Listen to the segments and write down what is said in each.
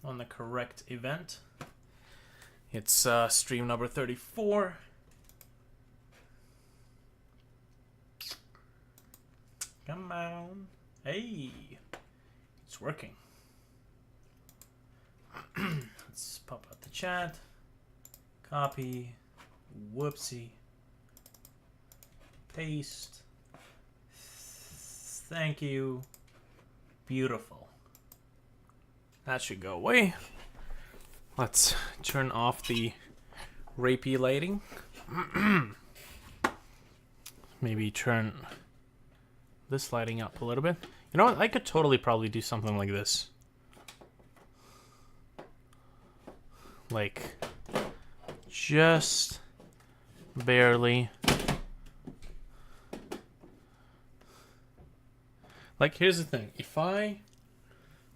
on the correct event. It's stream number 34. Come on. Hey, it's working. Let's pop out the chat. Copy. Whoopsie. Paste. Thank you. Beautiful. That should go away. Let's turn off the rapey lighting. Maybe turn this lighting up a little bit. You know what? I could totally probably do something like this. Like, just barely. Like, here's the thing. If I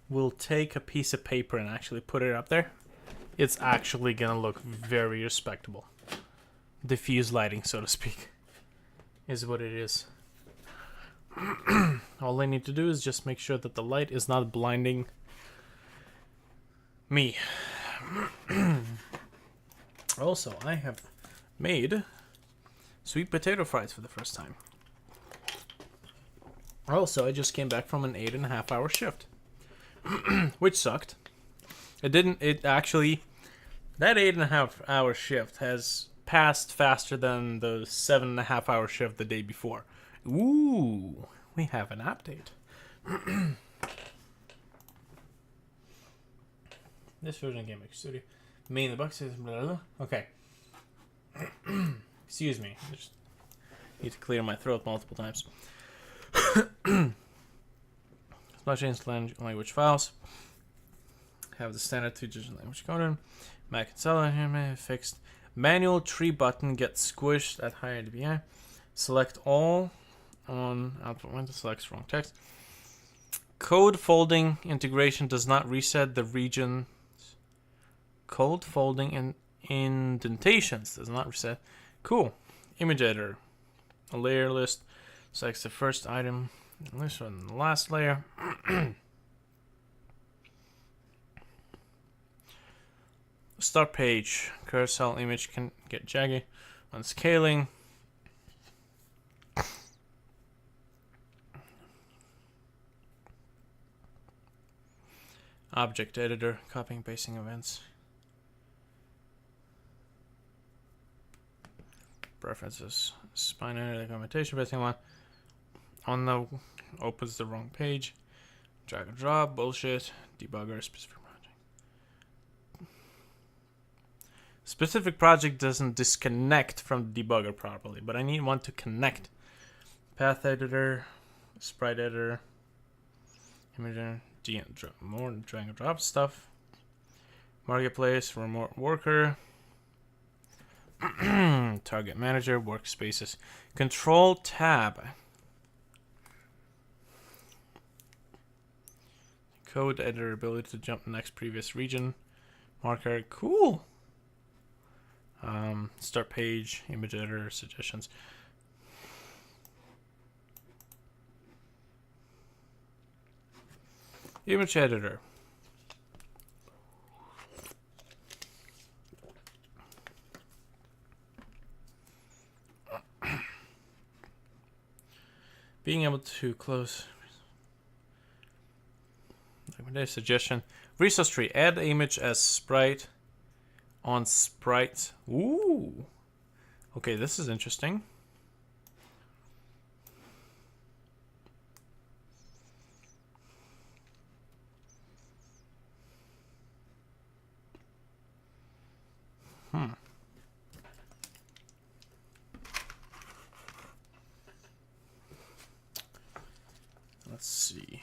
will take a piece of paper and actually put it up there, it's actually gonna look very respectable. Diffuse lighting, so to speak, is what it is. All I need to do is just make sure that the light is not blinding me. Also, I have made sweet potato fries for the first time. Also, I just came back from an 8.5 hour shift, which sucked. That 8.5 hour shift has passed faster than the 7.5 hour shift the day before. Ooh, we have an update. This version of Game Maker Studio. Main the box is blah, blah, blah. Okay. Excuse me. I just need to clear my throat multiple times. Splash language files. Have the standard 2-digit language code. Mac and fixed. Manual tree button gets squished at higher dpi. Select all on output window. Selects wrong text. Code folding integration does not reset the region. Code folding and indentations does not reset. Cool. Image editor. A layer list. Selects the first item. List on the last layer. Start page. Carousel image can get jaggy on scaling. Object editor. Copying, pasting events. Preferences. Spine editor documentation. Pasting one. On the opens the wrong page. Drag and drop. Bullshit. Debugger. Specific project. Specific project doesn't disconnect from the debugger properly, but I need one to connect. Path editor. Sprite editor. Image editor. More drag and drop stuff. Marketplace. Remote worker. Target manager. Workspaces. Control tab. Code editor, ability to jump the next previous region. Marker, cool. Start page, image editor, suggestions. Image editor. Being able to close. Suggestion. Resource tree. Add image as sprite on sprite. Ooh. Okay, this is interesting. Let's see.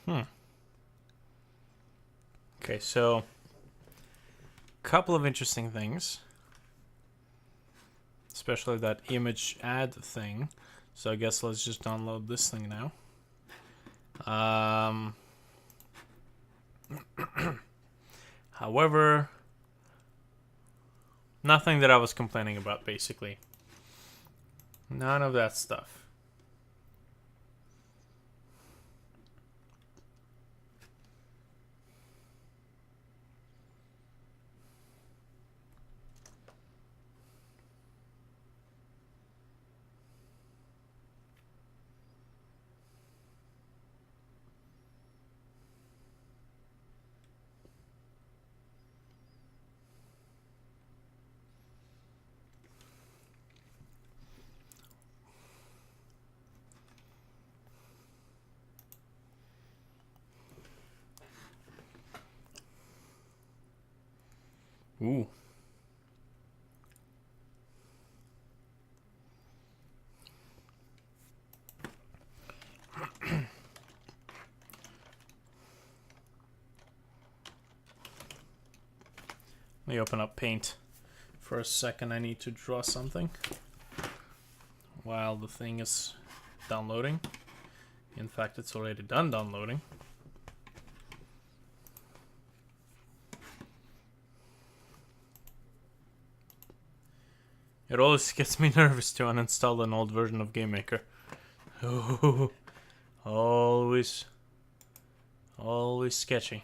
Okay, so couple of interesting things, especially that image add thing. So I guess let's just download this thing now. However, nothing that I was complaining about, basically. None of that stuff. Ooh. Let me open up Paint for a second. I need to draw something while the thing is downloading. In fact, it's already done downloading. It always gets me nervous to uninstall an old version of GameMaker. Oh, always sketchy.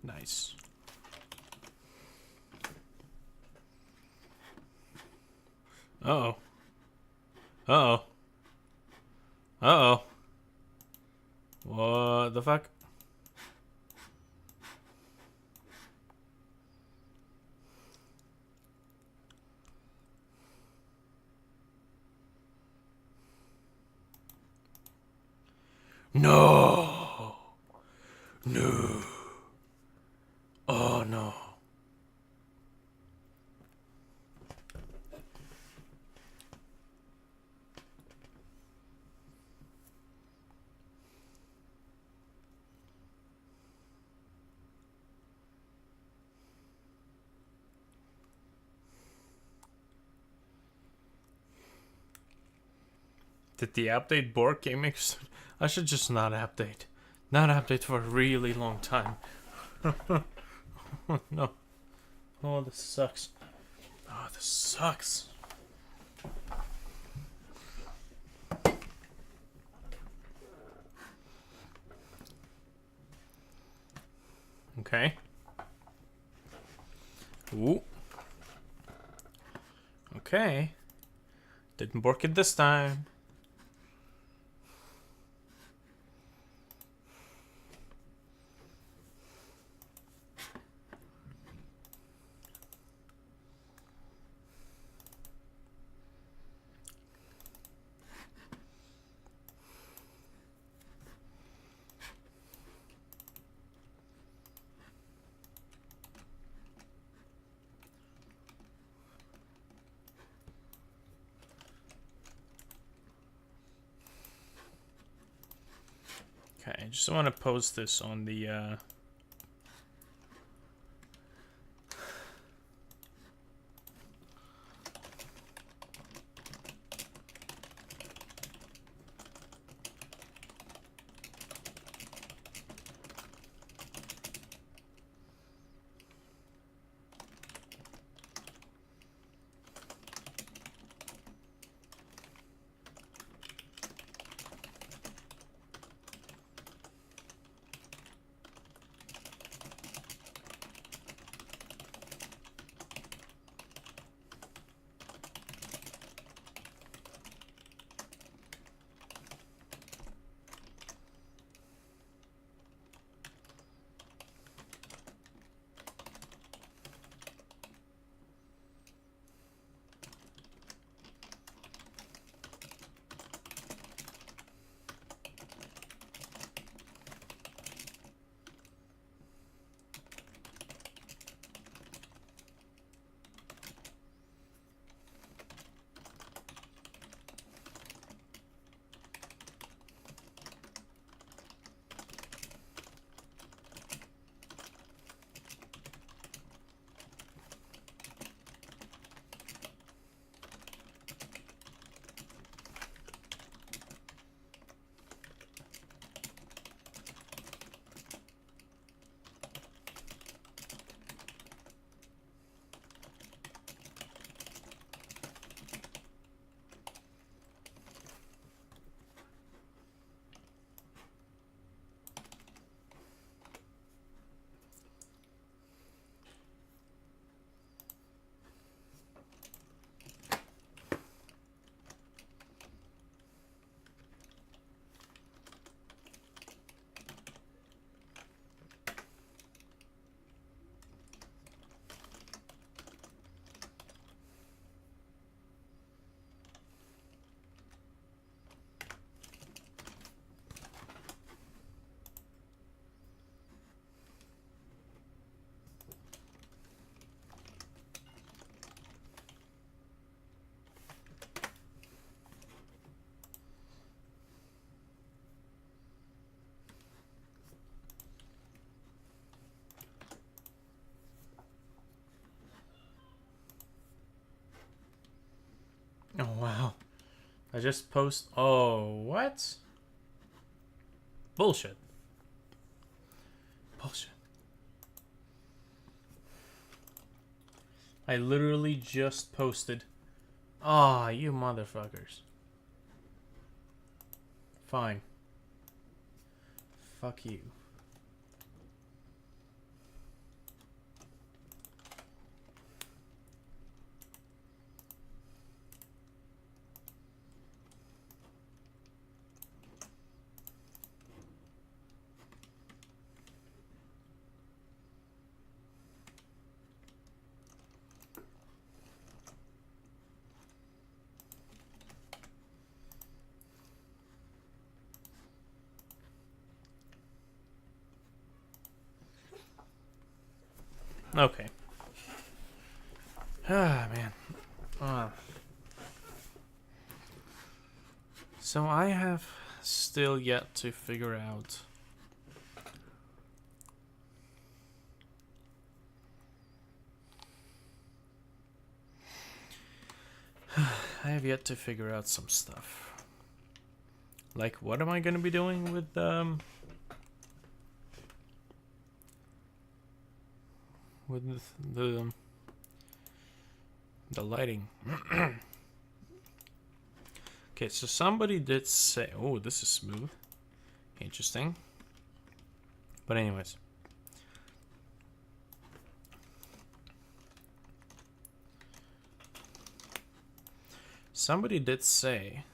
Nice. Uh-oh. Uh-oh. Uh-oh. What the fuck? No. No. Oh no. Did the update bork GameMaker? I should just not update. Not update for a really long time. No. Oh, this sucks. Oh, this sucks. Okay. Ooh. Okay. Didn't work it this time. Okay, I just want to post this on the oh wow. I just post. Oh, what? Bullshit. Bullshit. I literally just posted. Ah, oh, you motherfuckers. Fine. Fuck you. Okay. Ah, man. So I have still yet to figure out I have yet to figure out some stuff. Like, what am I gonna be doing with the lighting? Okay, so somebody did say, oh, this is smooth. Interesting. But anyways. Somebody did say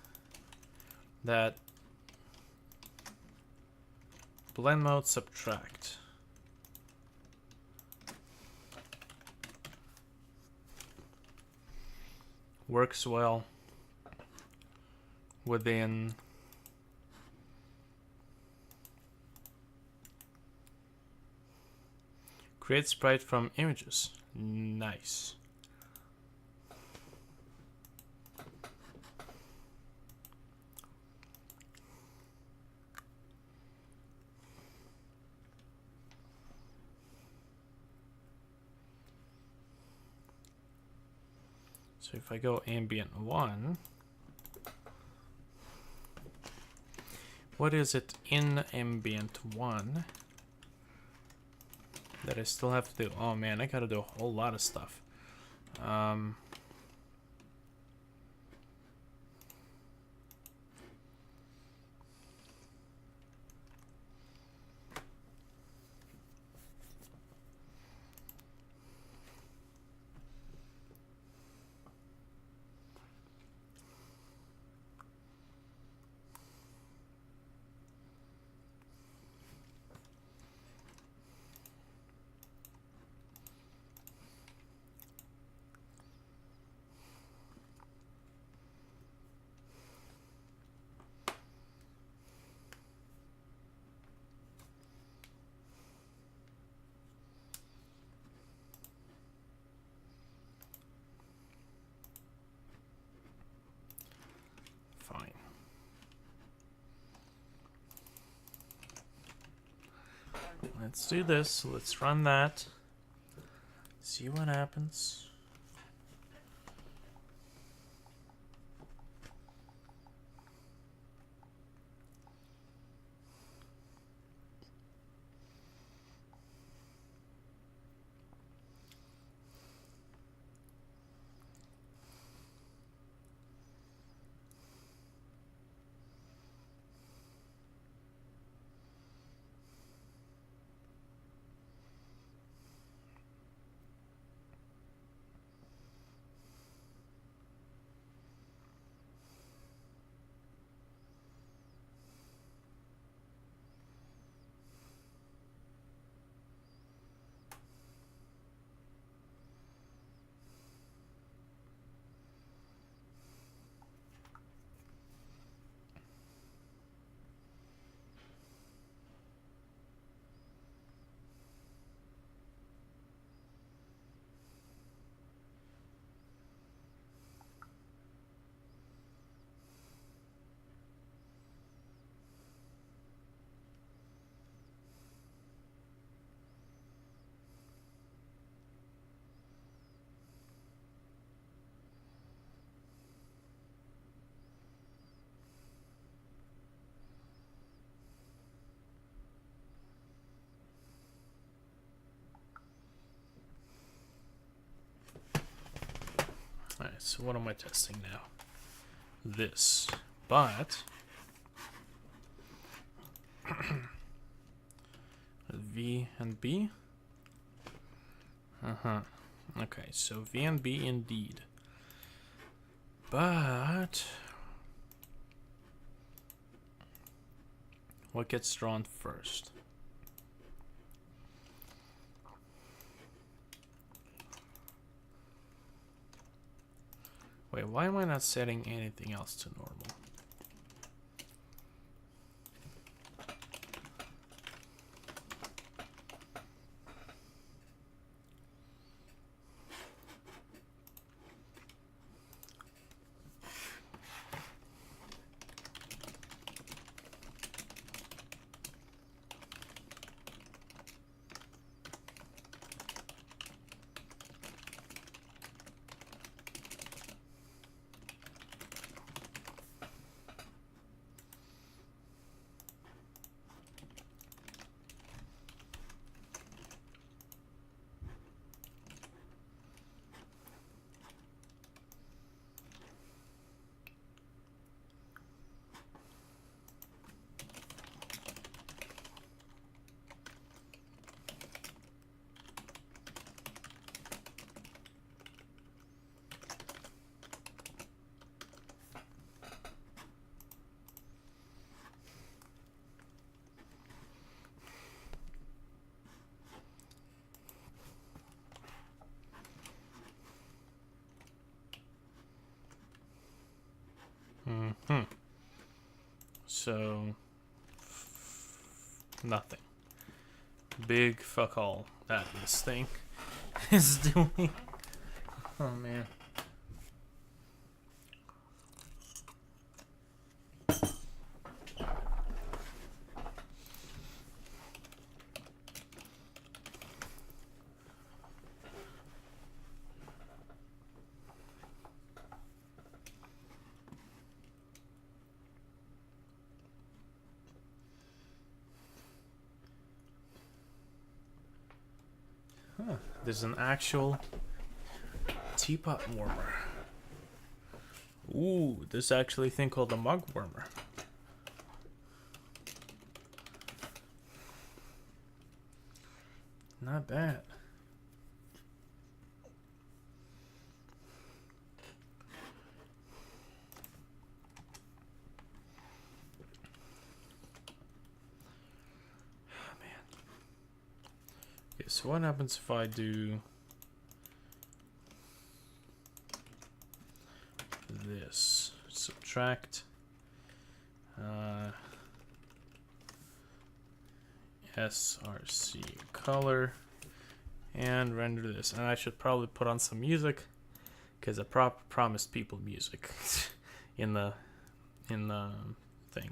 that blend mode subtract works well within create sprite from images. Nice. So if I go ambient 1, what is it in ambient 1 that I still have to do? Oh man, I gotta do a whole lot of stuff. Fine. Let's do this. Let's run that. See what happens. Alright, so what am I testing now? This. But V and B? Okay, so V and B indeed. But what gets drawn first? Wait, why am I not setting anything else to normal? Nothing. Big fuck all that this thing is doing. Oh man. Huh, there's an actual teapot warmer. Ooh, this actually thing called a mug warmer. Not bad. So what happens if I do this? Subtract src color and render this. And I should probably put on some music because I promised people music in the thing.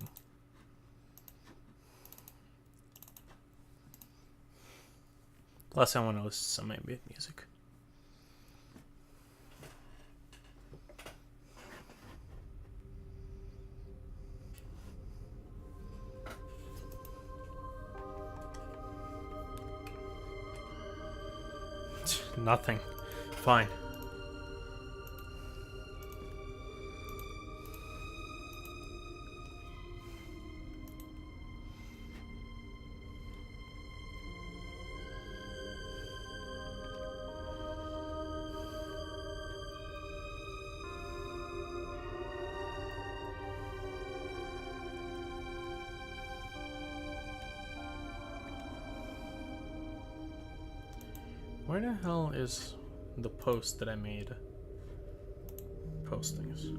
Plus, I want to listen to some ambient music. Nothing. Fine. Where the hell is the post that I made? Postings.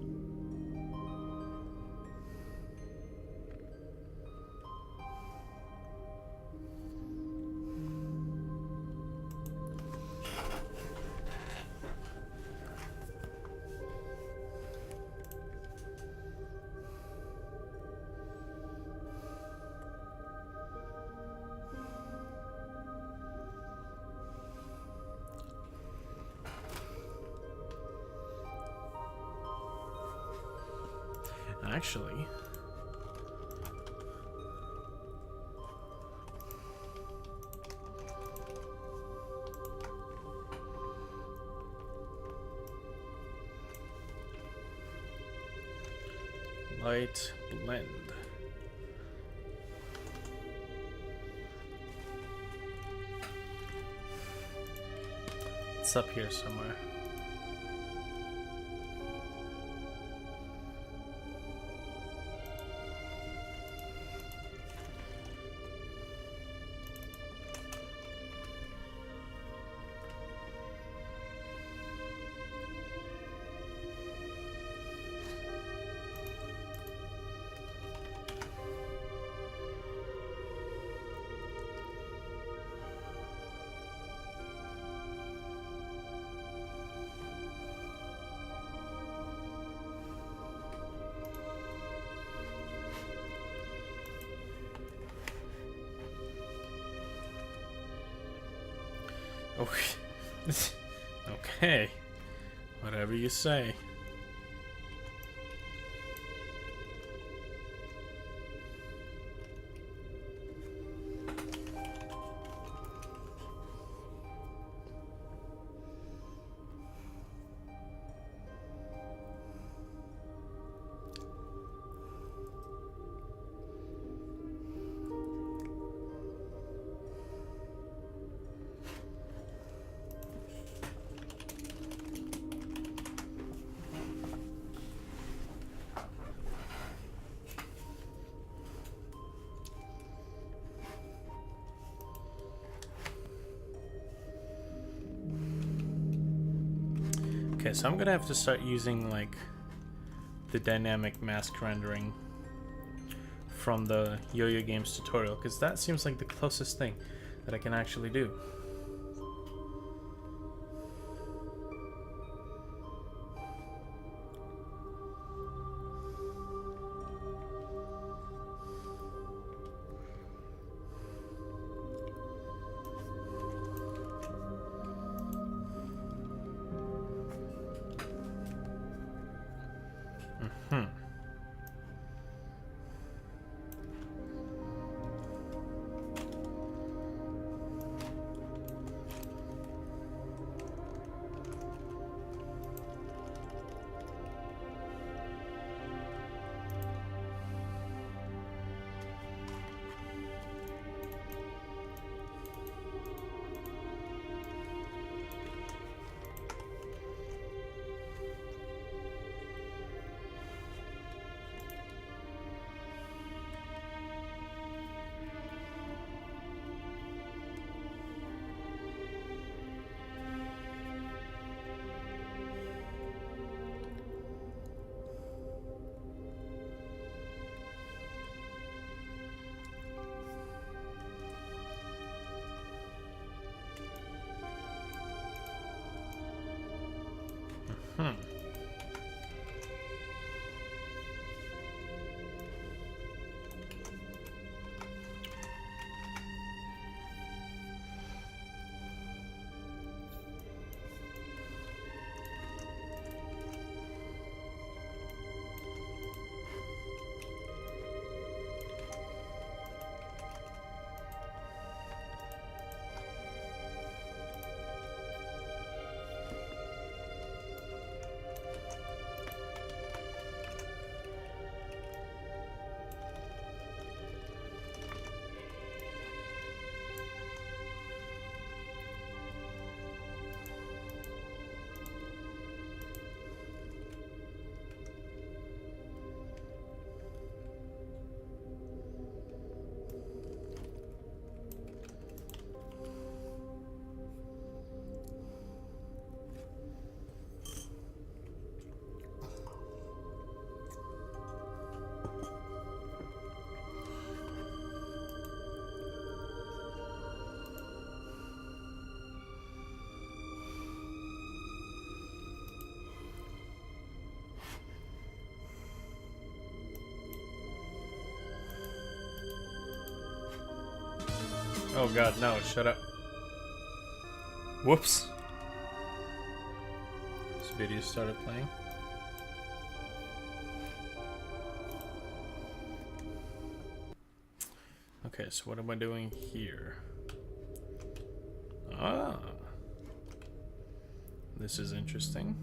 Actually, light blend. It's up here somewhere. Okay, whatever you say. Okay, so I'm gonna have to start using like the dynamic mask rendering from the Yo-Yo Games tutorial, because that seems like the closest thing that I can actually do. Oh god, no, shut up. Whoops. This video started playing. Okay, so what am I doing here? Ah. This is interesting.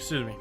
Excuse me.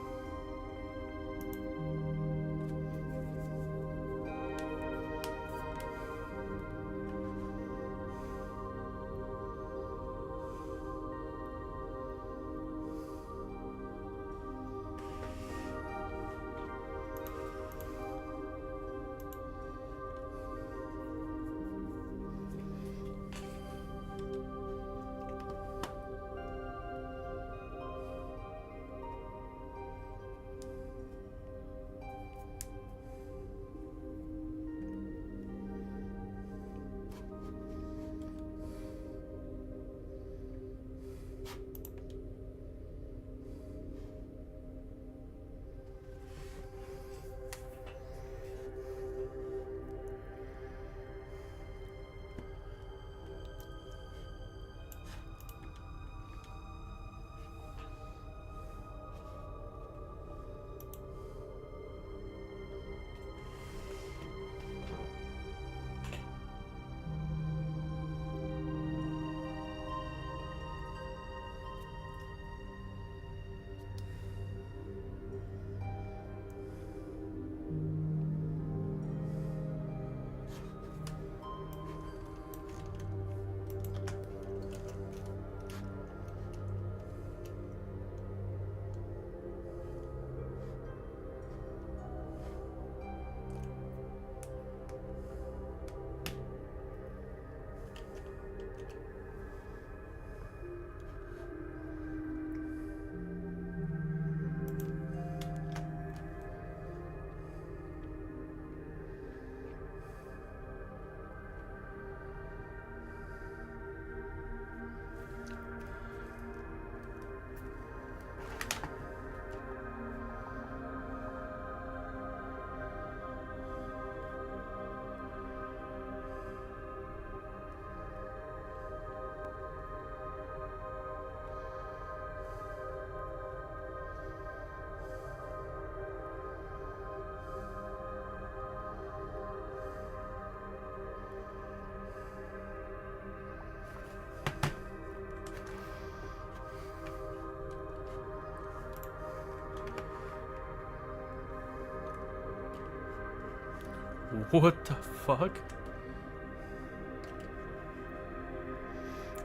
What the fuck?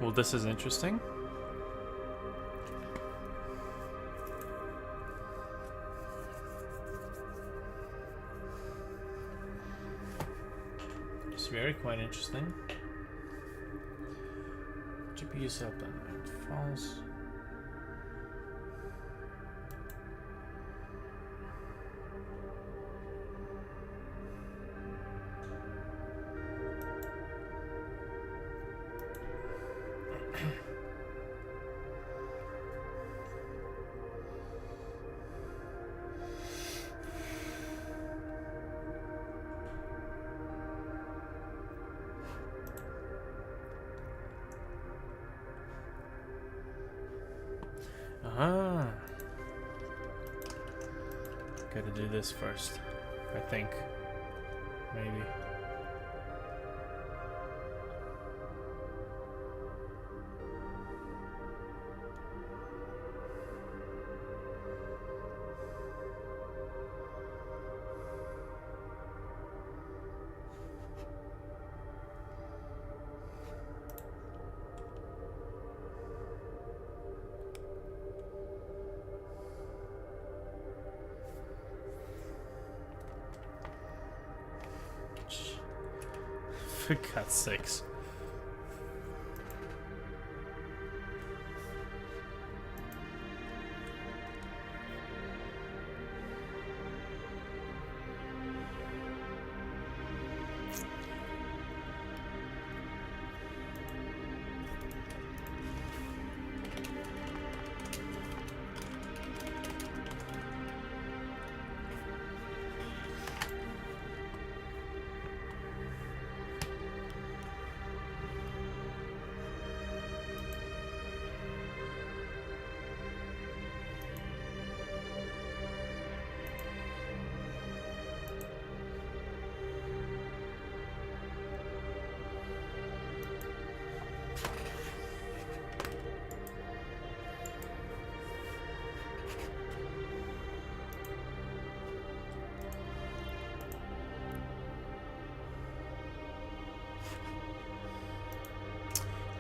Well, this is interesting. It's very quite interesting. GPU setup false. Ah, gotta do this first, I think. Maybe. For God's sakes.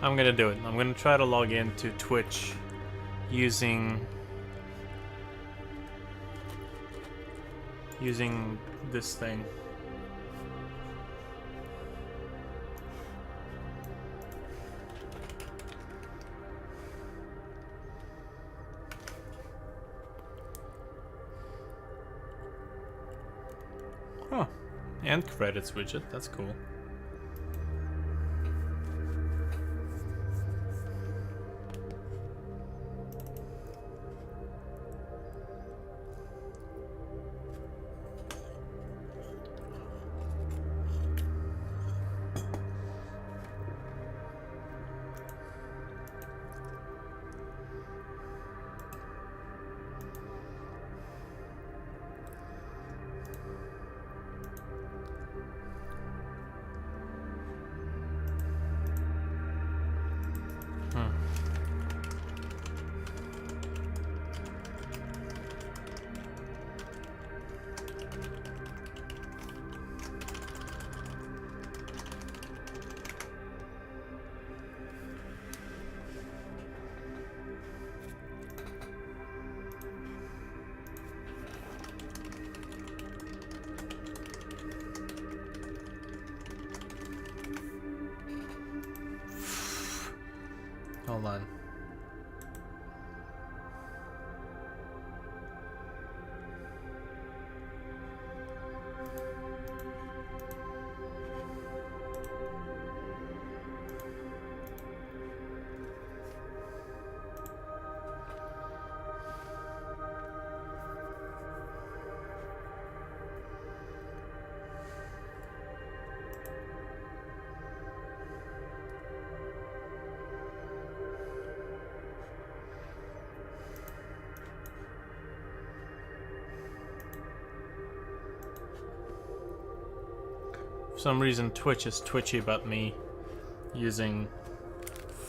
I'm gonna do it. I'm gonna try to log into Twitch using this thing. Oh, and credits widget. That's cool. Hold on. For some reason, Twitch is twitchy about me using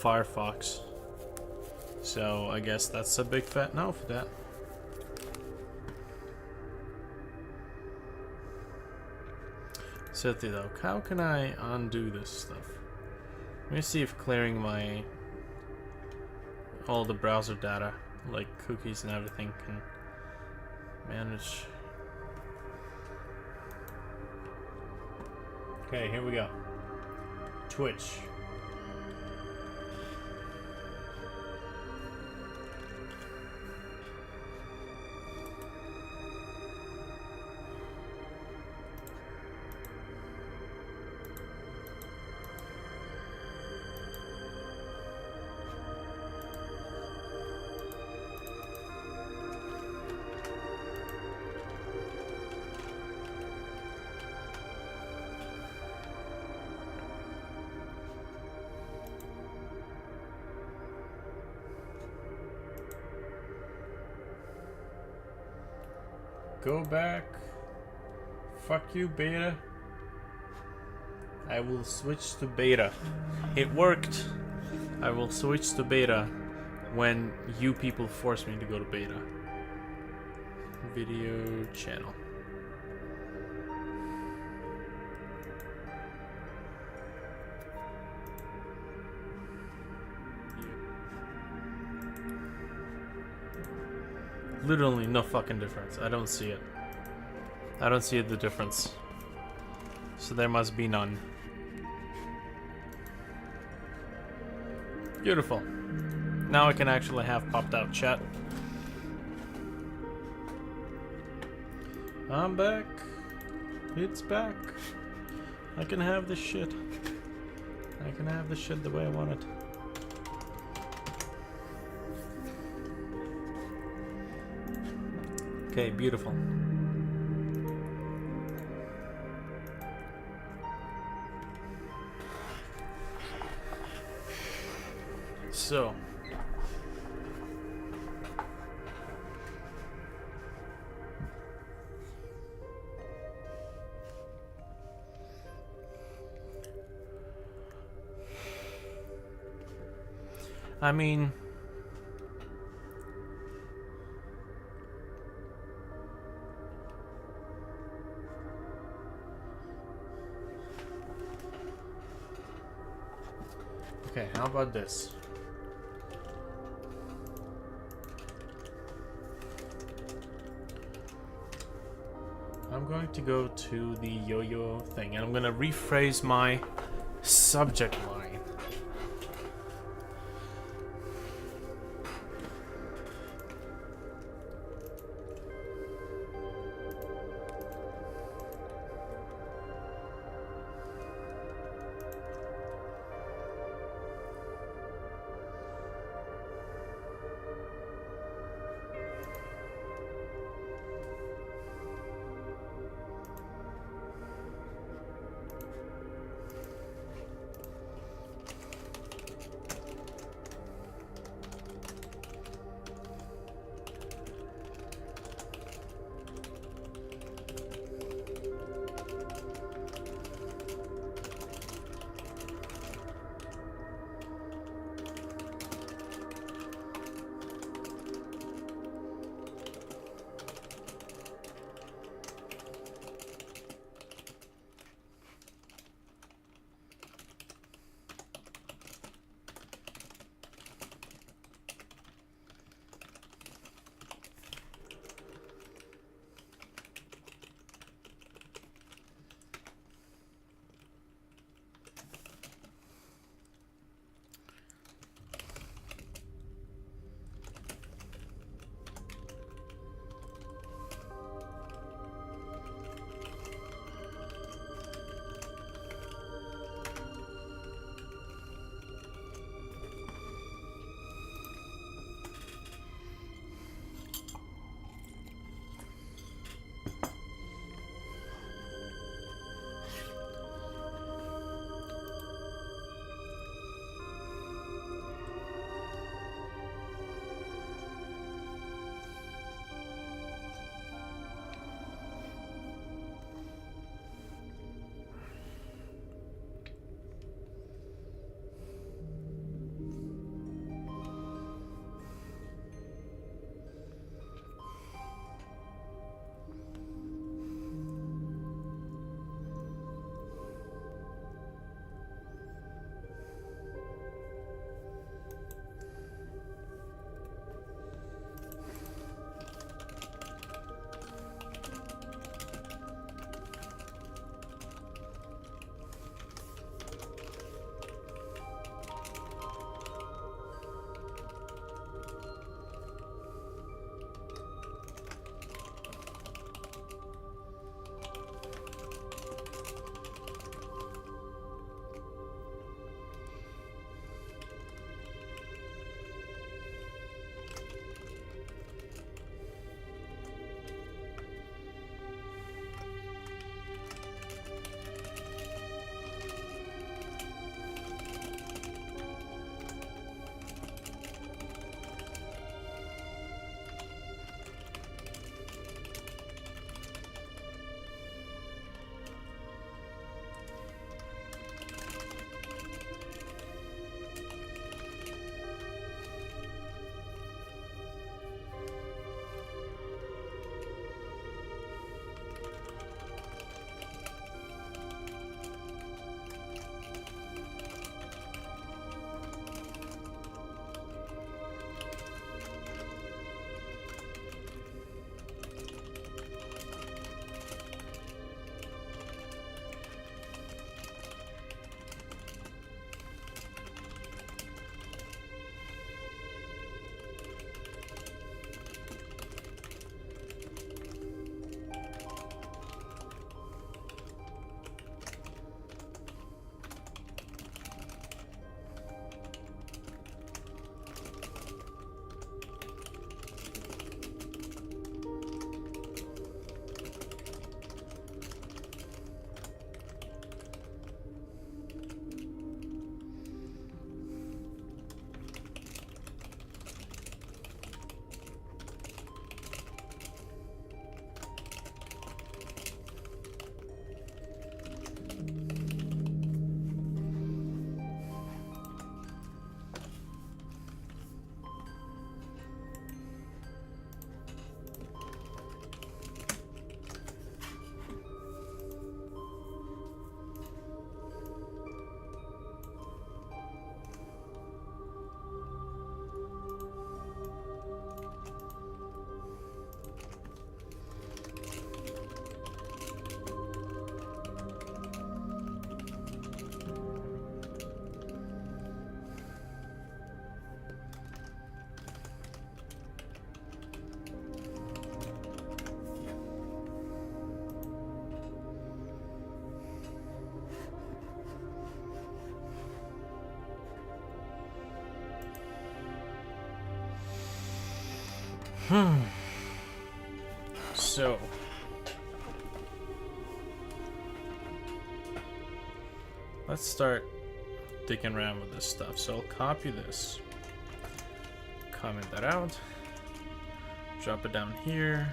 Firefox. So I guess that's a big fat no for that. So though, how can I undo this stuff? Let me see if clearing all the browser data, like cookies and everything, can manage. Okay, here we go. Twitch. Go back. Fuck you, beta. I will switch to beta. It worked. I will switch to beta when you people force me to go to beta. Video channel. Literally no fucking difference. I don't see it. I don't see the difference. So there must be none. Beautiful. Now I can actually have popped out chat. I'm back. It's back. I can have this shit. I can have this shit the way I want it. Okay, beautiful. So, I mean, Okay, how about this? I'm going to go to the yo-yo thing, and I'm going to rephrase my subject line. So let's start digging around with this stuff. So I'll copy this, comment that out, drop it down here.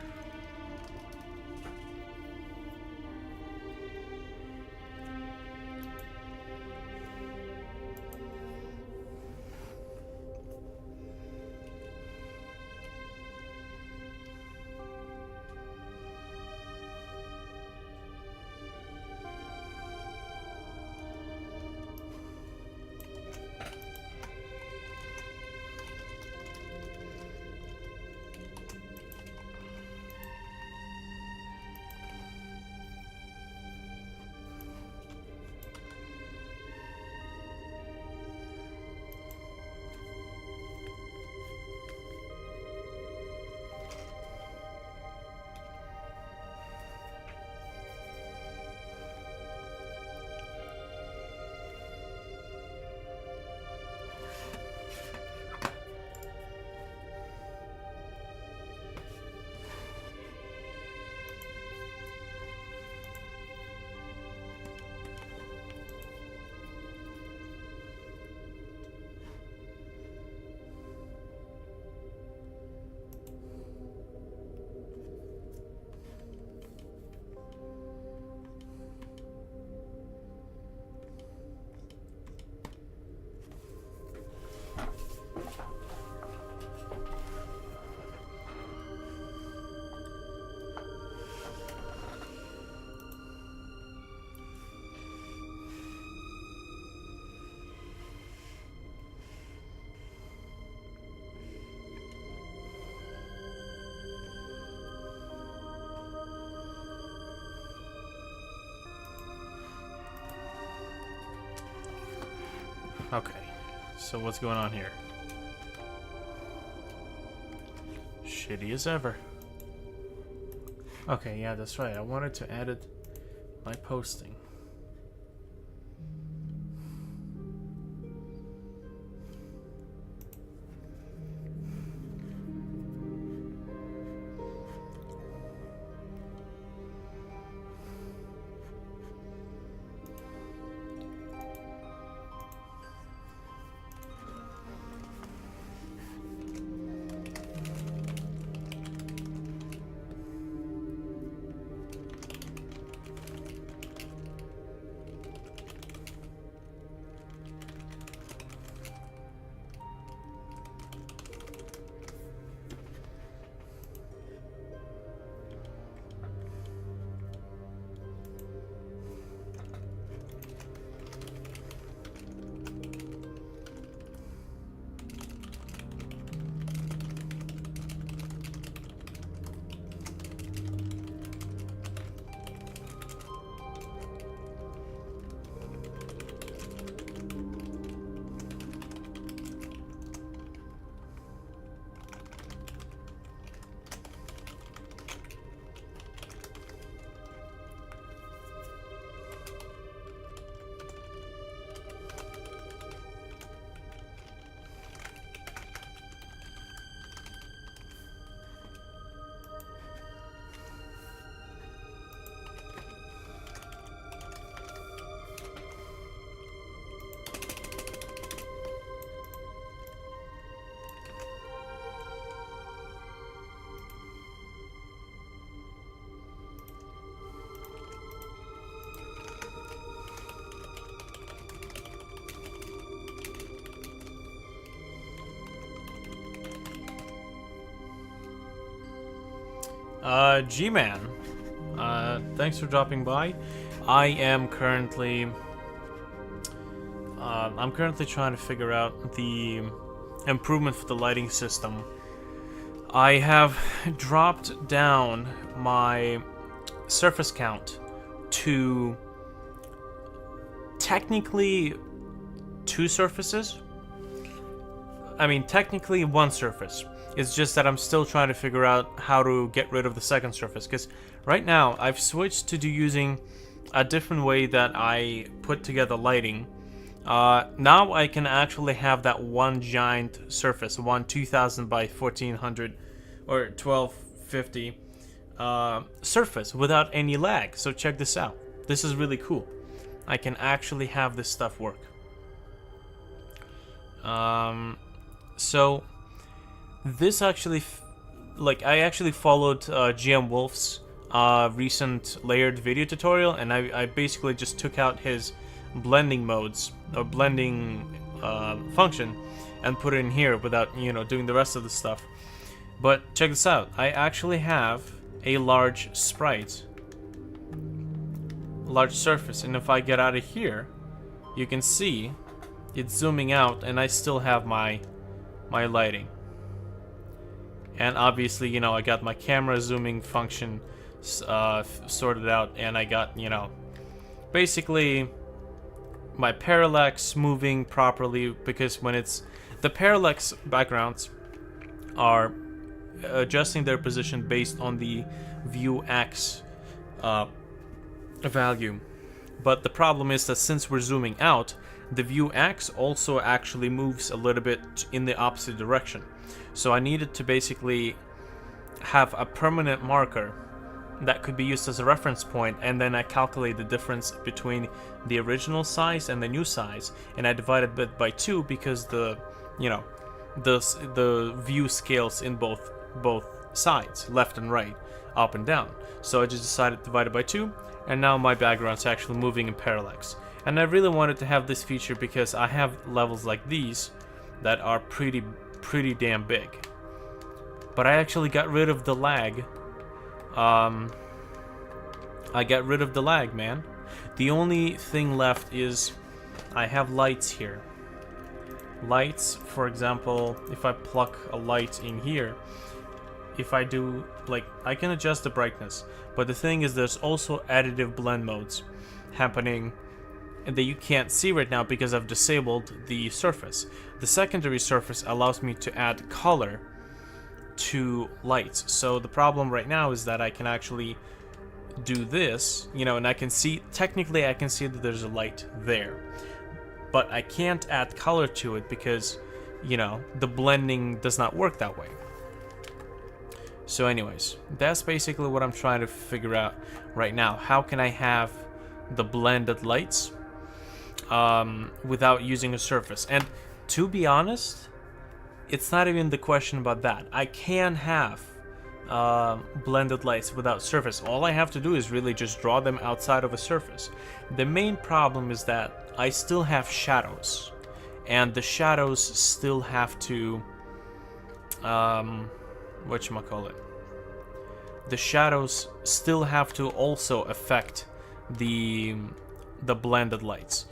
Okay, so what's going on here? Shitty as ever. Okay, yeah, that's right. I wanted to edit my posting. G-Man, thanks for dropping by. I am currently, I'm currently trying to figure out the improvement for the lighting system. I have dropped down my surface count to technically 2 surfaces. I mean, technically 1 surface. It's just that I'm still trying to figure out how to get rid of the second surface, because right now I've switched to using a different way that I put together lighting. Now I can actually have that one giant surface, one 2000 by 1400 or 1250 surface without any lag. So check this out. This is really cool. I can actually have this stuff work. So this actually, I actually followed GM Wolf's recent layered video tutorial, and I basically just took out his blending modes or blending function and put it in here without doing the rest of the stuff. But check this out. I actually have a large sprite, large surface, and if I get out of here, you can see it's zooming out, and I still have my lighting. And obviously, I got my camera zooming function sorted out, and I got, basically my parallax moving properly, because when it's the parallax backgrounds are adjusting their position based on the view X value. But the problem is that since we're zooming out, the view X also actually moves a little bit in the opposite direction. So I needed to basically have a permanent marker that could be used as a reference point, and then I calculate the difference between the original size and the new size, and I divided it by 2 because the view scales in both sides, left and right, up and down. So I just decided to divide it by 2, and now my background's actually moving in parallax. And I really wanted to have this feature because I have levels like these that are pretty damn big. But I actually got rid of the lag. I got rid of the lag, man. The only thing left is I have lights here. Lights, for example, if I pluck a light in here, if I do, I can adjust the brightness. But the thing is, there's also additive blend modes happening that you can't see right now because I've disabled the surface. The secondary surface allows me to add color to lights. So the problem right now is that I can actually do this, and I can see, technically I can see that there's a light there, but I can't add color to it because, the blending does not work that way. So anyways, that's basically what I'm trying to figure out right now. How can I have the blended lights without using a surface? And to be honest, it's not even the question about that. I can have blended lights without surface. All I have to do is really just draw them outside of a surface. The main problem is that I still have shadows, and the shadows still have to whatchamacallit, the shadows still have to also affect the blended lights.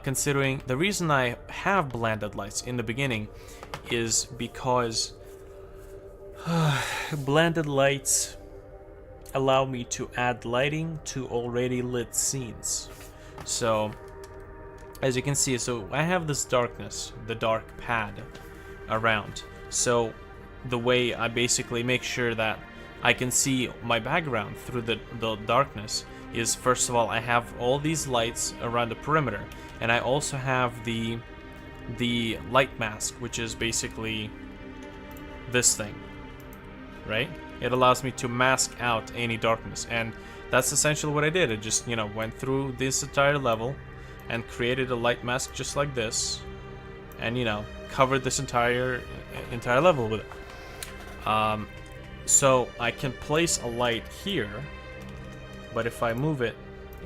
Considering the reason I have blended lights in the beginning is because blended lights allow me to add lighting to already lit scenes. So as you can see, so I have this darkness, the dark pad around. So the way I basically make sure that I can see my background through the darkness is, first of all, I have all these lights around the perimeter, and I also have the light mask, which is basically this thing, right? It allows me to mask out any darkness, and that's essentially what I did. It just, went through this entire level and created a light mask just like this, and covered this entire level with it. So I can place a light here, but if I move it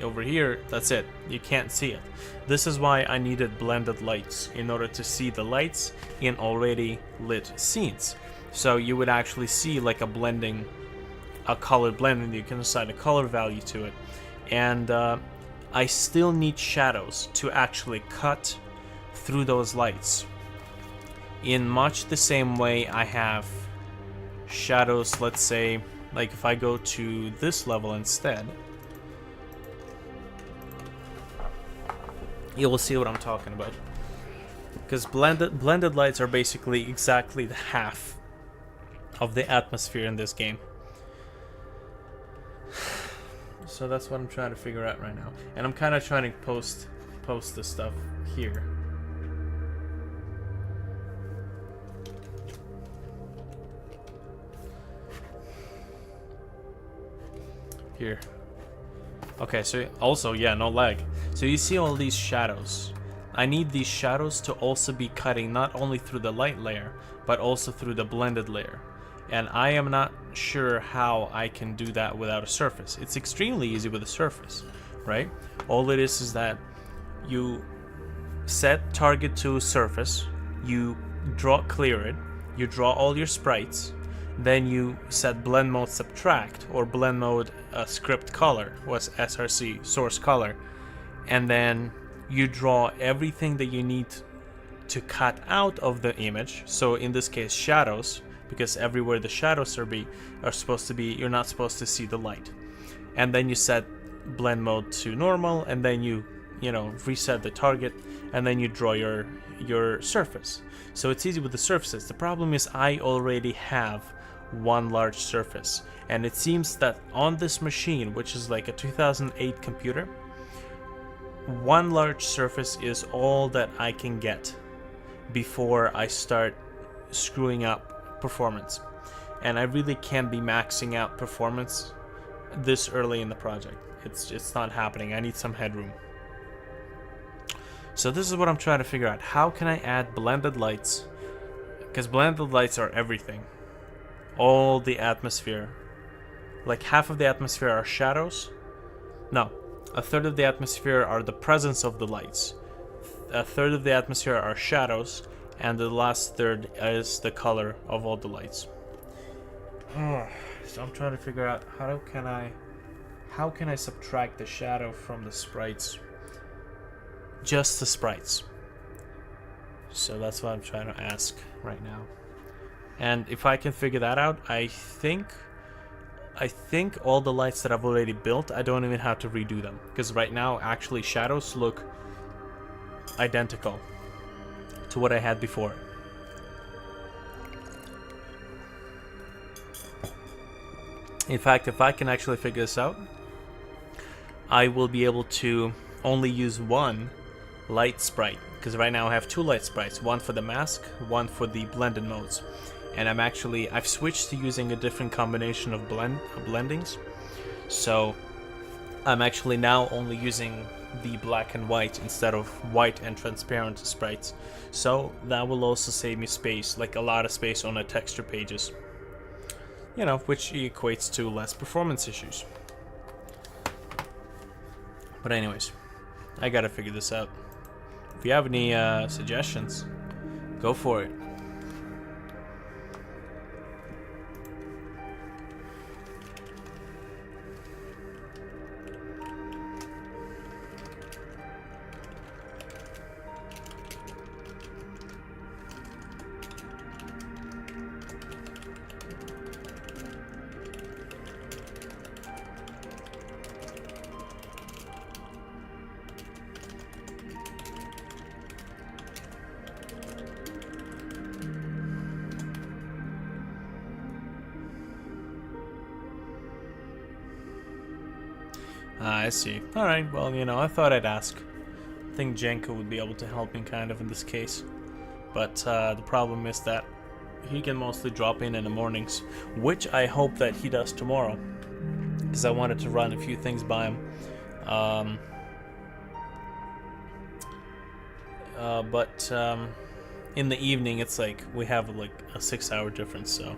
over here, that's it. You can't see it. This is why I needed blended lights, in order to see the lights in already lit scenes. So you would actually see like a color blending. You can assign a color value to it. And I still need shadows to actually cut through those lights. In much the same way I have shadows, let's say, like if I go to this level instead, you will see what I'm talking about. Because blended lights are basically exactly the half of the atmosphere in this game. So that's what I'm trying to figure out right now. And I'm kind of trying to post this stuff here. here. Okay, so also, yeah, no lag. So you see all these shadows. I need these shadows to also be cutting not only through the light layer, but also through the blended layer. And I am not sure how I can do that without a surface. It's extremely easy with a surface, right? All it is that you set target to surface, you clear it, you draw all your sprites, then you set blend mode subtract or blend mode script color, was SRC source color, and then you draw everything that you need to cut out of the image. So in this case, shadows, because everywhere the shadows are supposed to be, you're not supposed to see the light. And then you set blend mode to normal, and then you reset the target, and then you draw your surface. So it's easy with the surfaces. The problem is I already have one large surface, and it seems that on this machine, which is like a 2008 computer, one large surface is all that I can get before I start screwing up performance. And I really can't be maxing out performance this early in the project. It's not happening. I need some headroom. So this is what I'm trying to figure out. How can I add blended lights? Because blended lights are everything. All the atmosphere. Like half of the atmosphere are shadows. No, a third of the atmosphere are the presence of the lights. A third of the atmosphere are shadows, and the last third is the color of all the lights. So I'm trying to figure out how can I subtract the shadow from the sprites? Just the sprites. So that's what I'm trying to ask right now. And if I can figure that out, I think all the lights that I've already built, I don't even have to redo them. Because right now, actually, shadows look identical to what I had before. In fact, if I can actually figure this out, I will be able to only use one light sprite. Because right now I have two light sprites, one for the mask, one for the blended modes. And I've switched to using a different combination of blendings. So I'm actually now only using the black and white instead of white and transparent sprites. So that will also save me space, like a lot of space on the texture pages. Which equates to less performance issues. But anyways, I gotta figure this out. If you have any suggestions, go for it. I see. Alright, well, I thought I'd ask. I think Jenko would be able to help me kind of in this case. But the problem is that he can mostly drop in the mornings, which I hope that he does tomorrow. Because I wanted to run a few things by him. But in the evening, it's like we have like a 6-hour difference, so,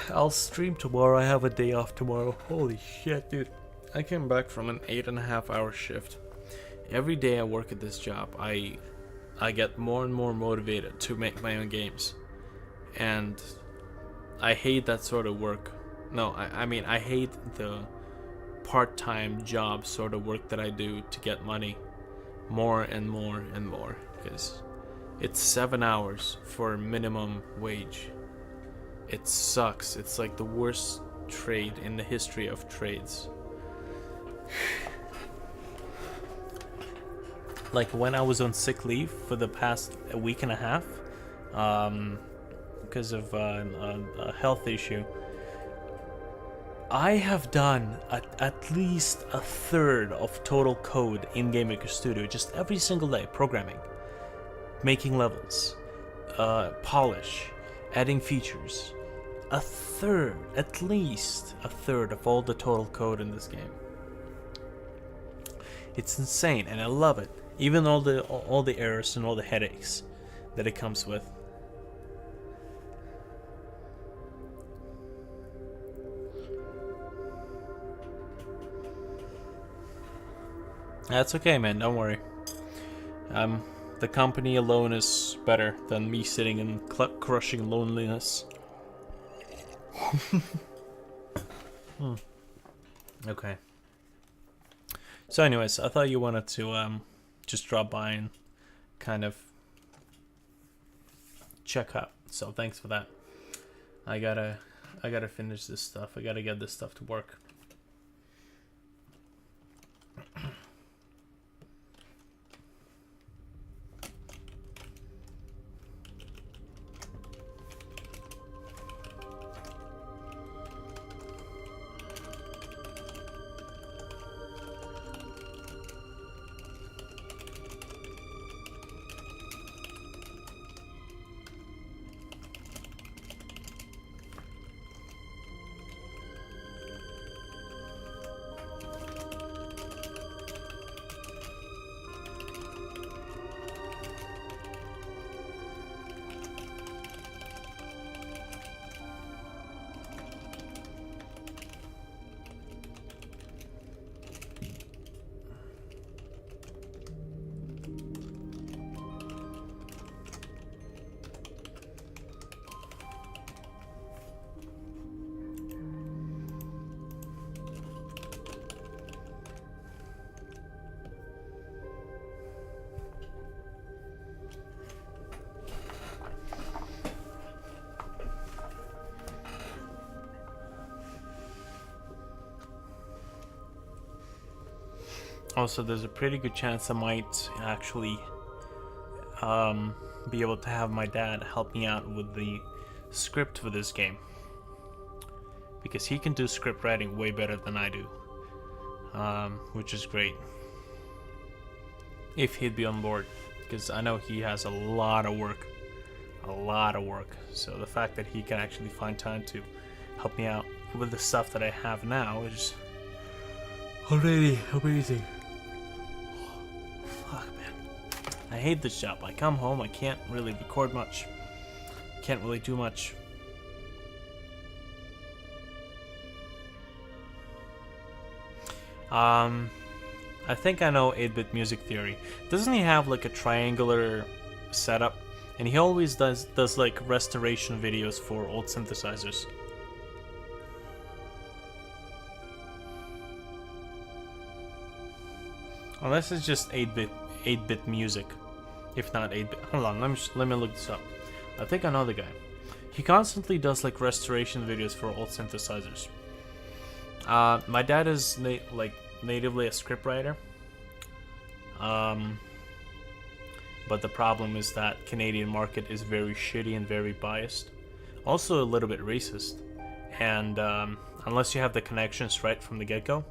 I'll stream tomorrow. I have a day off tomorrow. Holy shit, dude. I came back from an 8.5-hour shift. Every day I work at this job, I get more and more motivated to make my own games. And I hate that sort of work. No, I mean, I hate the part-time job sort of work that I do to get money more and more and more. Because it's 7 hours for minimum wage. It sucks. It's like the worst trade in the history of trades. Like when I was on sick leave for the past week and a half, because of a health issue, I have done at least a third of total code in Game Maker Studio, just every single day, programming, making levels, polish, adding features, a third, at least a third of all the total code in this game. It's insane, and I love it. Even all the errors and all the headaches that it comes with. That's okay, man. Don't worry. The company alone is better than me sitting in crushing loneliness. Okay. So anyways, I thought you wanted to just drop by and kind of check out. So thanks for that. I gotta finish this stuff. I gotta get this stuff to work. Also, there's a pretty good chance I might actually be able to have my dad help me out with the script for this game, because he can do script writing way better than I do, which is great. If he'd be on board, because I know he has a lot of work. So the fact that he can actually find time to help me out with the stuff that I have now is already amazing. Fuck, man. I hate this job. I come home, I can't really record much. Can't really do much. I think I know 8-bit music theory. Doesn't he have like a triangular setup? And he always does like restoration videos for old synthesizers. Unless it's just 8-bit music. If not 8-bit. Hold on, let me look this up. I think I know the guy. He constantly does like restoration videos for old synthesizers. My dad is natively a scriptwriter. But the problem is that Canadian market is very shitty and very biased. Also a little bit racist. And unless you have the connections right from the get-go,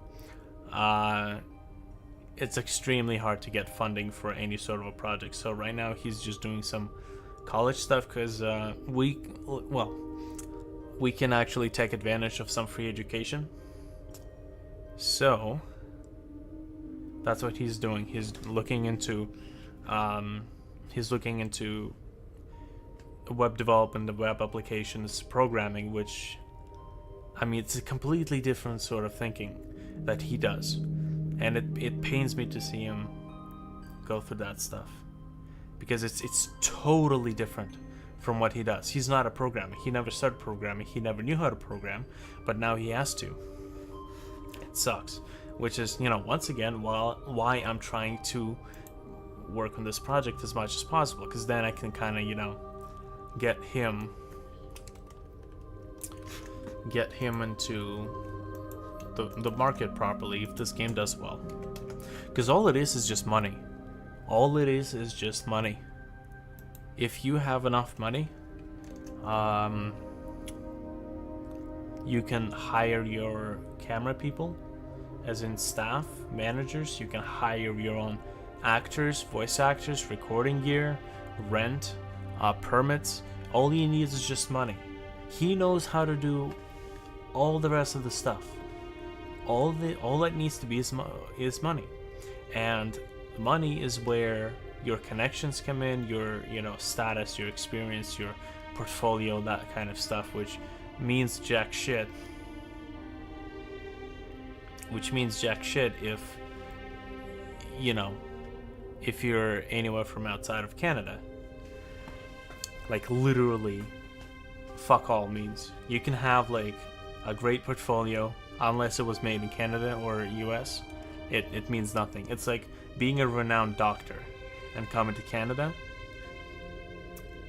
it's extremely hard to get funding for any sort of a project. So right now he's just doing some college stuff because we can actually take advantage of some free education. So that's what he's doing. He's looking into web development, the web applications, programming, which, I mean, it's a completely different sort of thinking that he does. And it pains me to see him go through that stuff, because it's totally different from what he does. He's not a programmer. He never started programming. He never knew how to program, but now he has to. It sucks. Which is, once again, why I'm trying to work on this project as much as possible, because then I can kind of, get him into the market properly if this game does well. Because all it is just money. All it is just money. If you have enough money, you can hire your camera people, as in staff, managers. You can hire your own actors, voice actors, recording gear, rent, permits. All you need is just money. He knows how to do all the rest of the stuff. All that needs to be is money, and money is where your connections come in, your status, your experience, your portfolio, that kind of stuff, which means jack shit. If if you're anywhere from outside of Canada. Like literally fuck all means. You can have like a great portfolio unless it was made in Canada or US. It means nothing. It's like being a renowned doctor and coming to Canada,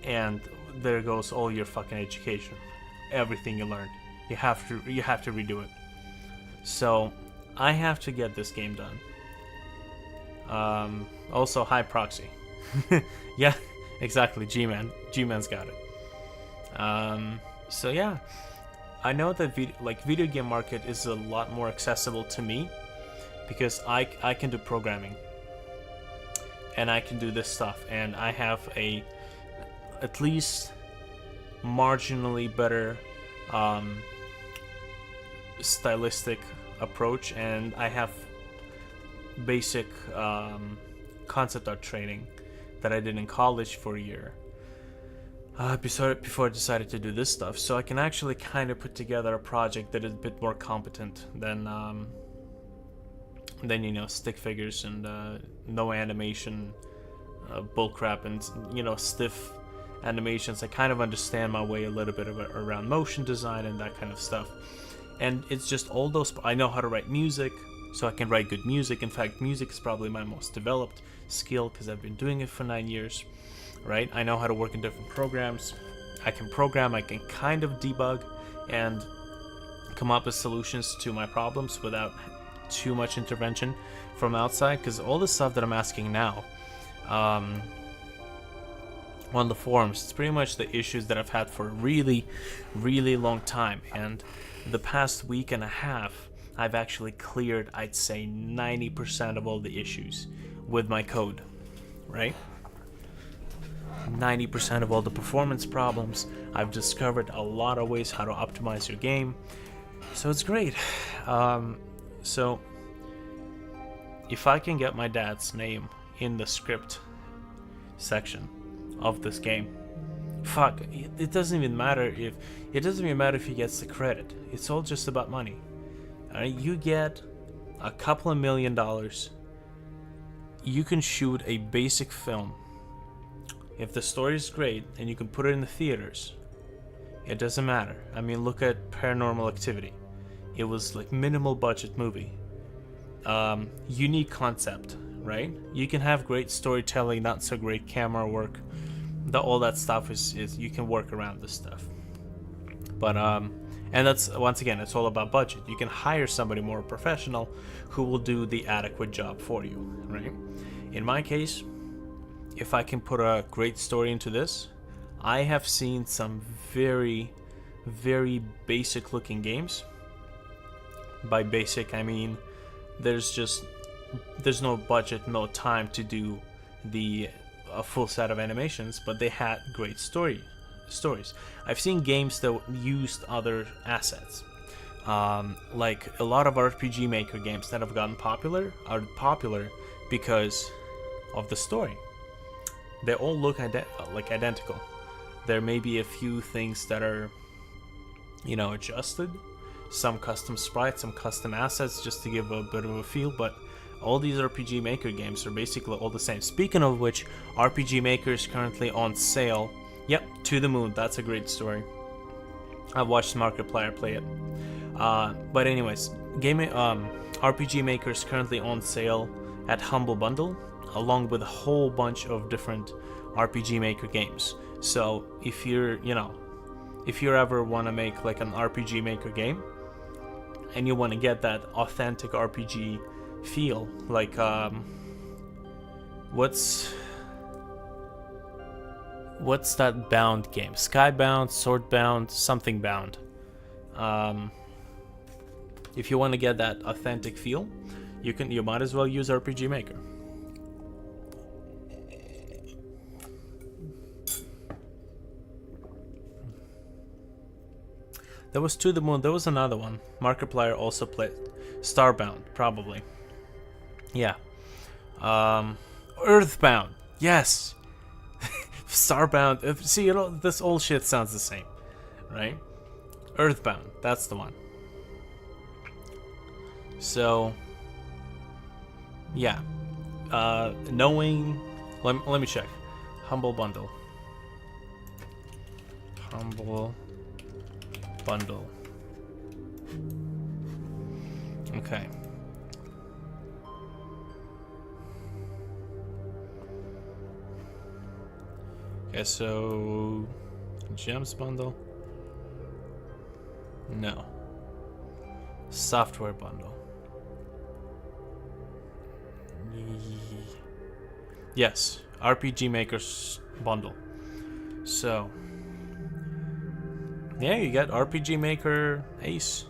and there goes all your fucking education, everything you learned. You have to redo it. So I have to get this game done. Also, high proxy. Yeah, exactly. G-Man's got it. So yeah, I know that video game market is a lot more accessible to me because I can do programming and I can do this stuff, and I have a at least marginally better stylistic approach, and I have basic concept art training that I did in college for a year before I decided to do this stuff. So I can actually kind of put together a project that is a bit more competent than stick figures and no animation bullcrap and stiff animations. I kind of understand my way a little bit around motion design and that kind of stuff. And it's just all those. I know how to write music, so I can write good music. In fact, music is probably my most developed skill because I've been doing it for 9 years, right? I know how to work in different programs. I can program, I can kind of debug and come up with solutions to my problems without too much intervention from outside, because all the stuff that I'm asking now on the forums, it's pretty much the issues that I've had for a really, really long time. And the past week and a half, I've actually cleared, I'd say, 90% of all the issues with my code, right? 90% of all the performance problems. I've discovered a lot of ways how to optimize your game. So it's great. So if I can get my dad's name in the script section of this game, fuck, it doesn't even matter if he gets the credit. It's all just about money. You get a couple of $1 million, you can shoot a basic film. If the story is great and you can put it in the theaters, it doesn't matter. I mean, look at Paranormal Activity. It was like minimal budget movie. Unique concept, right? You can have great storytelling, not so great camera work. All that stuff is you can work around this stuff. But and that's, once again, it's all about budget. You can hire somebody more professional who will do the adequate job for you, right? In my case, if I can put a great story into this, I have seen some very, very basic looking games. By basic, I mean there's no budget, no time to do a full set of animations, but they had great stories. I've seen games that used other assets. Like a lot of RPG Maker games that have gotten popular are popular because of the story. They all look identical. There may be a few things that are, adjusted, some custom sprites, some custom assets, just to give a bit of a feel, but all these RPG Maker games are basically all the same. Speaking of which, RPG Maker is currently on sale. Yep, To the Moon, that's a great story. I've watched Markiplier play it. But anyways, RPG Maker is currently on sale at Humble Bundle, along with a whole bunch of different RPG Maker games. So if you ever want to make like an RPG Maker game, and you want to get that authentic RPG feel, like what's that Bound game? Skybound, Swordbound, something Bound. If you want to get that authentic feel, you might as well use RPG Maker. There was To the Moon. There was another one. Markiplier also played Starbound, probably. Yeah. Earthbound. Yes. Starbound. See, this old shit sounds the same, right? Earthbound. That's the one. So, yeah. Knowing. Let me check. Humble Bundle. Humble Bundle. Okay. Okay, so Gems Bundle. No. Software Bundle. Yes, RPG Maker's Bundle. So, yeah, you get RPG Maker Ace.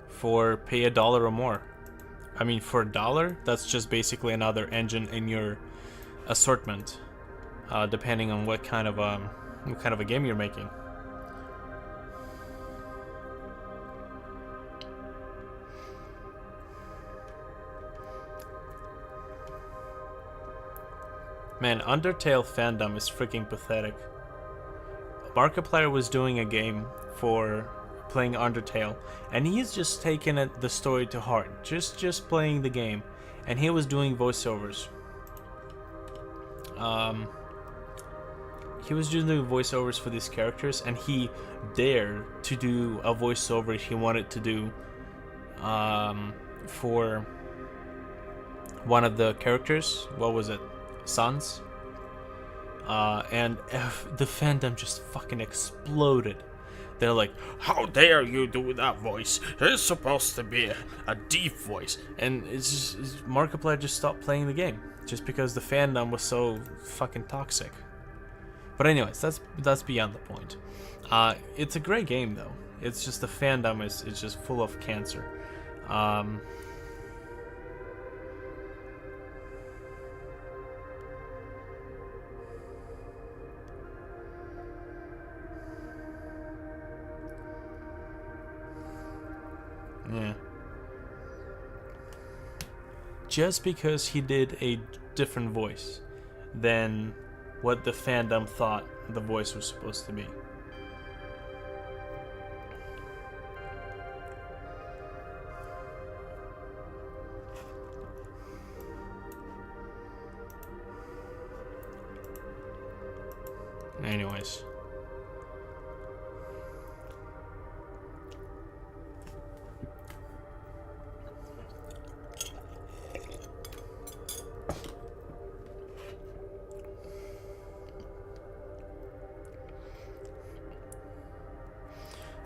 For pay $1 or more. I mean, for $1, that's just basically another engine in your assortment, depending on what kind of a game you're making. Man, Undertale fandom is freaking pathetic. Markiplier was doing a game for playing Undertale, and he's just taken the story to heart, just playing the game, and he was doing voiceovers. He was doing voiceovers for these characters, and he dared to do a voiceover he wanted to do for one of the characters. What was it? Sons. And the fandom just fucking exploded. They're like, how dare you do that voice? It's supposed to be a deep voice. And Markiplier just stopped playing the game just because the fandom was so fucking toxic. But anyways, that's beyond the point. It's a great game though. It's just the fandom is just full of cancer. Yeah. Just because he did a different voice than what the fandom thought the voice was supposed to be. Anyways.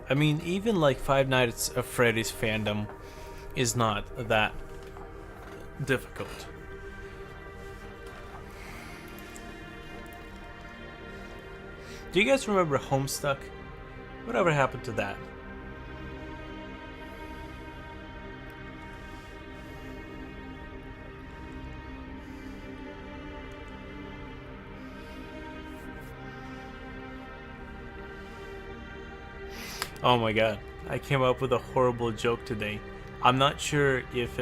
I mean, even like Five Nights at Freddy's fandom is not that difficult. Do you guys remember Homestuck? Whatever happened to that? Oh my god, I came up with a horrible joke today. I'm not sure if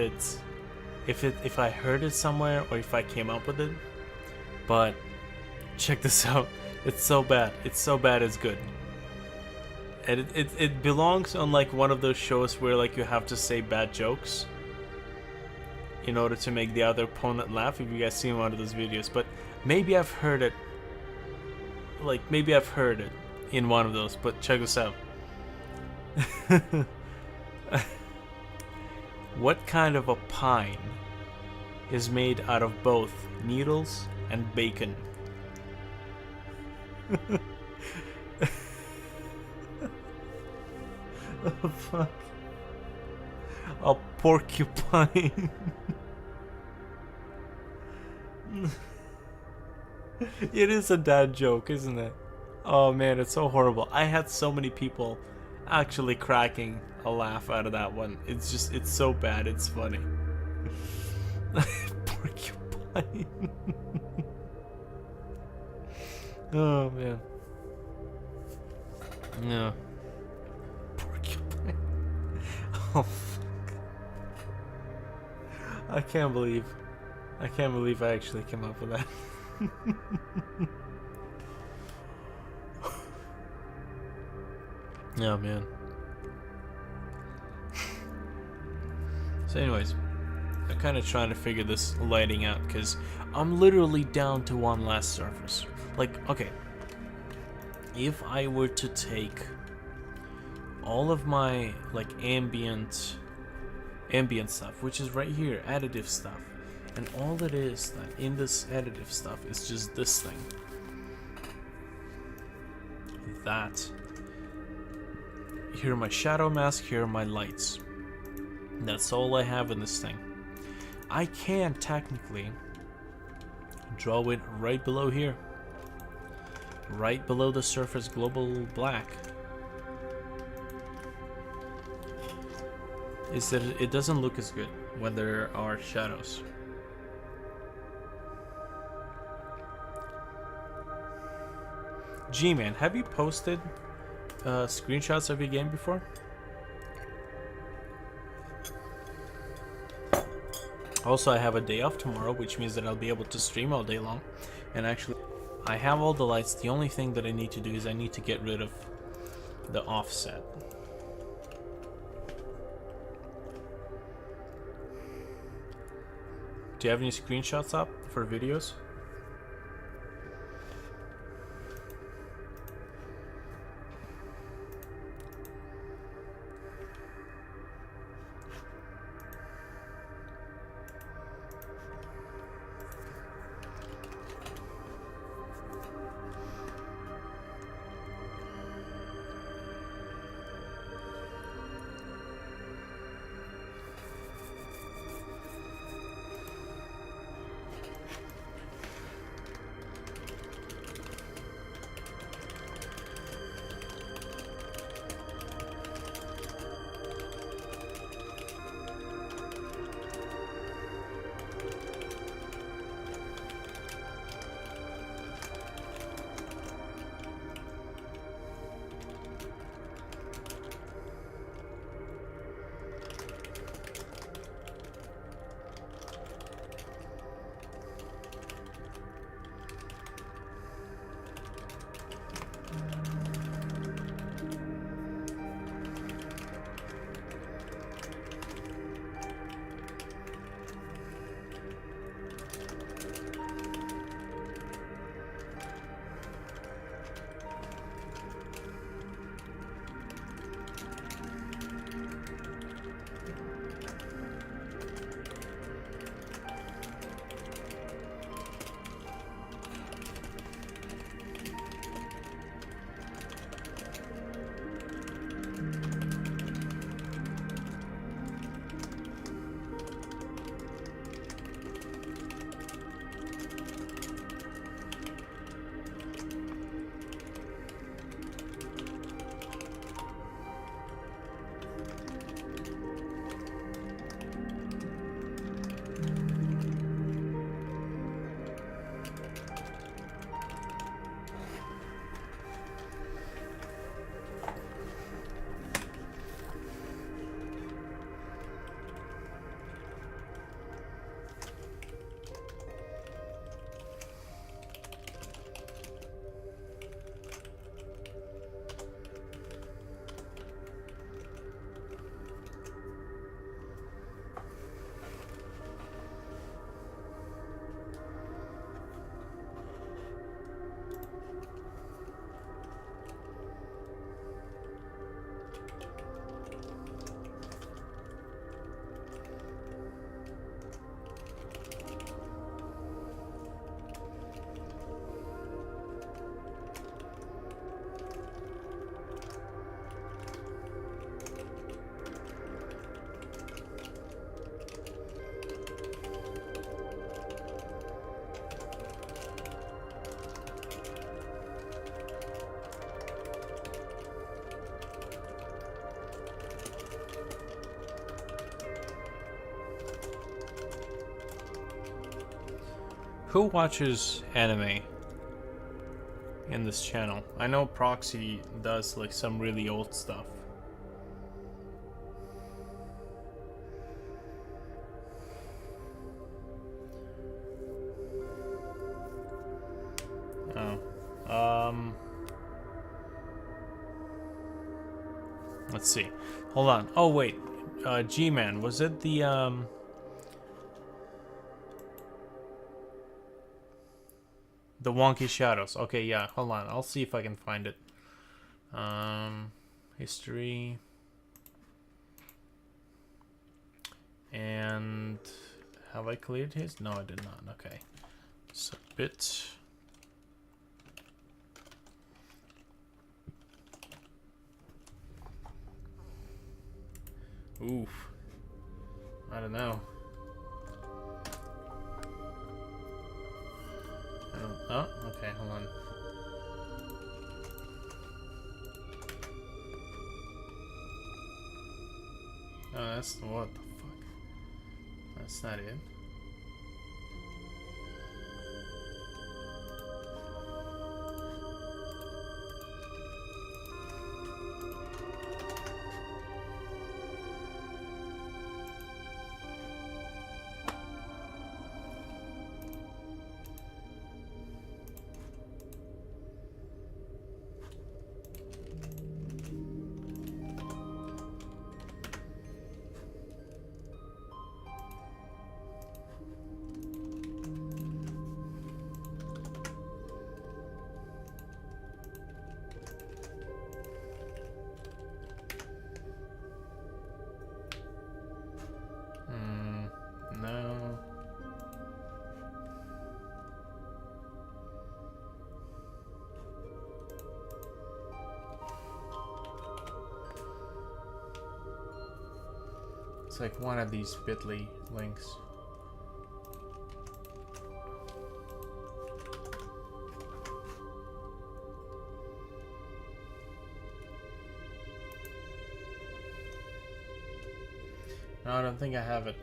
I heard it somewhere or if I came up with it, but check this out. It's so bad. It's so bad it's good. And it belongs on like one of those shows where like you have to say bad jokes in order to make the other opponent laugh, if you guys seen one of those videos. But maybe I've heard it, like maybe I've heard it in one of those, but check this out. What kind of a pine is made out of both needles and bacon? Oh fuck. A porcupine. It is a dad joke, isn't it? Oh man, it's so horrible. I had so many people actually cracking a laugh out of that one. It's so bad, it's funny. Porcupine. Oh man. Yeah. Porcupine. Oh, fuck. I can't believe I actually came up with that. Oh, man. So anyways, I'm kind of trying to figure this lighting out because I'm literally down to one last surface. Like, okay, if I were to take all of my like ambient stuff, which is right here, additive stuff, and all it is that in this additive stuff is just this thing, that, here are my shadow mask, here are my lights. That's all I have in this thing. I can technically draw it right below here, right below the surface global black. Is that it doesn't look as good when there are shadows. G-Man, have you posted screenshots of your game before? Also, I have a day off tomorrow, which means that I'll be able to stream all day long. And actually, I have all the lights. The only thing that I need to do is I need to get rid of the offset. Do you have any screenshots up for videos? Who watches anime? in this channel. I know Proxy does like some really old stuff. Oh. Let's see. Hold on. Oh wait. G-Man, was it the Wonky Shadows? Okay, yeah. Hold on. I'll see if I can find it. History. And have I cleared his? No, I did not. Okay. Submit. Oof. I don't know. Oh, okay, hold on. Oh, that's what the fuck? That's not it. No. It's like one of these bit.ly links. No, I don't think I have it.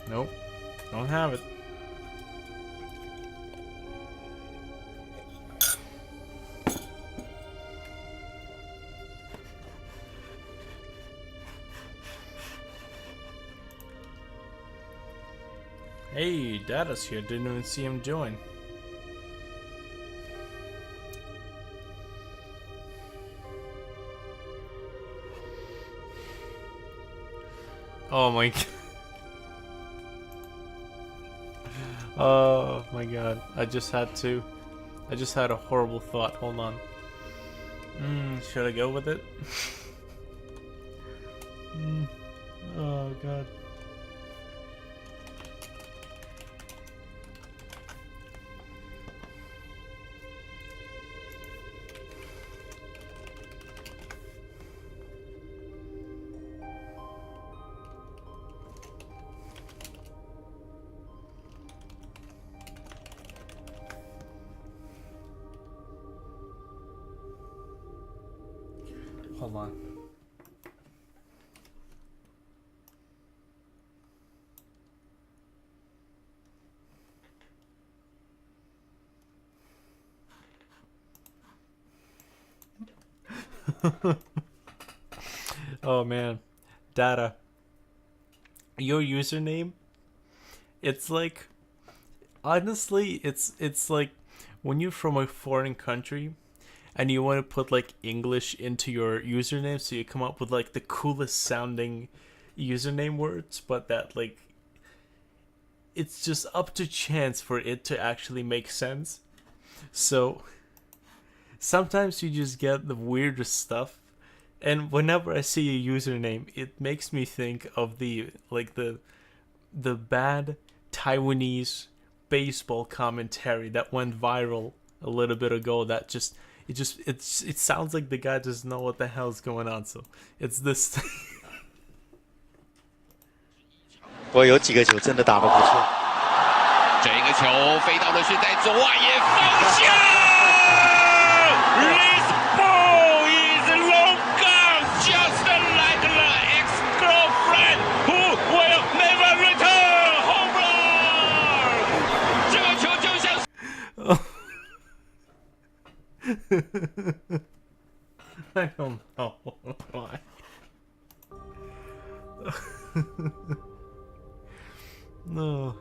Nope, don't have it. Hey, Data's here. Didn't even see him join. Oh my god. Oh my god. I just had a horrible thought. Hold on. Should I go with it? Oh god. Hold on. Oh man, Data. Your username, it's like, honestly, it's like when you're from a foreign country and you want to put like English into your username, so you come up with like the coolest sounding username words, but that like it's just up to chance for it to actually make sense. So sometimes you just get the weirdest stuff, and whenever I see a username, it makes me think of the bad Taiwanese baseball commentary that went viral a little bit ago. That it sounds like the guy doesn't know what the hell's going on. So it's this. 不过有几个球真的打得不错。这个球飞到的是在左外野方向。This ball is long gone, just like the ex-girlfriend who will never return. Home run! I don't know why. No.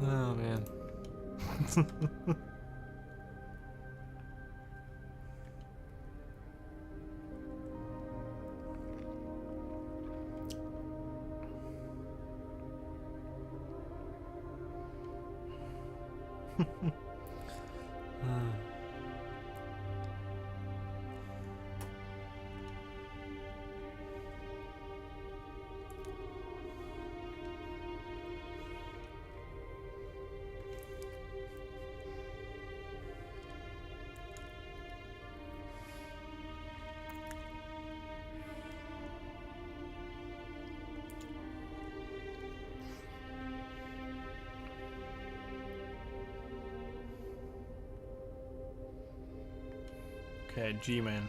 Oh man. Okay, G-Man.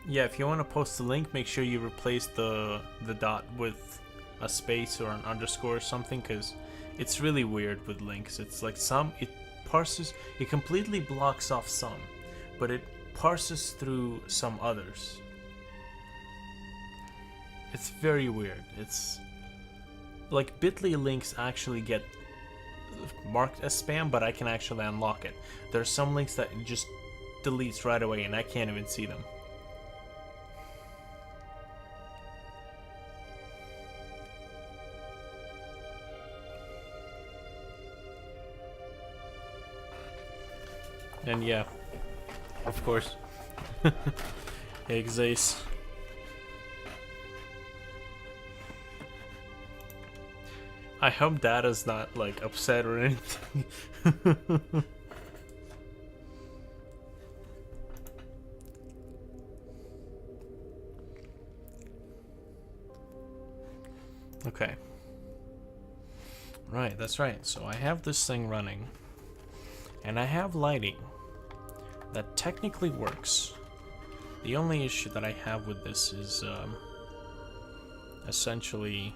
Yeah, if you want to post the link, make sure you replace the dot with a space or an underscore or something, because it's really weird with links. It's like it completely blocks off some, but it parses through some others. It's very weird. It's like Bitly links actually get marked as spam, but I can actually unlock it. There's some links that it just deletes right away and I can't even see them. And yeah, of course. Exace. I hope Data's not like upset or anything. Okay. Right, that's right. So I have this thing running, and I have lighting that technically works. The only issue that I have with this is essentially,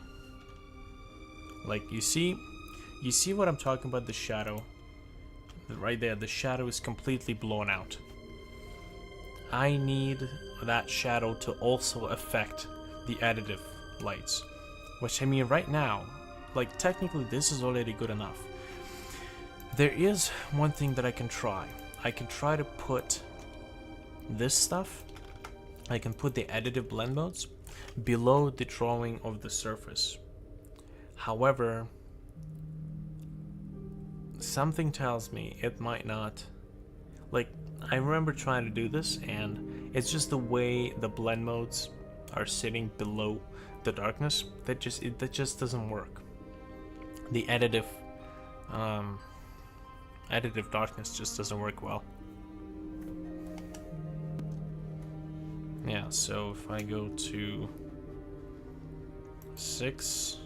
like, you see what I'm talking about, the shadow right there. The shadow is completely blown out. I need that shadow to also affect the additive lights, which, I mean, right now, like, technically this is already good enough. There is one thing that I can try. I can try to put this stuff, I can put the additive blend modes below the drawing of the surface. However, something tells me it might not. Like, I remember trying to do this, and it's just the way the blend modes are sitting below the darkness that just doesn't work. The additive darkness just doesn't work well. Yeah, so if I go to 6,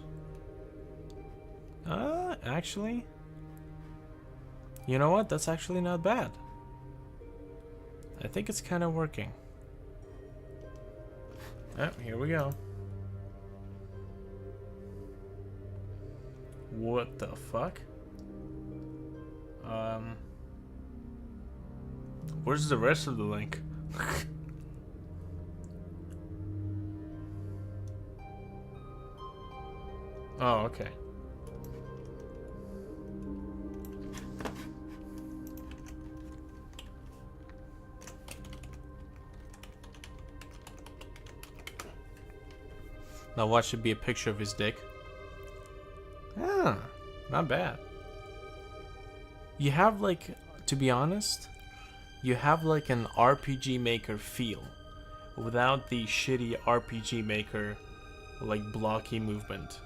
actually, you know what? That's actually not bad. I think it's kind of working. Oh, here we go. What the fuck? Where's the rest of the link? Oh, okay. Now watch it be a picture of his dick. Ah, not bad. You have, like, to be honest, you have like an RPG Maker feel without the shitty RPG Maker like blocky movement.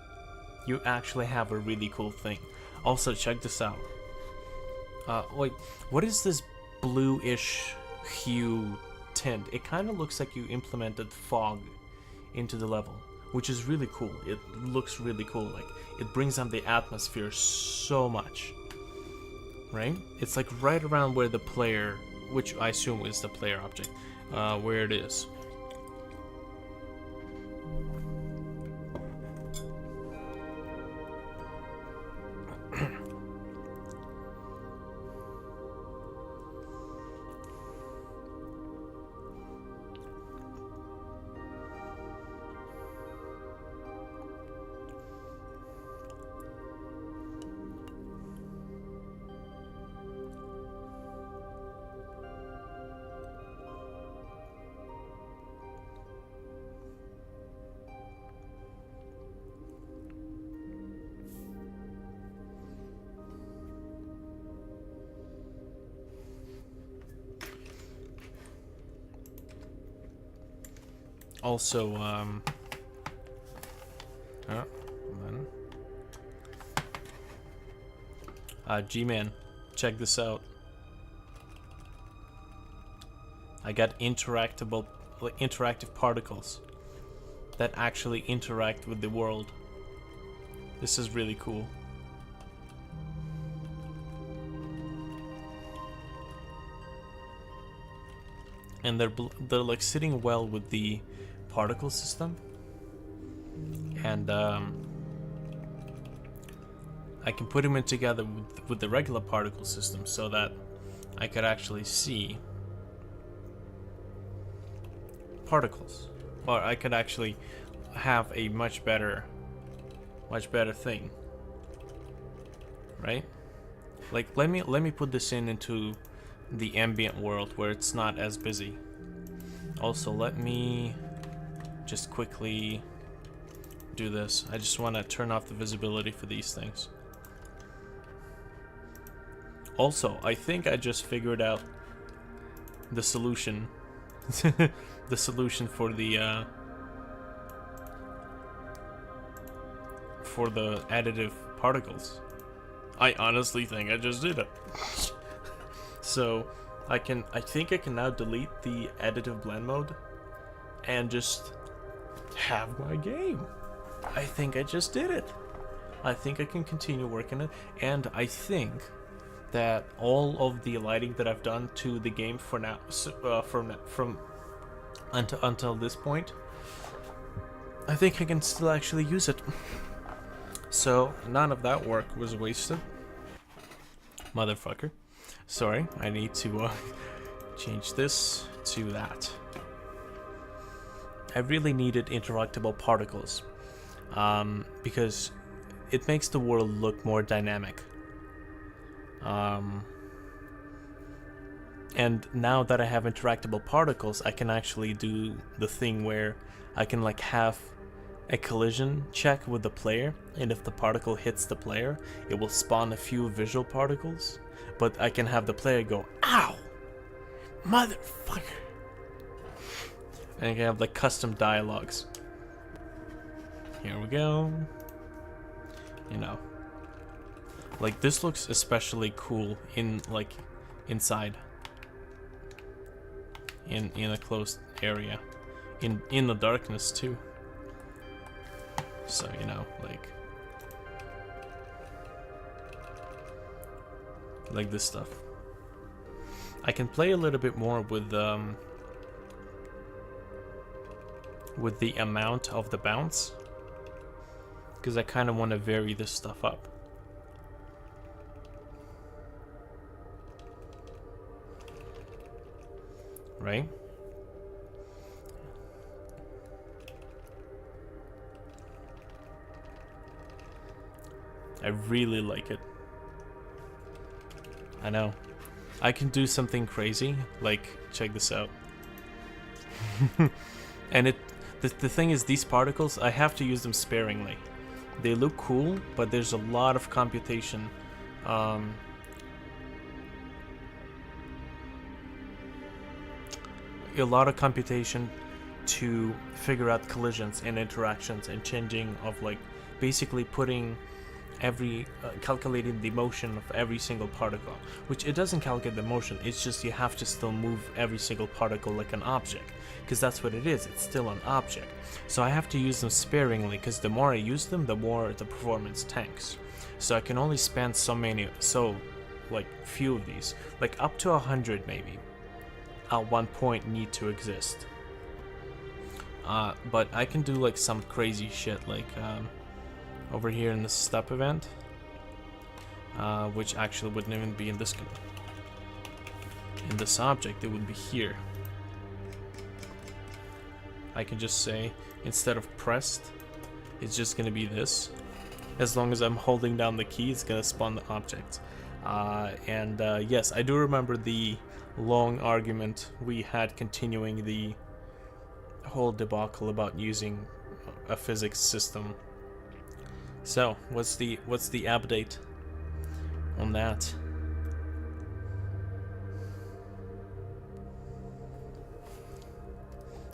You actually have a really cool thing. Also, check this out. Wait, what is this bluish hue tint? It kind of looks like you implemented fog into the level, which is really cool. It looks really cool. Like, it brings down the atmosphere so much. Right? It's like right around where the player, which I assume is the player object, where it is. Also, G-Man, check this out. I got interactive particles that actually interact with the world. This is really cool. And they're like sitting well with the particle system, and I can put them in together with the regular particle system so that I could actually see particles, or I could actually have a much better thing, right? Like let me put this into the ambient world where it's not as busy. Also, let me just quickly do this. I just want to turn off the visibility for these things. Also, I think I just figured out the solution. The solution for the additive particles. I honestly think I just did it. So I think I can now delete the additive blend mode and just have my game. I think I just did it. I think I can continue working it, and I think that all of the lighting that I've done to the game for now, from until this point, I think I can still actually use it. So none of that work was wasted. Motherfucker. Sorry, I need to change this to that. I really needed interactable particles because it makes the world look more dynamic. And now that I have interactable particles, I can actually do the thing where I can like have a collision check with the player, and if the particle hits the player, it will spawn a few visual particles, but I can have the player go, "Ow! Motherfucker!" And I can have like custom dialogues. Here we go. You know. Like this looks especially cool in like inside. In a closed area. In the darkness too. So, you know, like this stuff. I can play a little bit more with the amount of the bounce, because I kind of want to vary this stuff up. Right? I really like it. I know. I can do something crazy, like, check this out. And the thing is, these particles, I have to use them sparingly. They look cool, but there's a lot of computation. A lot of computation to figure out collisions and interactions and changing of, like, basically putting calculating the motion of every single particle, which it doesn't calculate the motion, it's just you have to still move every single particle like an object, because that's what it is, it's still an object. So I have to use them sparingly, because the more I use them, the more the performance tanks. So I can only spend like few of these, like up to 100 maybe at one point need to exist. But I can do like some crazy shit, like over here in the step event, which actually wouldn't even be in this object, it would be here. I can just say, instead of pressed, it's just gonna be this. As long as I'm holding down the key, it's gonna spawn the object. Yes, I do remember the long argument we had continuing the whole debacle about using a physics system. So, what's the update on that?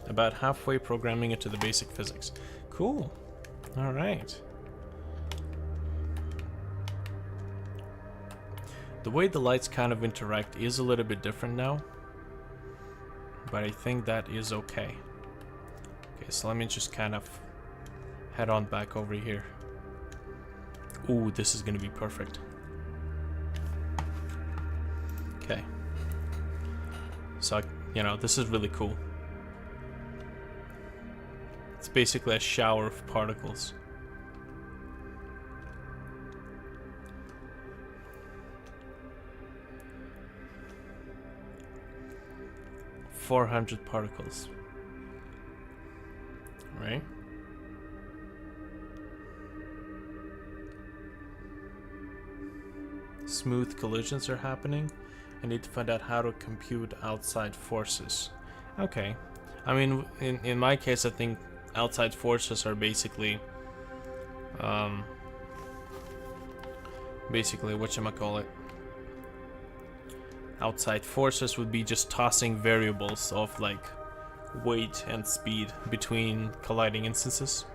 About halfway programming it to the basic physics. Cool. All right. The way the lights kind of interact is a little bit different now, but I think that is okay. Okay, so let me just kind of head on back over here. Ooh, this is gonna be perfect. Okay. So, you know, this is really cool. It's basically a shower of particles. $400 particles. Right? Smooth collisions are happening. I need to find out how to compute outside forces. Okay. I mean, in my case, I think outside forces are basically whatchamacallit. Outside forces would be just tossing variables of like weight and speed between colliding instances.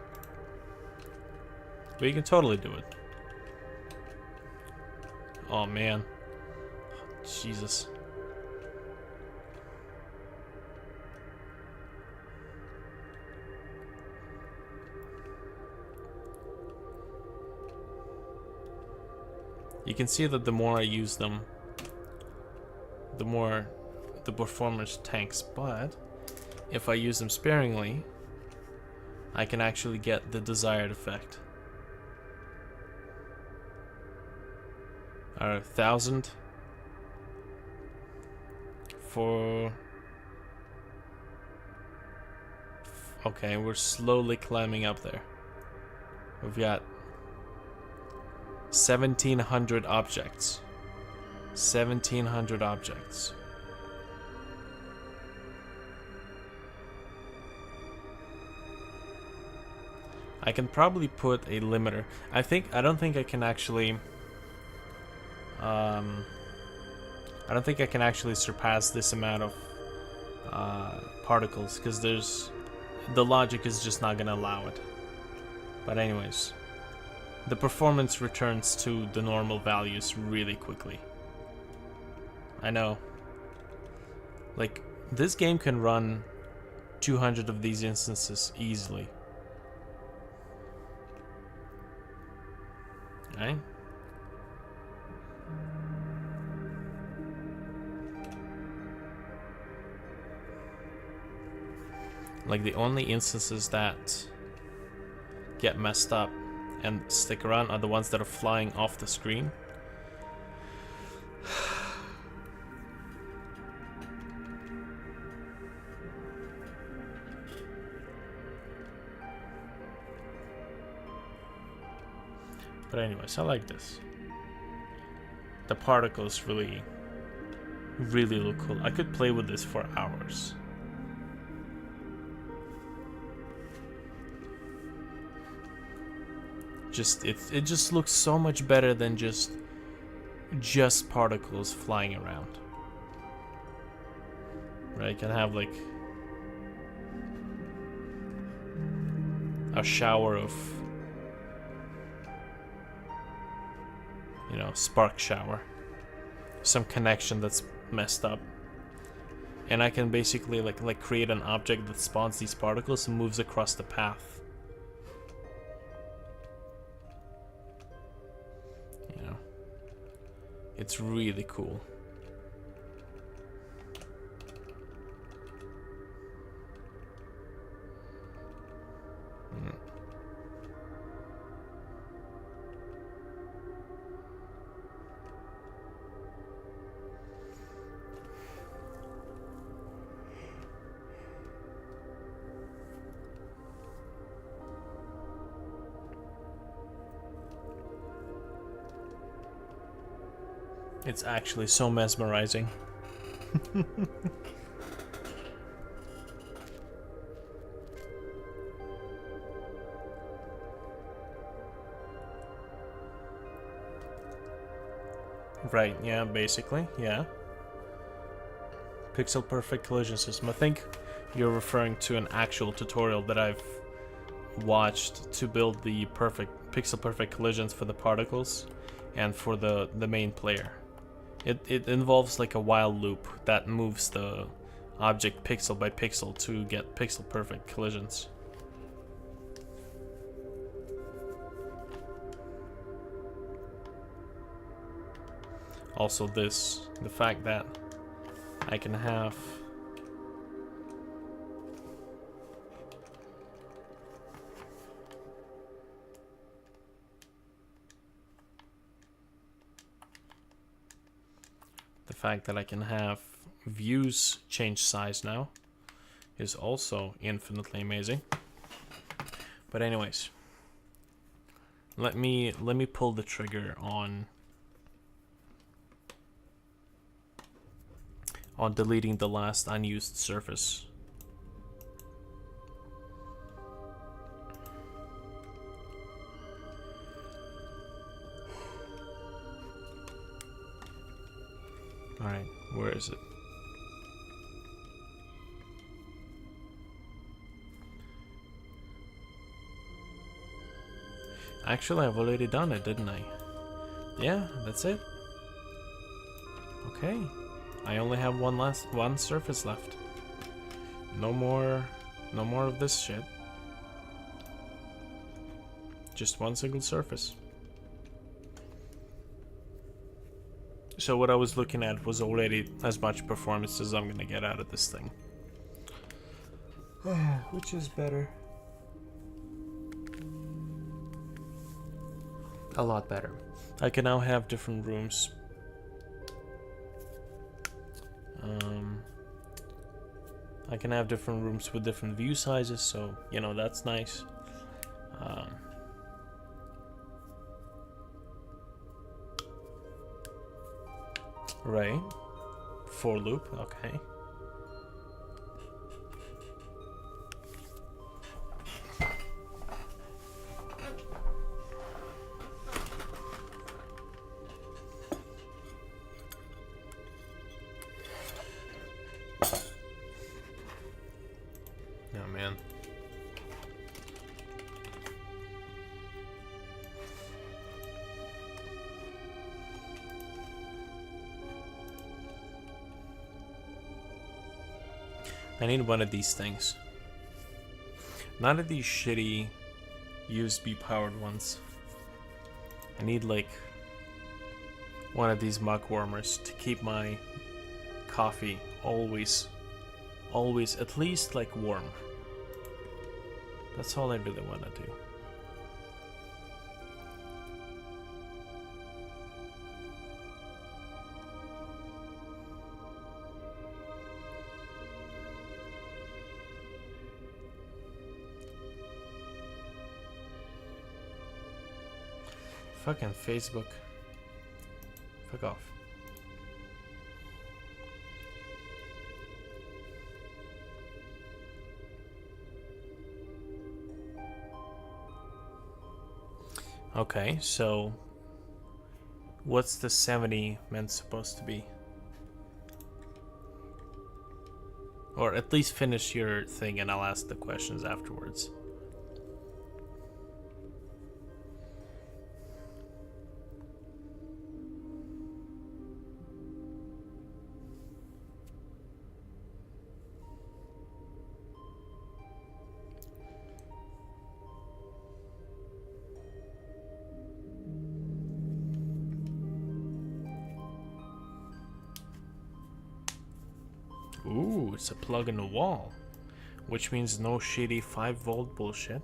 But you can totally do it. Oh man. Jesus. You can see that the more I use them, the more the performance tanks, but if I use them sparingly, I can actually get the desired effect. 1,000 for... Okay, we're slowly climbing up there. We've got 1,700 objects. 1,700 objects. I can probably put a limiter. I don't think I can actually I don't think I can actually surpass this amount of particles, because the logic is just not gonna allow it. But anyways, the performance returns to the normal values really quickly. I know. Like, this game can run 200 of these instances easily. Right? Like, the only instances that get messed up and stick around are the ones that are flying off the screen. But anyways, I like this. The particles really look cool. I could play with this for hours. It just looks so much better than just particles flying around. Right? You can have like a shower of, you know, spark shower. Some connection that's messed up. And I can basically like create an object that spawns these particles and moves across the path. You know, it's really cool. It's actually so mesmerizing. Right, yeah, basically, yeah. Pixel perfect collision system. I think you're referring to an actual tutorial that I've watched to build the pixel perfect collisions for the particles and for the main player. It involves like a while loop that moves the object pixel by pixel to get pixel perfect collisions. Also the fact that I can have views change size now is also infinitely amazing. But anyways, let me pull the trigger on deleting the last unused surface. Alright, where is it? Actually, I've already done it, didn't I? Yeah, that's it. Okay. I only have one surface left. No more of this shit. Just one single surface. So what I was looking at was already as much performance as I'm gonna get out of this thing. Which is better. A lot better. I can now have different rooms. I can have different rooms with different view sizes, so, you know, that's nice. Right. For loop, okay. Oh man. I need one of these things. None of these shitty USB powered ones. I need like one of these mug warmers to keep my coffee always at least like warm. That's all I really want to do. Fucking Facebook. Fuck off. Okay, so what's the 70 meant supposed to be? Or at least finish your thing and I'll ask the questions afterwards. Ooh, it's a plug in the wall, which means no shitty 5-volt bullshit.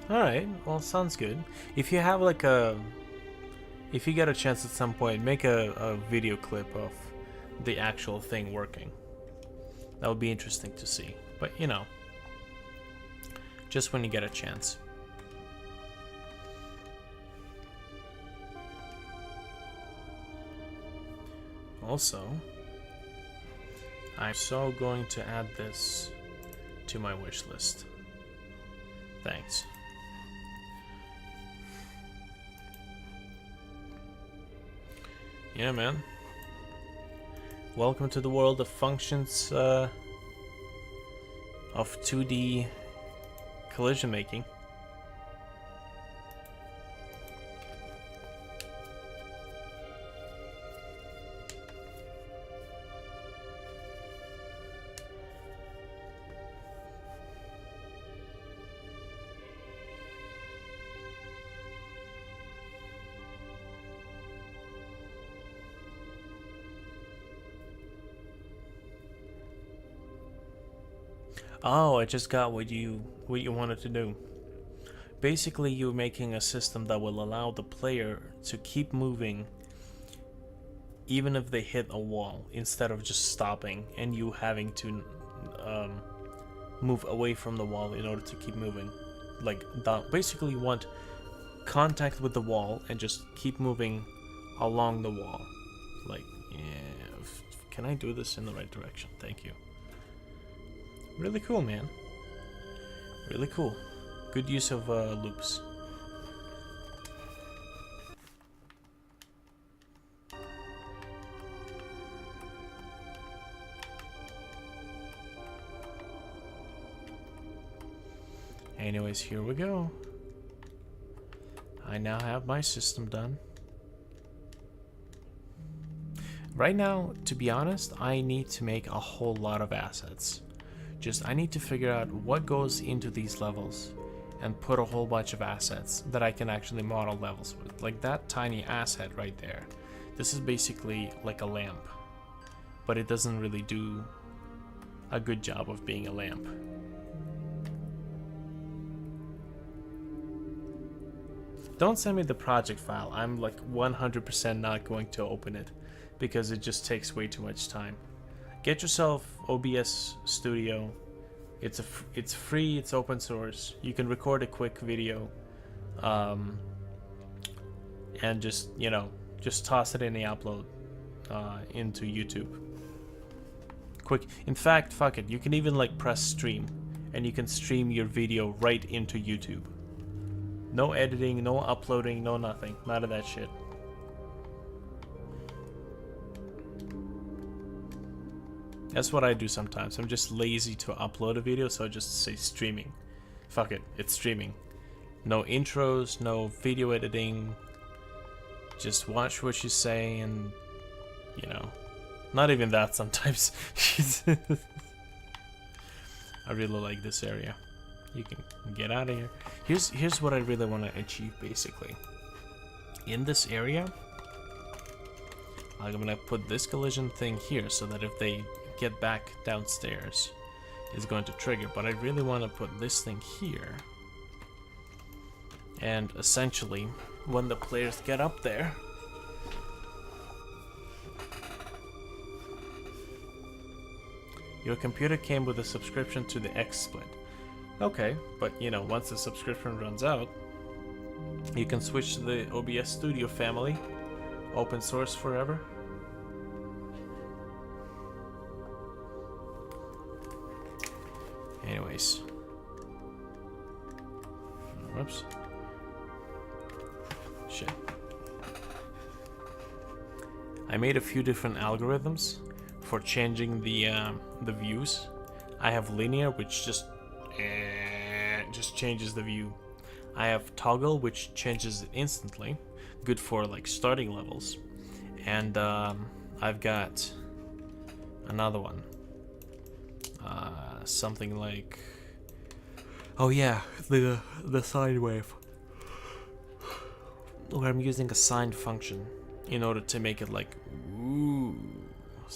Alright, well, sounds good. If you have like a... If you get a chance at some point, make a video clip of the actual thing working. That would be interesting to see. But, you know, just when you get a chance. Also, I'm so going to add this to my wish list. Thanks. Yeah, man. Welcome to the world of functions of 2D collision making. Oh, I just got what you wanted to do. Basically, you're making a system that will allow the player to keep moving even if they hit a wall, instead of just stopping and you having to move away from the wall in order to keep moving. Like that. Basically, you want contact with the wall and just keep moving along the wall. Like, yeah, can I do this in the right direction? Thank you. Really cool, man. Really cool. Good use of loops. Anyways, here we go. I now have my system done. Right now, to be honest, I need to make a whole lot of assets. I need to figure out what goes into these levels and put a whole bunch of assets that I can actually model levels with. Like that tiny asset right there. This is basically like a lamp, but it doesn't really do a good job of being a lamp. Don't send me the project file. I'm like 100% not going to open it because it just takes way too much time. Get yourself OBS Studio. It's free. It's open source. You can record a quick video, and just toss it in the upload into YouTube. Quick. In fact, fuck it. You can even like press stream, and you can stream your video right into YouTube. No editing, no uploading, no nothing. None of that shit. That's what I do sometimes. I'm just lazy to upload a video, so I just say streaming. Fuck it, it's streaming. No intros, no video editing. Just watch what you say and, you know, not even that sometimes. I really like this area. You can get out of here. Here's what I really want to achieve, basically. In this area, I'm gonna put this collision thing here so that if they get back downstairs, it's going to trigger. But I really want to put this thing here, and essentially, when the players get up there, your computer came with a subscription to the XSplit. Okay, but you know, once the subscription runs out, you can switch to the OBS Studio family, open source forever. Anyways. Whoops. Shit. I made a few different algorithms for changing the views. I have linear, which just changes the view. I have toggle, which changes it instantly, good for like starting levels. And I've got another one, something like, oh yeah, the sine wave, where I'm using a sine function in order to make it like, ooh,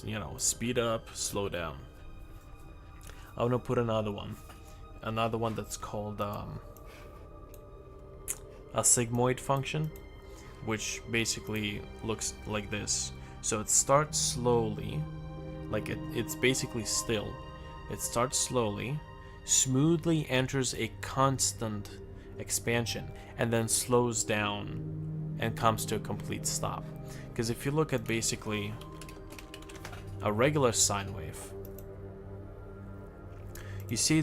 you know, speed up, slow down. I'm gonna put another one that's called a sigmoid function, which basically looks like this. So it starts slowly, like it's basically still. It starts slowly, smoothly enters a constant expansion, and then slows down and comes to a complete stop. Because if you look at basically a regular sine wave, you see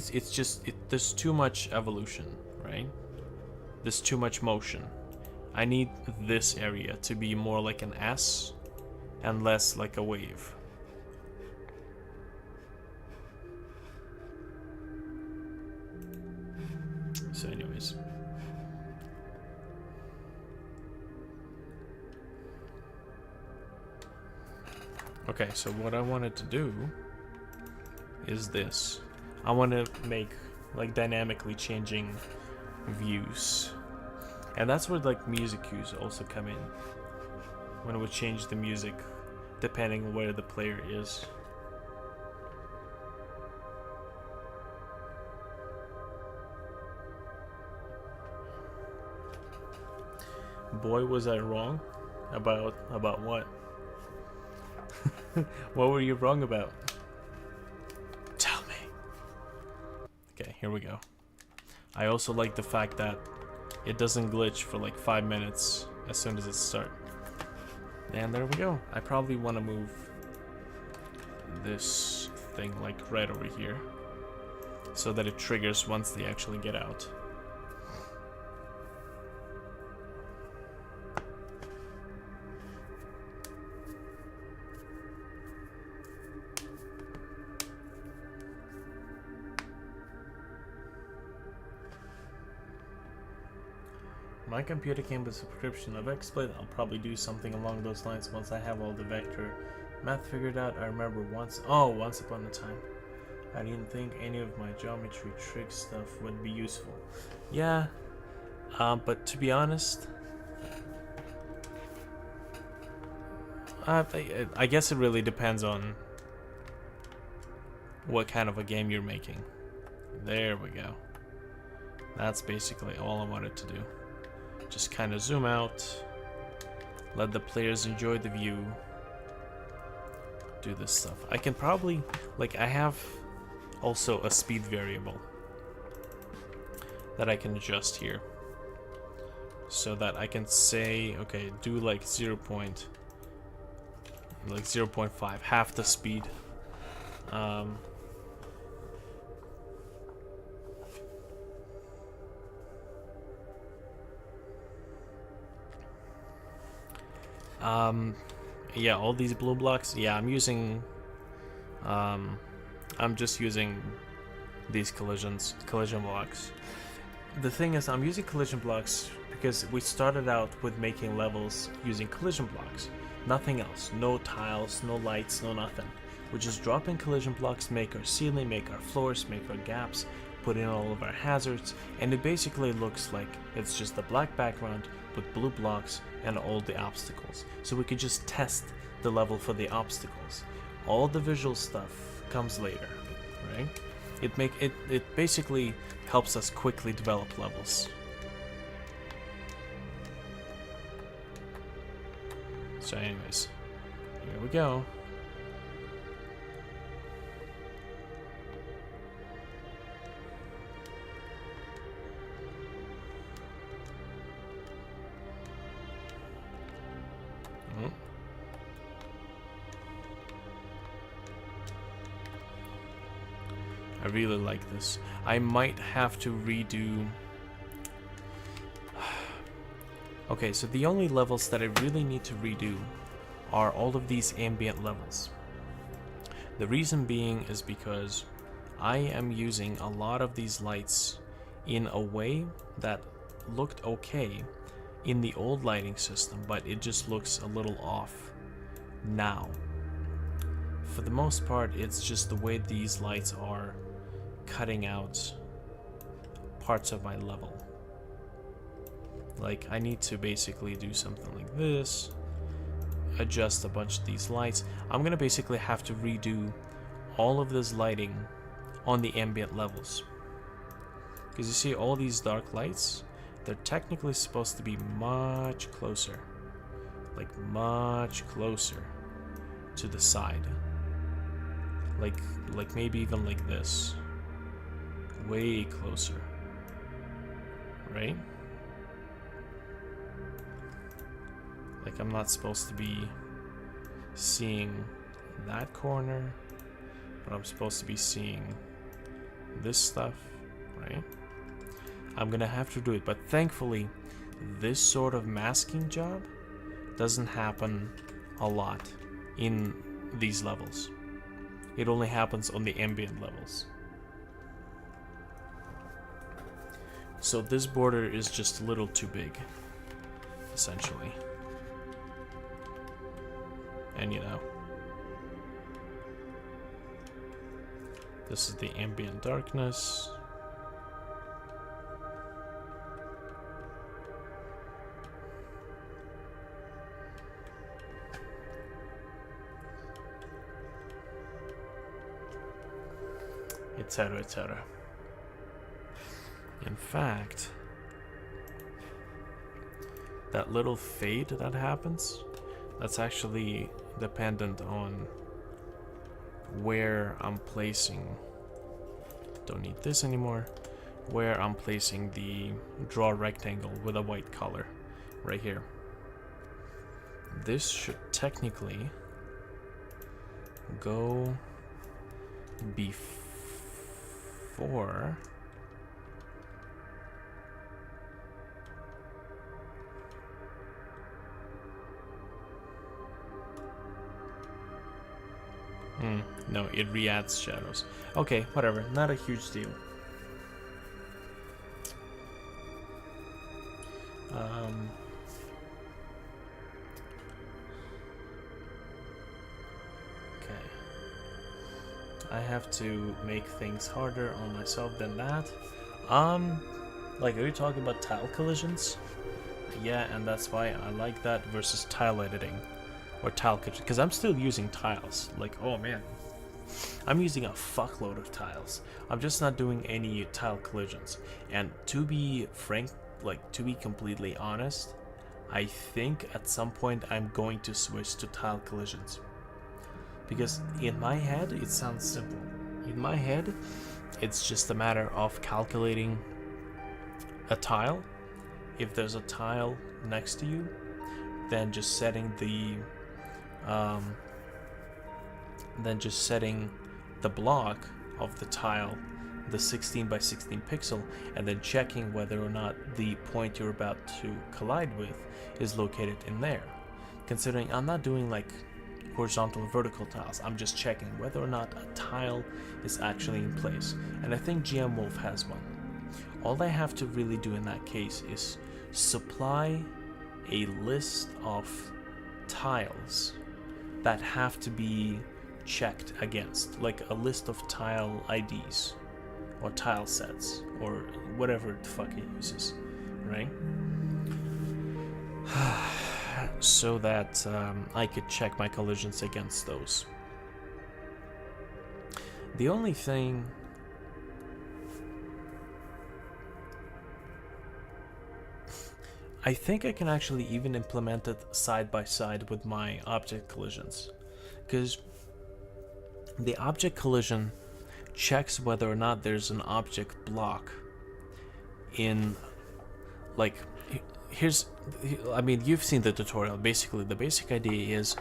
there's too much evolution, right? There's too much motion. I need this area to be more like an S and less like a wave. So anyways. Okay, so what I wanted to do is this. I want to make like dynamically changing views. And that's where like music cues also come in. When we change the music depending on where the player is. Boy, was I wrong about what? What were you wrong about? Tell me. Okay, here we go. I also like the fact that it doesn't glitch for like 5 minutes as soon as it starts. And there we go. I probably want to move this thing like right over here so that it triggers once they actually get out. My computer came with a subscription of XSplit. I'll probably do something along those lines once I have all the vector math figured out. I remember once upon a time, I didn't think any of my geometry trick stuff would be useful. Yeah, but to be honest, I guess it really depends on what kind of a game you're making. There we go. That's basically all I wanted to do. Just kind of zoom out, let the players enjoy the view, do this stuff. I can probably, like, I have also a speed variable that I can adjust here, so that I can say, okay, do like 0.5, half the speed. Yeah, all these blue blocks. Yeah, I'm just using these collision blocks. The thing is, I'm using collision blocks because we started out with making levels using collision blocks. Nothing else. No tiles, no lights, no nothing. We just drop in collision blocks, make our ceiling, make our floors, make our gaps, put in all of our hazards, and it basically looks like it's just a black background with blue blocks and all the obstacles. So we could just test the level for the obstacles. All the visual stuff comes later, right? It basically helps us quickly develop levels. So anyways, here we go. I really like this. I might have to redo... Okay, so the only levels that I really need to redo are all of these ambient levels. The reason being is because I am using a lot of these lights in a way that looked okay in the old lighting system, but it just looks a little off now. For the most part, it's just the way these lights are cutting out parts of my level. Like, I need to basically do something like this, adjust a bunch of these lights. I'm gonna basically have to redo all of this lighting on the ambient levels, because you see all these dark lights, they're technically supposed to be much closer. Like much closer to the side. Like maybe even like this. Way closer. Right? Like I'm not supposed to be seeing that corner, but I'm supposed to be seeing this stuff, right? I'm gonna have to do it, but thankfully this sort of masking job doesn't happen a lot in these levels. It only happens on the ambient levels. So this border is just a little too big, essentially. And you know, this is the ambient darkness. Etc, etc. In fact, that little fade that happens, that's actually dependent on where I'm placing, don't need this anymore, where I'm placing the draw rectangle with a white color, right here. This should technically go before no, it re-adds shadows. Okay, whatever, not a huge deal. Okay. I have to make things harder on myself than that. Like, are you talking about tile collisions? Yeah, and that's why I like that versus tile editing. Or tile collision, because I'm still using tiles. Like, oh man, I'm using a fuckload of tiles. I'm just not doing any tile collisions. And to be frank, like to be completely honest, I think at some point I'm going to switch to tile collisions. Because in my head, it sounds simple. In my head, it's just a matter of calculating a tile. If there's a tile next to you, then just setting the block of the tile, the 16 by 16 pixel, and then checking whether or not the point you're about to collide with is located in there. Considering I'm not doing like horizontal vertical tiles, I'm just checking whether or not a tile is actually in place, and I think GM Wolf has one. All I have to really do in that case is supply a list of tiles that have to be checked against, like a list of tile IDs or tile sets or whatever the fuck it uses, right? So that I could check my collisions against those. The only thing I think I can actually even implement it side by side with my object collisions, because the object collision checks whether or not there's an object block in, like, I mean, you've seen the tutorial. Basically, the basic idea is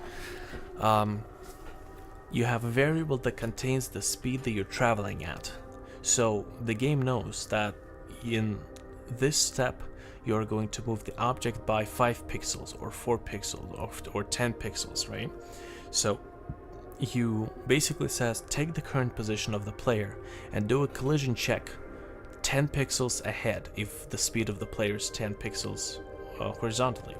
you have a variable that contains the speed that you're traveling at. So the game knows that in this step, you're going to move the object by 5 pixels or 4 pixels or 10 pixels, right? So you basically says take the current position of the player and do a collision check 10 pixels ahead if the speed of the player is 10 pixels horizontally.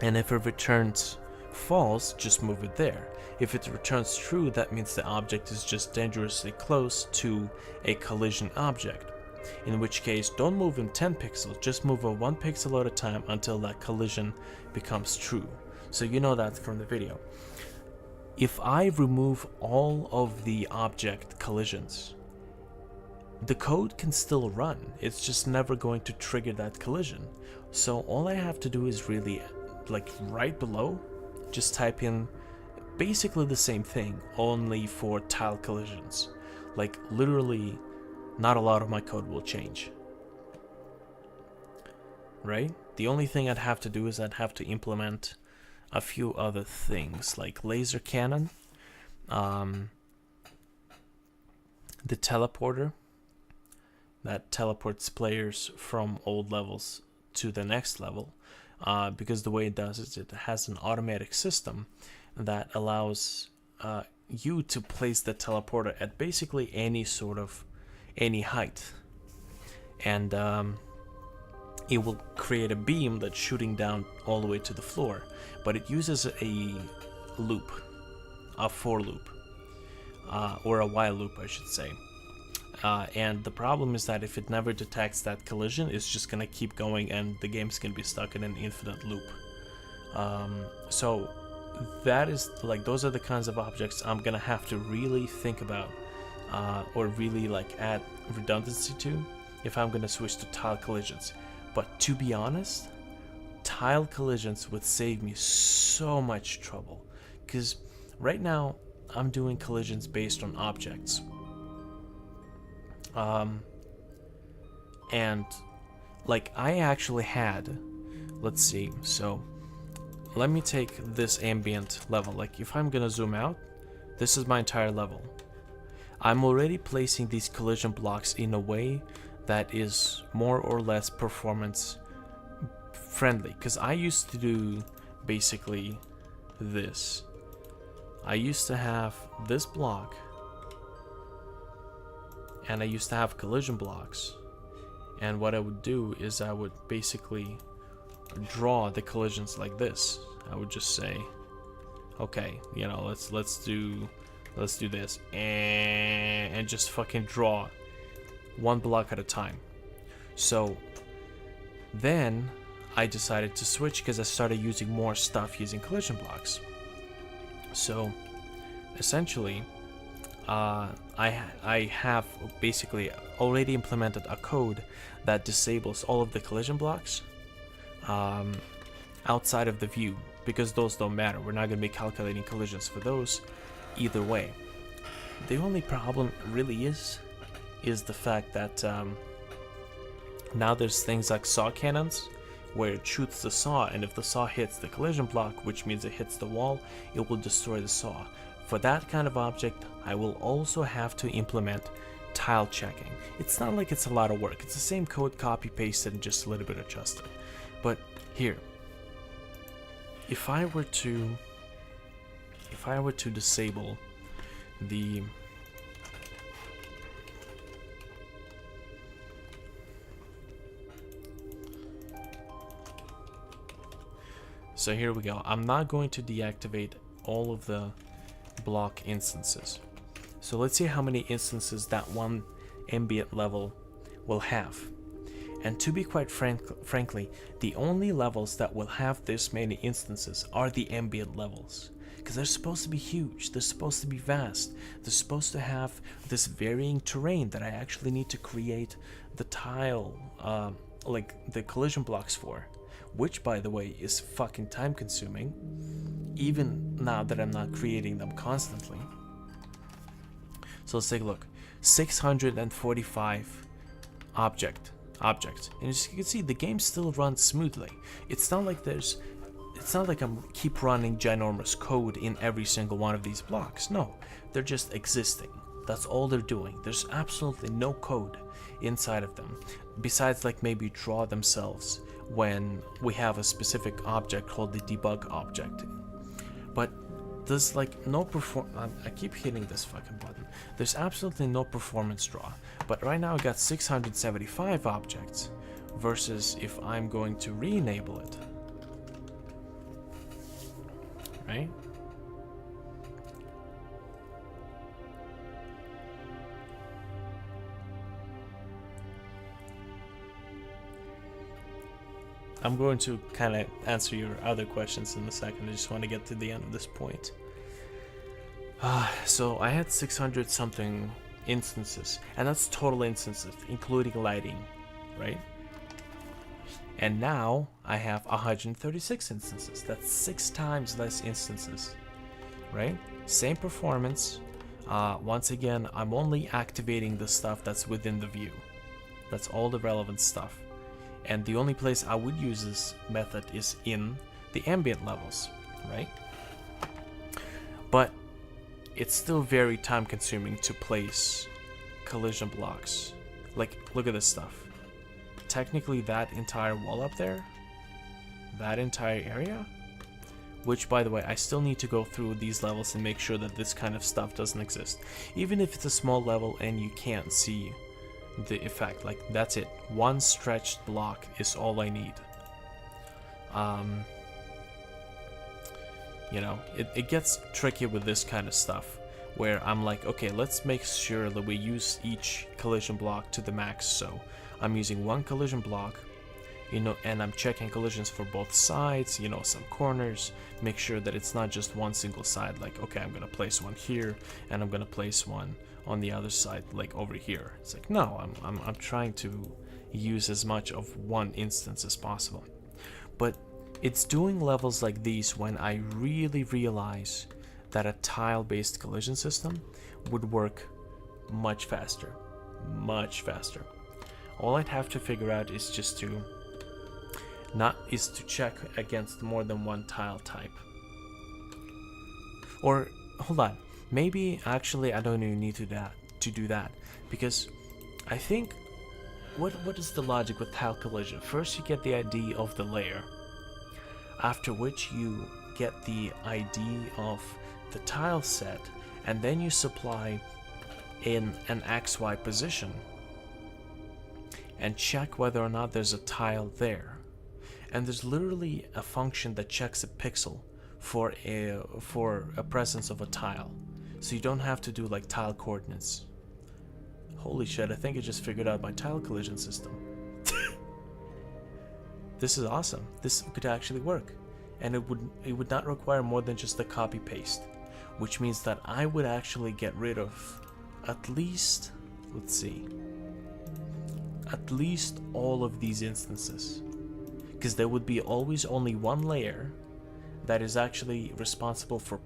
And if it returns false, just move it there. If it returns true, that means the object is just dangerously close to a collision object. In which case, don't move in 10 pixels, just move 1 pixel at a time until that collision becomes true. So you know that from the video. If I remove all of the object collisions, the code can still run. It's just never going to trigger that collision. So all I have to do is really, like right below, just type in basically the same thing, only for tile collisions. Like literally, not a lot of my code will change. Right? The only thing I'd have to do is I'd have to implement a few other things, like laser cannon, the teleporter that teleports players from old levels to the next level, because the way it does is it has an automatic system that allows you to place the teleporter at basically any height, and it will create a beam that's shooting down all the way to the floor, but it uses a loop, a for loop, or a while loop, I should say. And the problem is that if it never detects that collision, it's just gonna keep going, and the game's gonna be stuck in an infinite loop. So that is like, those are the kinds of objects I'm gonna have to really think about, or really like add redundancy to, if I'm gonna switch to tile collisions. But to be honest, tile collisions would save me so much trouble, because right now I'm doing collisions based on objects. And like I actually had, let's see, so let me take this ambient level. Like if I'm gonna zoom out, this is my entire level. I'm already placing these collision blocks in a way that is more or less performance friendly, because I used to do basically this. I used to have this block, and I used to have collision blocks, and what I would do is I would basically draw the collisions like this. I would just say, okay, you know, let's do this, and just fucking draw one block at a time. So then I decided to switch, because I started using more stuff using collision blocks. So essentially, I have basically already implemented a code that disables all of the collision blocks outside of the view, because those don't matter. We're not going to be calculating collisions for those either way. The only problem really is the fact that now there's things like saw cannons, where it shoots the saw, and if the saw hits the collision block, which means it hits the wall, it will destroy the saw. For that kind of object, I will also have to implement tile checking. It's not like it's a lot of work. It's the same code copy pasted and just a little bit adjusted. But here, if I were to disable the so here we go. I'm not going to deactivate all of the block instances. So let's see how many instances that one ambient level will have. And to be quite frankly, the only levels that will have this many instances are the ambient levels, because they're supposed to be huge, they're supposed to be vast, they're supposed to have this varying terrain that I actually need to create the tile, like the collision blocks for, which by the way is fucking time consuming, even now that I'm not creating them constantly. So let's take a look. 645 objects, and as you can see, the game still runs smoothly. It's not like I'm keep running ginormous code in every single one of these blocks. No, they're just existing. That's all they're doing. There's absolutely no code inside of them, besides like maybe draw themselves when we have a specific object called the debug object. But there's like no I keep hitting this fucking button. There's absolutely no performance draw. But right now I got 675 objects, versus if I'm going to re-enable it, right? I'm going to kind of answer your other questions in a second. I just want to get to the end of this point. So I had 600 something instances, and that's total instances, including lighting, right? And now I have 136 instances. That's 6 times less instances, right? Same performance. Once again, I'm only activating the stuff that's within the view. That's all the relevant stuff. And the only place I would use this method is in the ambient levels, right? But it's still very time consuming to place collision blocks. Like, look at this stuff. Technically that entire wall up there, that entire area, which by the way, I still need to go through these levels and make sure that this kind of stuff doesn't exist. Even if it's a small level and you can't see the effect, like that's it. One stretched block is all I need. You know, it gets tricky with this kind of stuff where I'm like, okay, let's make sure that we use each collision block to the max. So I'm using one collision block, you know, and I'm checking collisions for both sides, you know, some corners, make sure that it's not just one single side, like, okay, I'm gonna place one here and I'm gonna place one on the other side, like over here. It's like, no, I'm trying to use as much of one instance as possible. But it's doing levels like these when I really realize that a tile-based collision system would work much faster, much faster. All I'd have to figure out is just to check against more than one tile type. Or hold on, maybe actually I don't even need to do that because I think what is the logic with tile collision? First you get the ID of the layer, after which you get the ID of the tile set, and then you supply in an XY position and check whether or not there's a tile there. And there's literally a function that checks a pixel for a presence of a tile, so you don't have to do like tile coordinates. Holy shit, I think I just figured out my tile collision system. This is awesome. This could actually work, and it would not require more than just a copy paste, which means that I would actually get rid of at least, let's see, at least all of these instances, because there would be always only one layer that is actually responsible for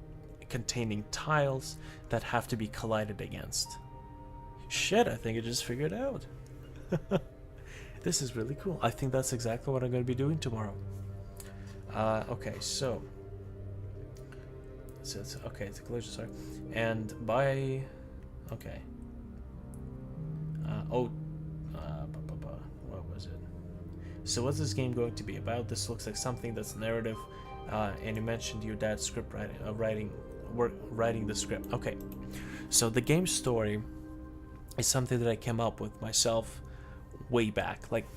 containing tiles that have to be collided against. Shit, I think I just figured it out. This is really cool. I think that's exactly what I'm going to be doing tomorrow. Okay, so it's okay, it's a collision, sorry. And by okay. What was it? So what's this game going to be about? This looks like something that's narrative, and you mentioned your dad's script writing the script. Okay, so the game story is something that I came up with myself way back. Like,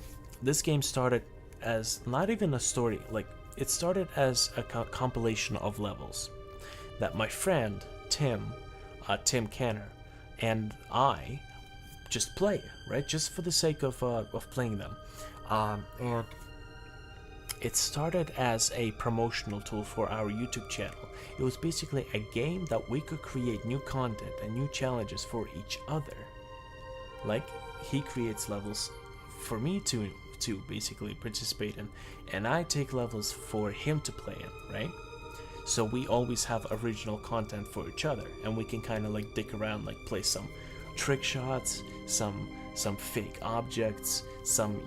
this game started as not even a story, like it started as a compilation of levels that my friend Tim Canner and I just play, right, just for the sake of playing them, and it started as a promotional tool for our YouTube channel. It was basically a game that we could create new content and new challenges for each other. Like, he creates levels for me to basically participate in, and I take levels for him to play in, right? So we always have original content for each other, and we can kind of like dick around, like play some trick shots, some fake objects, some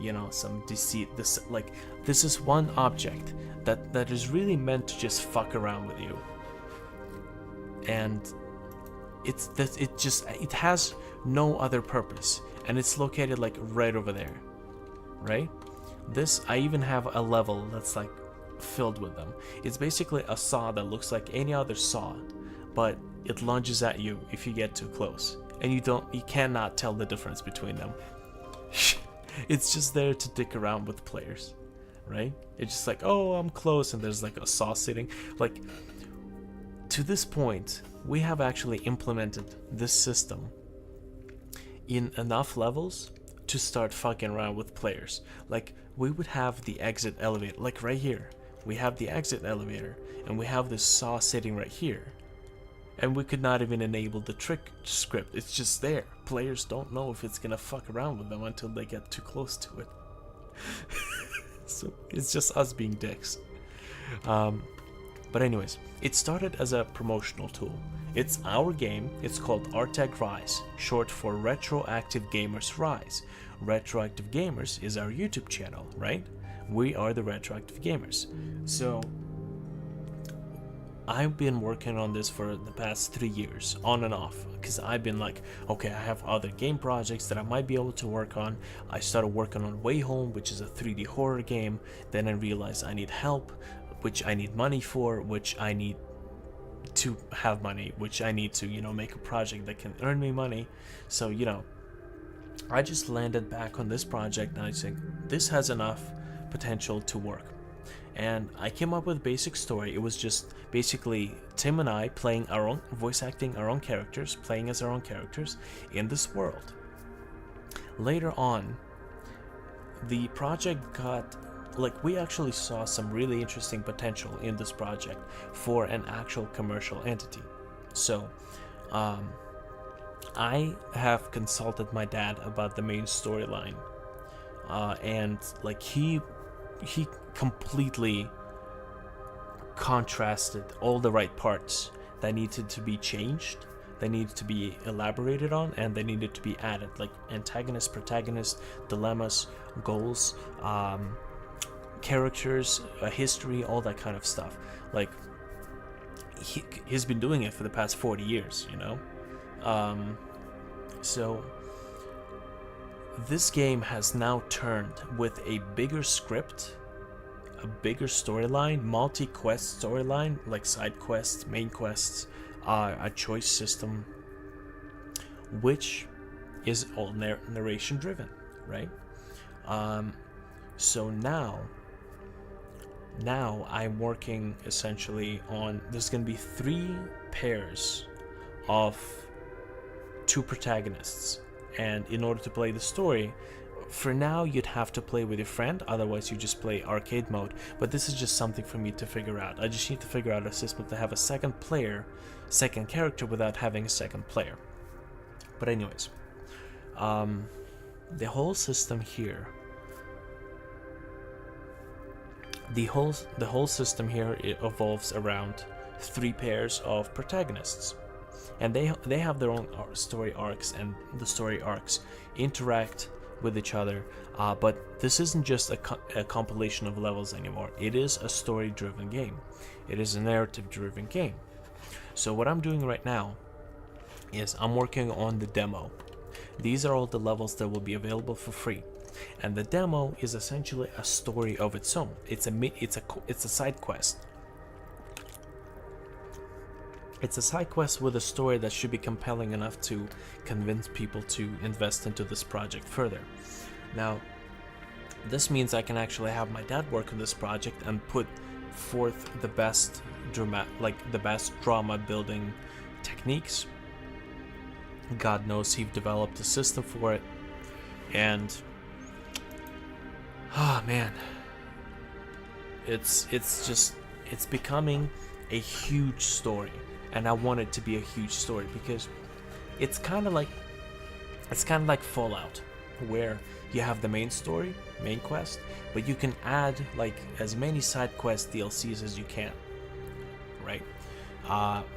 deceit. This is one object that is really meant to just fuck around with you, and it has no other purpose, and it's located like right over there, right? This, I even have a level that's like filled with them. It's basically a saw that looks like any other saw, but it lunges at you if you get too close, and you cannot tell the difference between them. It's just there to dick around with players, right? It's just like, oh, I'm close, and there's like a saw sitting. Like, to this point, we have actually implemented this system in enough levels to start fucking around with players. Like, we would have the exit elevator, like right here. We have the exit elevator, and we have this saw sitting right here. And we could not even enable the trick script. It's just there. Players don't know if it's gonna fuck around with them until they get too close to it. So it's just us being dicks. But anyways, it started as a promotional tool. It's our game. It's called Artec Rise, short for Retroactive Gamers Rise. Retroactive Gamers is our YouTube channel, right? We are the Retroactive Gamers. So I've been working on this for the past 3 years, on and off, because I've been like, okay, I have other game projects that I might be able to work on. I started working on Way Home, which is a 3D horror game. Then I realized I need help, which I need money for, which I need to have money, which I need to, make a project that can earn me money. So, I just landed back on this project and I think this has enough potential to work. And I came up with a basic story. It was just basically Tim and I playing our own, voice acting our own characters, playing as our own characters in this world. Later on, the project got, we actually saw some really interesting potential in this project for an actual commercial entity. So, I have consulted my dad about the main storyline, and he completely contrasted all the right parts that needed to be changed, that needed to be elaborated on, and they needed to be added, like antagonist, protagonist, dilemmas, goals, characters, history, all that kind of stuff. Like, he's been doing it for the past 40 years, so this game has now turned with a bigger script, a bigger storyline, multi-quest storyline, like side quests, main quests, a choice system, which is all narration driven, right? So now I'm working essentially on, there's going to be 3 pairs of 2 protagonists, and in order to play the story, for now you'd have to play with your friend, otherwise you just play arcade mode, but this is just something for me to figure out. I just need to figure out a system to have a second character without having a second player. But anyways, the whole system here, the whole system here, it evolves around 3 pairs of protagonists, and they have their own story arcs, and the story arcs interact with each other, but this isn't just a compilation of levels anymore. It is a story driven game. It is a narrative driven game. So what I'm doing right now is I'm working on the demo. These are all the levels that will be available for free, and the demo is essentially a story of its own. It's a side quest. It's a side quest with a story that should be compelling enough to convince people to invest into this project further. Now, this means I can actually have my dad work on this project and put forth the best drama building techniques. God knows he developed a system for it, and man, it's becoming a huge story. And I want it to be a huge story because it's kind of like Fallout, where you have the main story, main quest, but you can add like as many side quest DLCs as you can, right?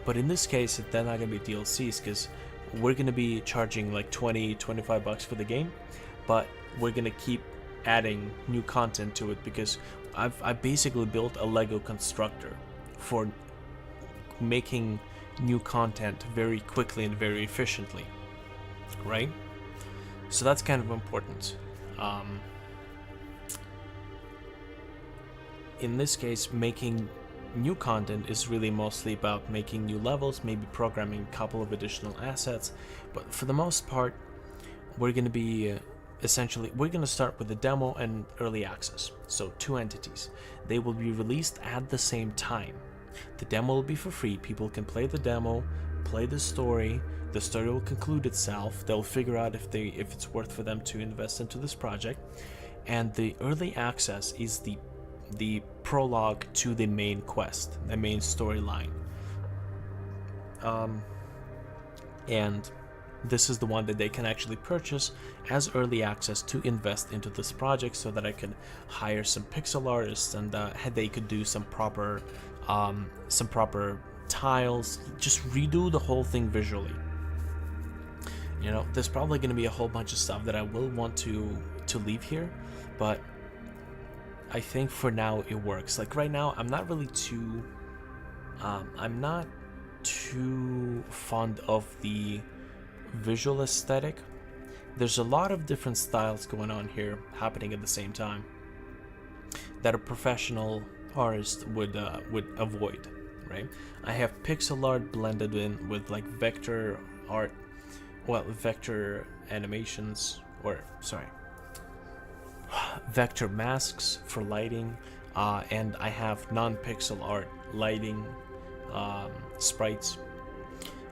But in this case, they're not gonna be DLCs because we're gonna be charging like $20-25 for the game, but we're gonna keep adding new content to it because I basically built a Lego constructor for making new content very quickly and very efficiently, right? So that's kind of important. In this case, making new content is really mostly about making new levels, maybe programming a couple of additional assets, but for the most part, we're going to be we're going to start with the demo and early access. So 2 entities. They will be released at the same time. The demo will be for free. People can play the demo, play the story. The story will conclude itself. They'll figure out if it's worth for them to invest into this project. And the early access is the prologue to the main quest, the main storyline. And this is the one that they can actually purchase as early access to invest into this project, so that I could hire some pixel artists and they could do some proper tiles, just redo the whole thing visually. You know, there's probably going to be a whole bunch of stuff that I will want to leave here, but I think for now it works. Like right now, I'm not too fond of the visual aesthetic. There's a lot of different styles going on here happening at the same time that a professional artist would avoid, right? I have pixel art blended in with like vector art, well, vector animations, or sorry, vector masks for lighting, and I have non-pixel art lighting, sprites,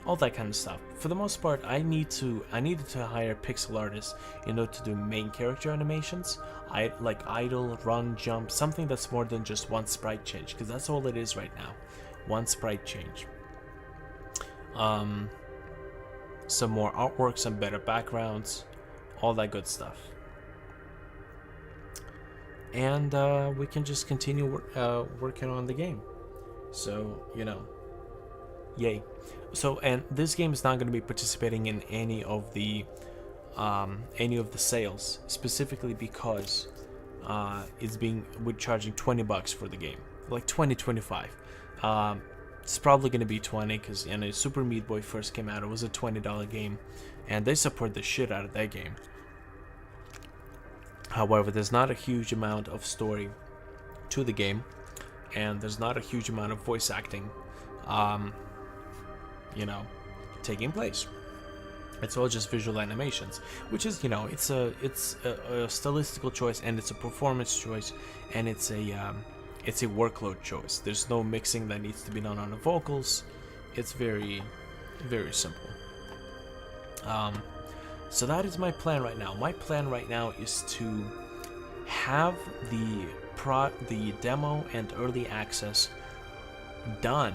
all that kind of stuff. For the most part, I needed to hire pixel artists in order to do main character animations. I like idle, run, jump, something that's more than just one sprite change, because that's all it is right now, one sprite change. Some more artwork, some better backgrounds, all that good stuff. And we can just continue working on the game. So, you know, yay. So, and this game is not going to be participating in any of the sales, specifically because we're charging $20 for the game, like 25. It's probably going to be 20 because, you know, Super Meat Boy first came out, it was a $20 game, and they support the shit out of that game. However, there's not a huge amount of story to the game, and there's not a huge amount of voice acting, you know, taking place. It's all just visual animations, which is, you know, it's a stylistical choice, and it's a performance choice, and it's a workload choice. There's no mixing that needs to be done on the vocals. It's very, very simple. So that is my plan right now. My plan right now is to have the demo and early access done,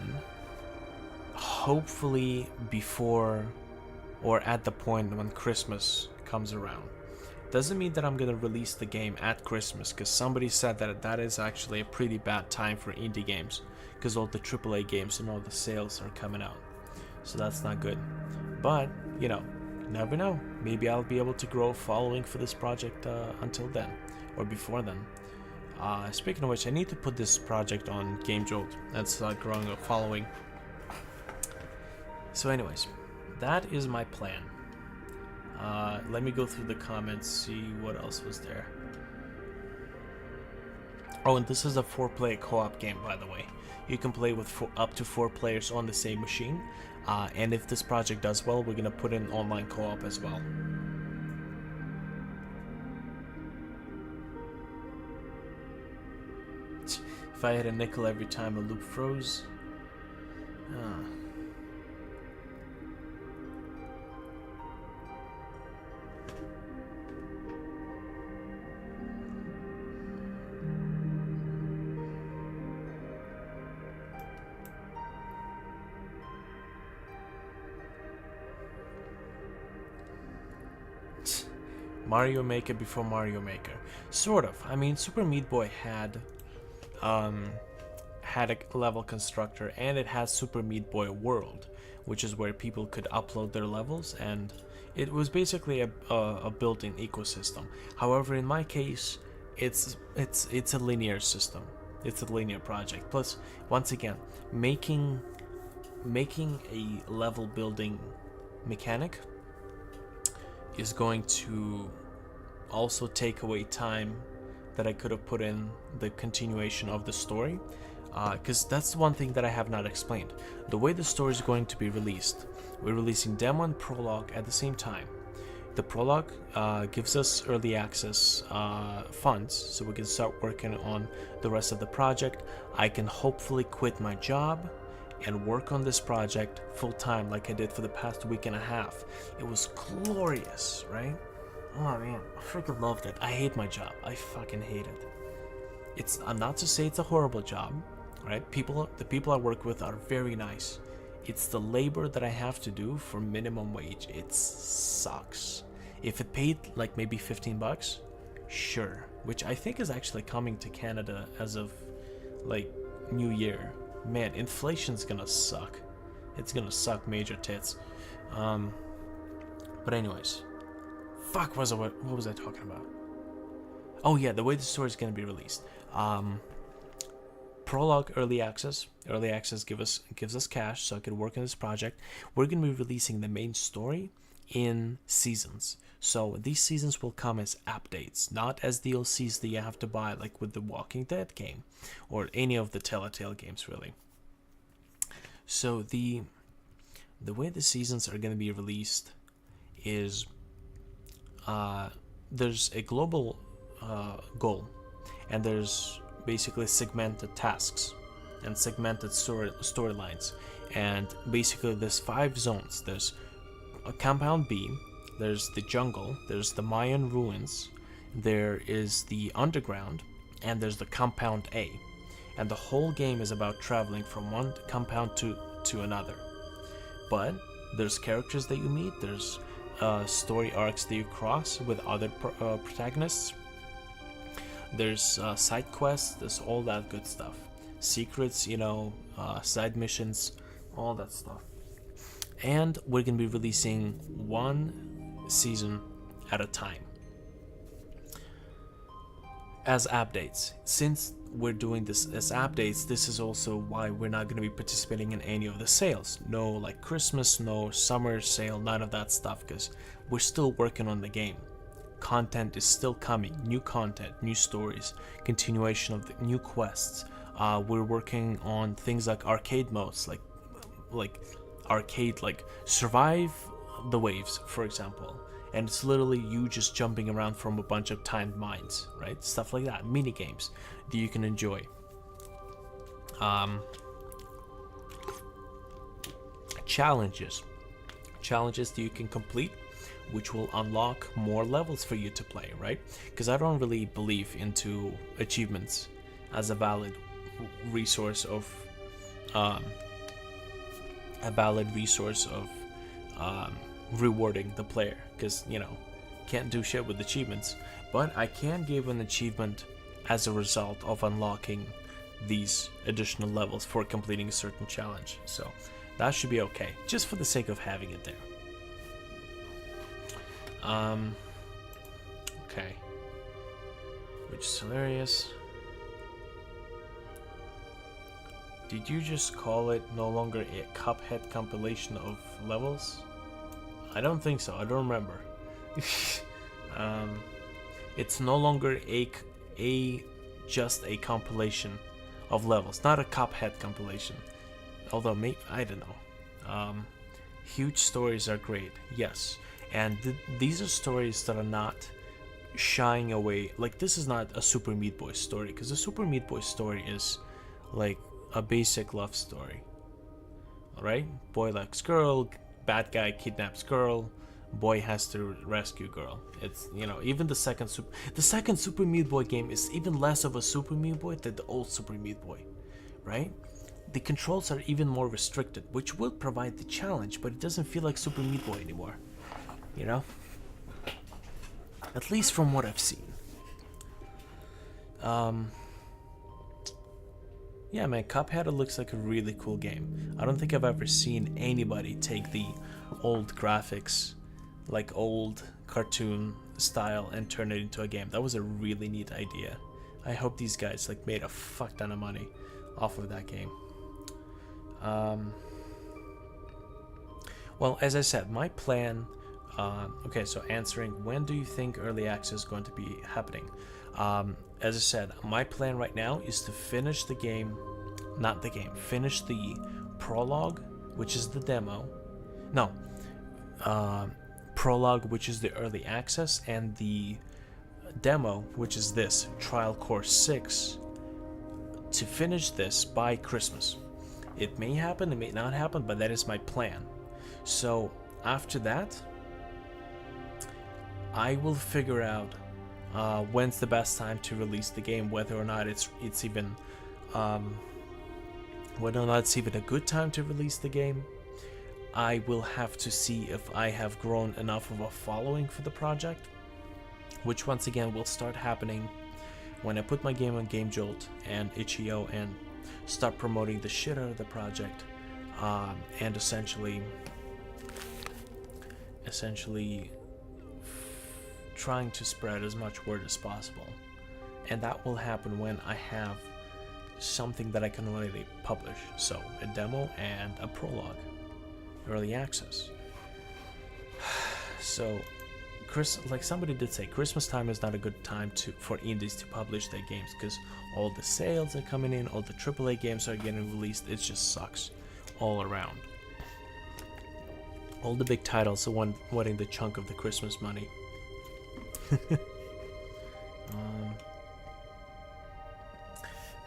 hopefully before or at the point when Christmas comes around. Doesn't mean that I'm gonna release the game at Christmas, because somebody said that that is actually a pretty bad time for indie games, because all the AAA games and all the sales are coming out. So that's not good. But, you know, never know. Maybe I'll be able to grow a following for this project until then, or before then. Speaking of which, I need to put this project on Game Jolt and start growing a following. So anyways, that is my plan. Let me go through the comments, see what else was there. Oh, and this is a 4-player co-op game, by the way. You can play with up to 4 players on the same machine. And if this project does well, we're gonna put in online co-op as well. If I had a nickel every time a loop froze. Mario Maker before Mario Maker, sort of. I mean, Super Meat Boy had a level constructor, and it has Super Meat Boy World, which is where people could upload their levels, and it was basically a built-in ecosystem. However, in my case, it's a linear system. It's a linear project. Plus, once again, making a level building mechanic is going to also take away time that I could have put in the continuation of the story, because that's one thing that I have not explained. The way the story is going to be released, we're releasing demo and prologue at the same time. The prologue gives us early access funds, so we can start working on the rest of the project. I can hopefully quit my job and work on this project full-time like I did for the past week and a half. It was glorious, right? Oh man, I freaking loved it. I hate my job. I fucking hate it. I'm not to say it's a horrible job, right? The people I work with are very nice, It's the labor that I have to do for minimum wage. It sucks. If it paid like maybe 15 bucks, sure. Which I think is actually coming to Canada as of like New Year. Man, inflation's gonna suck. It's gonna suck major tits. But anyways, fuck, what was I talking about? Oh yeah, the way the story is gonna be released. Prologue early access. Early access gives us cash so I can work on this project. We're gonna be releasing the main story in seasons. So these seasons will come as updates, not as DLCs that you have to buy like with the Walking Dead game or any of the Telltale games really. So the way the seasons are going to be released is there's a global goal, and there's basically segmented tasks and segmented storylines, and basically there's 5 zones. There's a Compound B, there's the jungle, there's the Mayan ruins, there is the underground, and there's the Compound A. And the whole game is about traveling from one compound to another. But there's characters that you meet, there's story arcs that you cross with other protagonists, there's side quests, there's all that good stuff. Secrets, side missions, all that stuff. And we're going to be releasing one season at a time as updates. Since we're doing this as updates, this is also why we're not going to be participating in any of the sales. No like Christmas, no summer sale, none of that stuff, because we're still working on the game. Content is still coming, new content, new stories, continuation of the new quests. We're working on things like arcade modes, like arcade, like survive the waves, for example, and it's literally you just jumping around from a bunch of timed mines, right? Stuff like that, mini games that you can enjoy. Challenges that you can complete, which will unlock more levels for you to play, right? Because I don't really believe into achievements as a valid resource of rewarding the player, because can't do shit with achievements. But I can give an achievement as a result of unlocking these additional levels for completing a certain challenge, so that should be okay, just for the sake of having it there. Okay, which is hilarious. Did you just call it no longer a Cuphead compilation of levels? I don't think so. I don't remember. It's no longer just a compilation of levels, not a Cuphead compilation. Although maybe, I don't know. Huge stories are great, yes, and these are stories that are not shying away. Like, this is not a Super Meat Boy story, because the Super Meat Boy story is like a basic love story. Alright? Boy likes girl, bad guy kidnaps girl, boy has to rescue girl. It's, even the second Super Meat Boy game is even less of a Super Meat Boy than the old Super Meat Boy, right? The controls are even more restricted, which will provide the challenge, but it doesn't feel like Super Meat Boy anymore, at least from what I've seen. Yeah, man, Cuphead looks like a really cool game. I don't think I've ever seen anybody take the old graphics, like old cartoon style, and turn it into a game. That was a really neat idea. I hope these guys made a fuck ton of money off of that game. Well, as I said, my plan. Okay, so answering, when do you think early access is going to be happening? As I said, my plan right now is to finish the game, finish the prologue, which is the demo. No, prologue, which is the early access, and the demo, which is this, Trial Course 6, to finish this by Christmas. It may happen, it may not happen, but that is my plan. So after that, I will figure out when's the best time to release the game, whether or not it's even whether or not it's even a good time to release the game, I will have to see if I have grown enough of a following for the project, which once again will start happening when I put my game on Game Jolt and itch.io and start promoting the shit out of the project, and essentially trying to spread as much word as possible. And that will happen when I have something that I can already publish, so a demo and a prologue, early access. So like somebody did say, Christmas time is not a good time for indies to publish their games, because all the sales are coming in, all the AAA games are getting released. It just sucks all around. All the big titles are wanting the chunk of the Christmas money.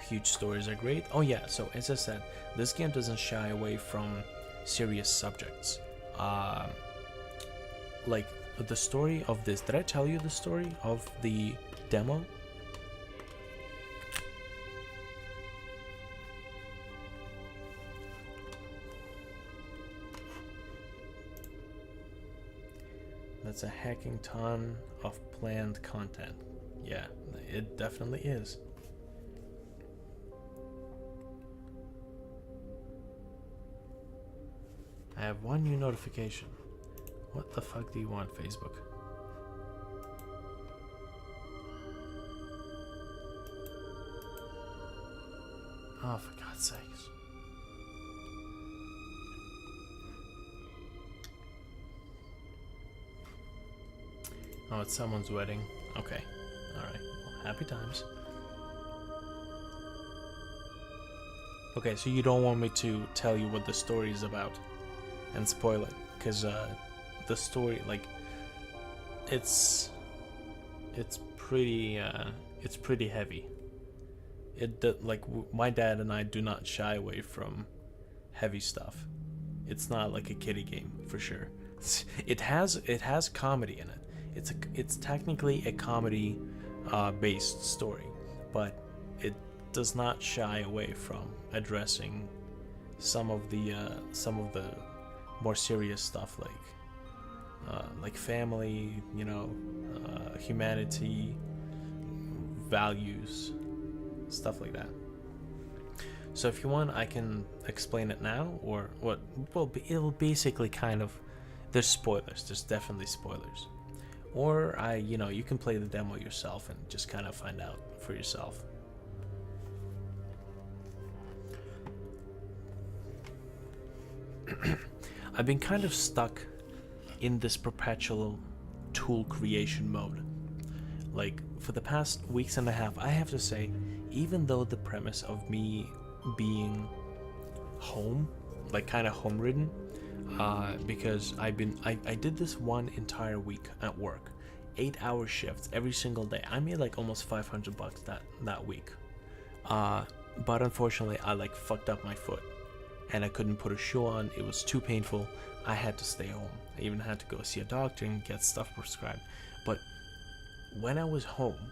Huge stories are great. Oh yeah, so as I said, this game doesn't shy away from serious subjects. Like the story of this. Did I tell you the story of the demo? That's a hacking ton of planned content. Yeah, it definitely is. I have one new notification. What the fuck do you want, Facebook? Oh, for God's sakes. Oh, it's someone's wedding. Okay. Alright. Well, happy times. Okay, so you don't want me to tell you what the story is about and spoil it, because the story, like, it's pretty heavy. My dad and I do not shy away from heavy stuff. It's not like a kiddie game for sure. It has comedy in it. It's technically a comedy based story, but it does not shy away from addressing some of the more serious stuff, like family, humanity, values, stuff like that. So if you want, I can explain it now, or what? Well, it'll basically kind of, there's spoilers. There's definitely spoilers. Or you can play the demo yourself and just kind of find out for yourself. I've been kind of stuck in this perpetual tool creation mode. Like, for the past weeks and a half, I have to say, even though the premise of me being home, like kind of home ridden, because I did this one entire week at work, 8-hour shifts every single day. I made like almost $500 that week. But unfortunately, I fucked up my foot, and I couldn't put a shoe on. It was too painful. I had to stay home. I even had to go see a doctor and get stuff prescribed. But when I was home,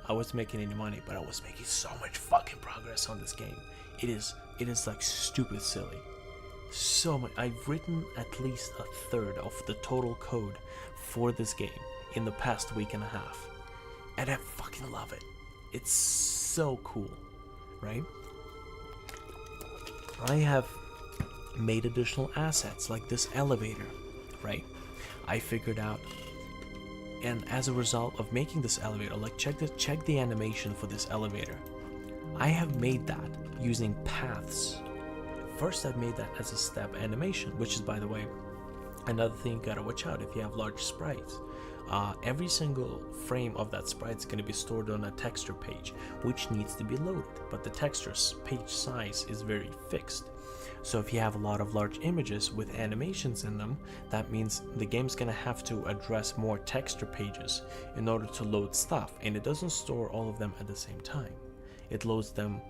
I wasn't making any money, but I was making so much fucking progress on this game. It is like stupid silly. So much. I've written at least a third of the total code for this game in the past week and a half, and I fucking love it. It's so cool, right? I have made additional assets like this elevator, right? I figured out, and as a result of making this elevator, check the animation for this elevator. I have made that using paths. First, I've made that as a step animation, which is, by the way, another thing you gotta watch out if you have large sprites. Every single frame of that sprite is going to be stored on a texture page, which needs to be loaded, but the texture page size is very fixed. So if you have a lot of large images with animations in them, that means the game's going to have to address more texture pages in order to load stuff, and it doesn't store all of them at the same time. It loads them,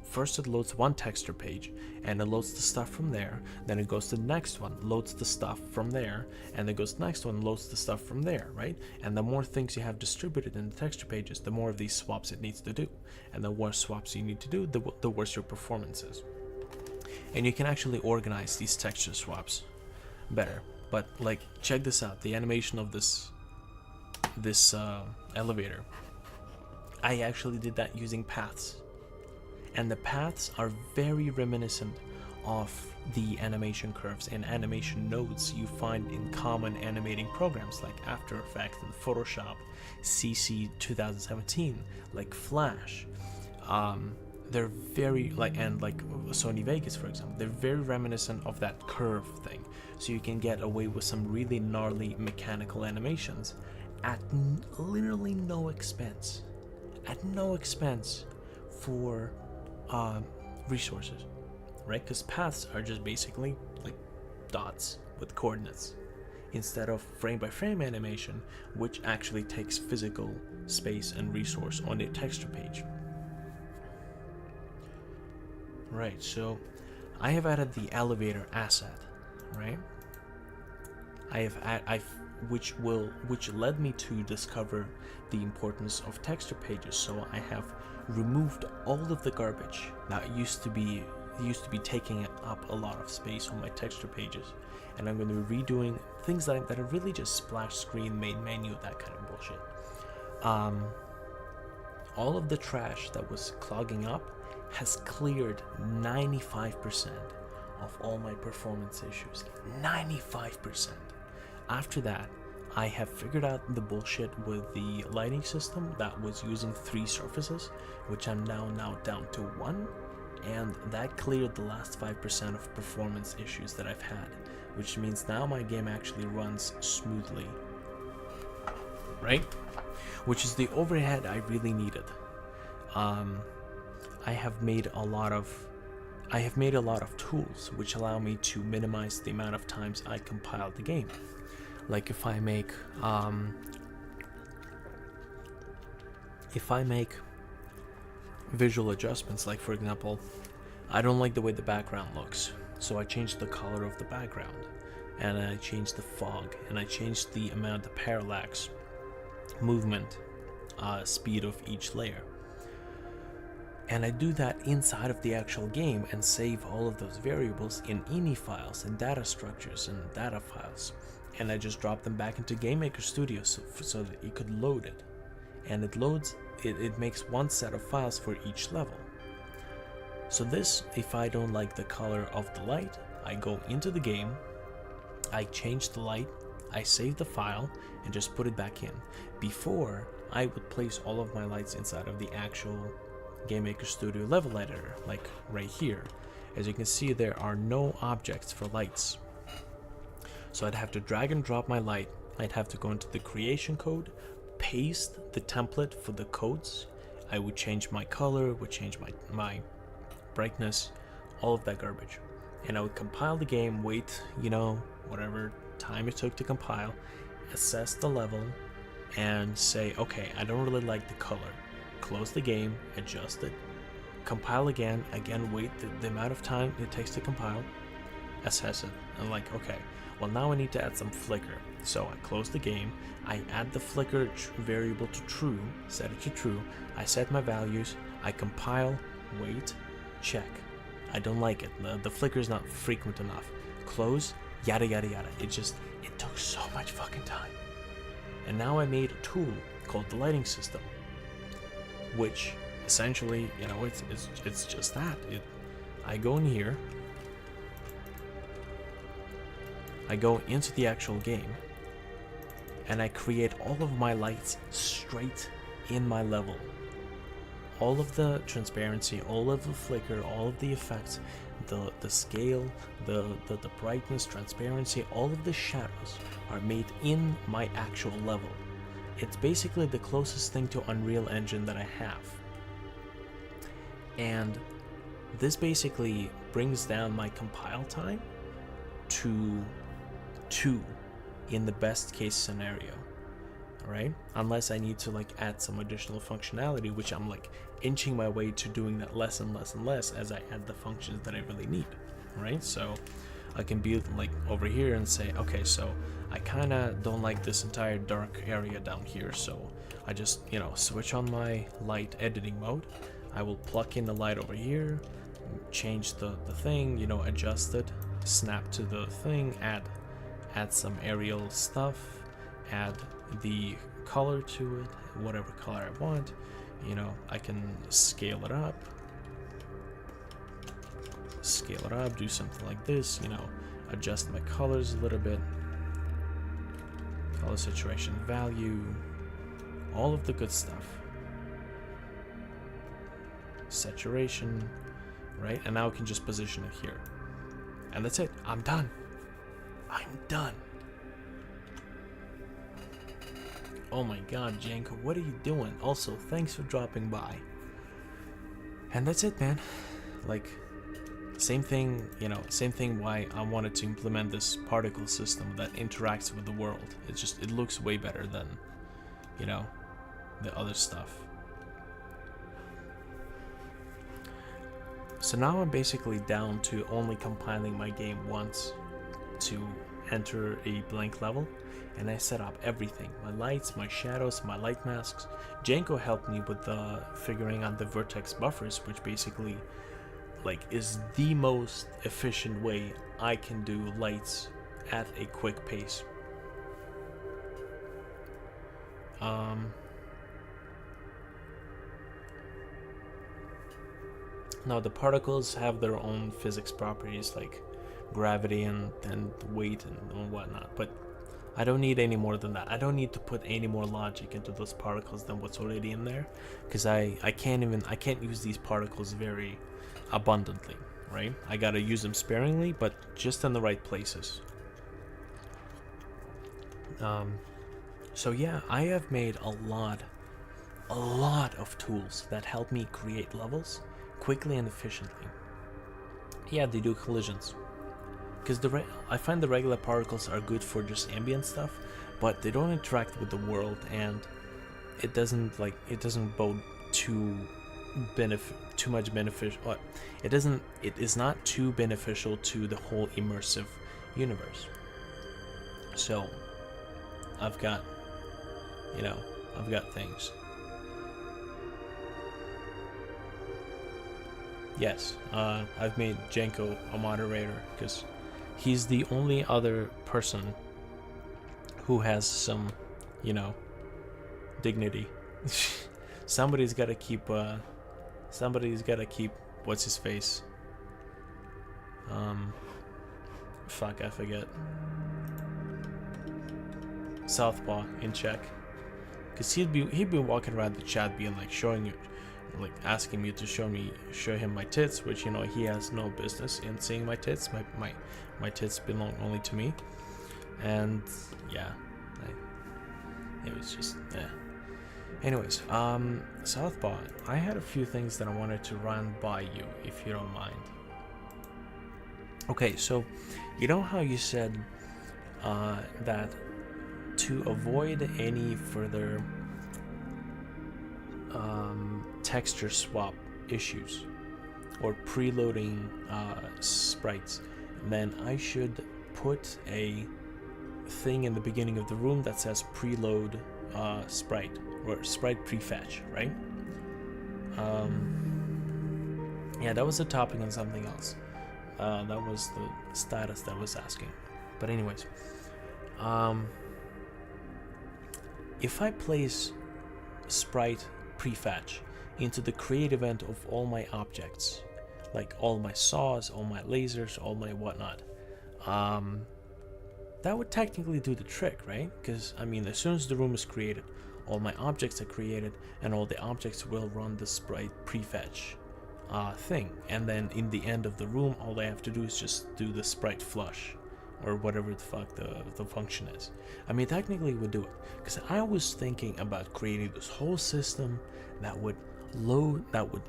first it loads one texture page, and it loads the stuff from there, then it goes to the next one, loads the stuff from there, and it goes to the next one, loads the stuff from there, right? And the more things you have distributed in the texture pages, the more of these swaps it needs to do. And the more swaps you need to do, the worse your performance is. and you can actually organize these texture swaps better. But like, check this out, the animation of this elevator. I actually did that using paths, and the paths are very reminiscent of the animation curves and animation nodes you find in common animating programs like After Effects and Photoshop, CC 2017, like Flash. They're very and like Sony Vegas, for example, they're very reminiscent of that curve thing, so you can get away with some really gnarly mechanical animations at literally no expense, for resources, right? Because paths are just basically like dots with coordinates instead of frame by frame animation, which actually takes physical space and resource on the texture page. Right, so I have added the elevator asset, right? Which led me to discover the importance of texture pages. So I have removed all of the garbage that used to be taking up a lot of space on my texture pages, and I'm going to be redoing things that are really just splash screen, main menu, that kind of bullshit. All of the trash that was clogging up has cleared 95% of all my performance issues. 95%. After that, I have figured out the bullshit with the lighting system that was using 3 surfaces, which I'm now down to 1, and that cleared the last 5% of performance issues that I've had, which means now my game actually runs smoothly, right? Which is the overhead I really needed. I have made a lot of tools which allow me to minimize the amount of times I compile the game. Like if I make visual adjustments, like for example, I don't like the way the background looks, so I changed the color of the background, and I changed the fog, and I changed the amount of parallax, movement, speed of each layer. And I do that inside of the actual game and save all of those variables in ini files and data structures and data files, and I just drop them back into GameMaker Studio so that it could load it. And it loads, it makes one set of files for each level. So this, if I don't like the color of the light, I go into the game, I change the light, I save the file, and just put it back in. Before, I would place all of my lights inside of the actual GameMaker Studio level editor, like right here. As you can see, there are no objects for lights. So I'd have to drag and drop my light. I'd have to go into the creation code, paste the template for the codes. I would change my color, would change my brightness, all of that garbage. And I would compile the game, wait, whatever time it took to compile, assess the level, and say, okay, I don't really like the color. Close the game, adjust it, compile again, wait the amount of time it takes to compile, assess it, and like, okay, well now I need to add some flicker. So I close the game, I add the flicker variable to true, set it to true, I set my values, I compile, wait, check. I don't like it, the flicker is not frequent enough. Close, yada yada yada. It took so much fucking time. And now I made a tool called the lighting system, which essentially, it's just that. I go in here, I go into the actual game, and I create all of my lights straight in my level. All of the transparency, all of the flicker, all of the effects, the scale, the brightness, transparency, all of the shadows are made in my actual level. It's basically the closest thing to Unreal Engine that I have. And this basically brings down my compile time to 2 in the best case scenario, right? Unless I need to add some additional functionality, which I'm inching my way to doing that less and less and less as I add the functions that I really need, right? So I can be over here and say, okay, so I kind of don't like this entire dark area down here, so I just switch on my light editing mode. I will pluck in the light over here, change the thing, you know, adjust it, snap to the thing, add some aerial stuff, add the color to it, whatever color I want. You know, I can scale it up, do something like this, you know, adjust my colors a little bit, color saturation value, all of the good stuff, saturation, right? And now I can just position it here, and that's it. I'm done. Oh my god, Janko, what are you doing? Also, thanks for dropping by. And that's it, man. Like, same thing, you know, same thing why I wanted to implement this particle system that interacts with the world. It looks way better than, you know, the other stuff. So now I'm basically down to only compiling my game once to enter a blank level, and I set up everything, my lights, my shadows, my light masks. Janko helped me with figuring out the vertex buffers, which basically like is the most efficient way I can do lights at a quick pace. Now the particles have their own physics properties like gravity and weight and whatnot, but I don't need any more than that. I don't need to put any more logic into those particles than what's already in there, because I can't use these particles very abundantly, right? I gotta use them sparingly, but just in the right places. So yeah, I have made a lot of tools that help me create levels quickly and efficiently. Yeah, they do collisions, because I find the regular particles are good for just ambient stuff, but they don't interact with the world, and it doesn't bode too much beneficial. It is not too beneficial to the whole immersive universe. So I've got things. Yes, I've made Janko a moderator because he's the only other person who has some, you know, dignity. Somebody's got to keep what's his face? Fuck, I forget. Southpaw in check, because he'd be walking around the chat being like asking me to show him my tits, which, you know, he has no business in seeing my tits. My tits belong only to me, and yeah, it was just anyways, Southpaw, I had a few things that I wanted to run by you, if you don't mind. Okay, so you know how you said that to avoid any further texture swap issues or preloading sprites, then I should put a thing in the beginning of the room that says preload sprite or sprite prefetch, right? Yeah, that was the topic on something else. That was the status that was asking. But anyways, if I place sprite prefetch into the create event of all my objects, like all my saws, all my lasers, all my whatnot, that would technically do the trick, right? Because, I mean, as soon as the room is created, all my objects are created, and all the objects will run the sprite prefetch thing, and then in the end of the room, all I have to do is just do the sprite flush, or whatever the fuck the function is. I mean, technically it would do it, because I was thinking about creating this whole system that would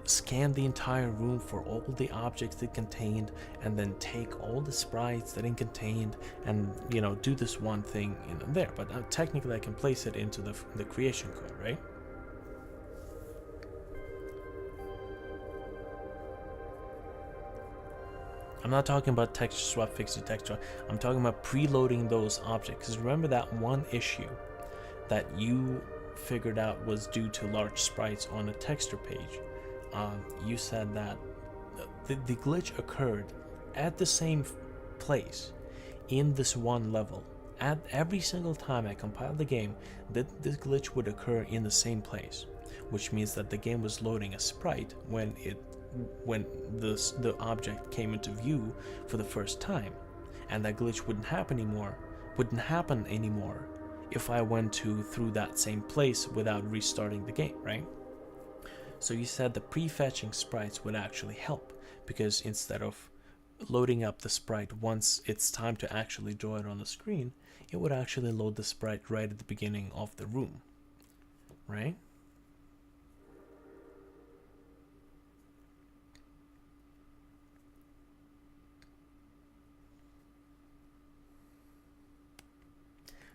scan the entire room for all the objects it contained, and then take all the sprites that it contained, and, you know, do this one thing in there. But technically I can place it into the creation code, right? I'm not talking about texture swap, fix to texture. I'm talking about preloading those objects. Because remember that one issue that you figured out was due to large sprites on a texture page. You said that the glitch occurred at the same place in this one level. At every single time I compiled the game, this glitch would occur in the same place, which means that the game was loading a sprite when the object came into view for the first time, and that glitch wouldn't happen anymore if I went through that same place without restarting the game, right? So you said the prefetching sprites would actually help, because instead of loading up the sprite once it's time to actually draw it on the screen, it would actually load the sprite right at the beginning of the room, right?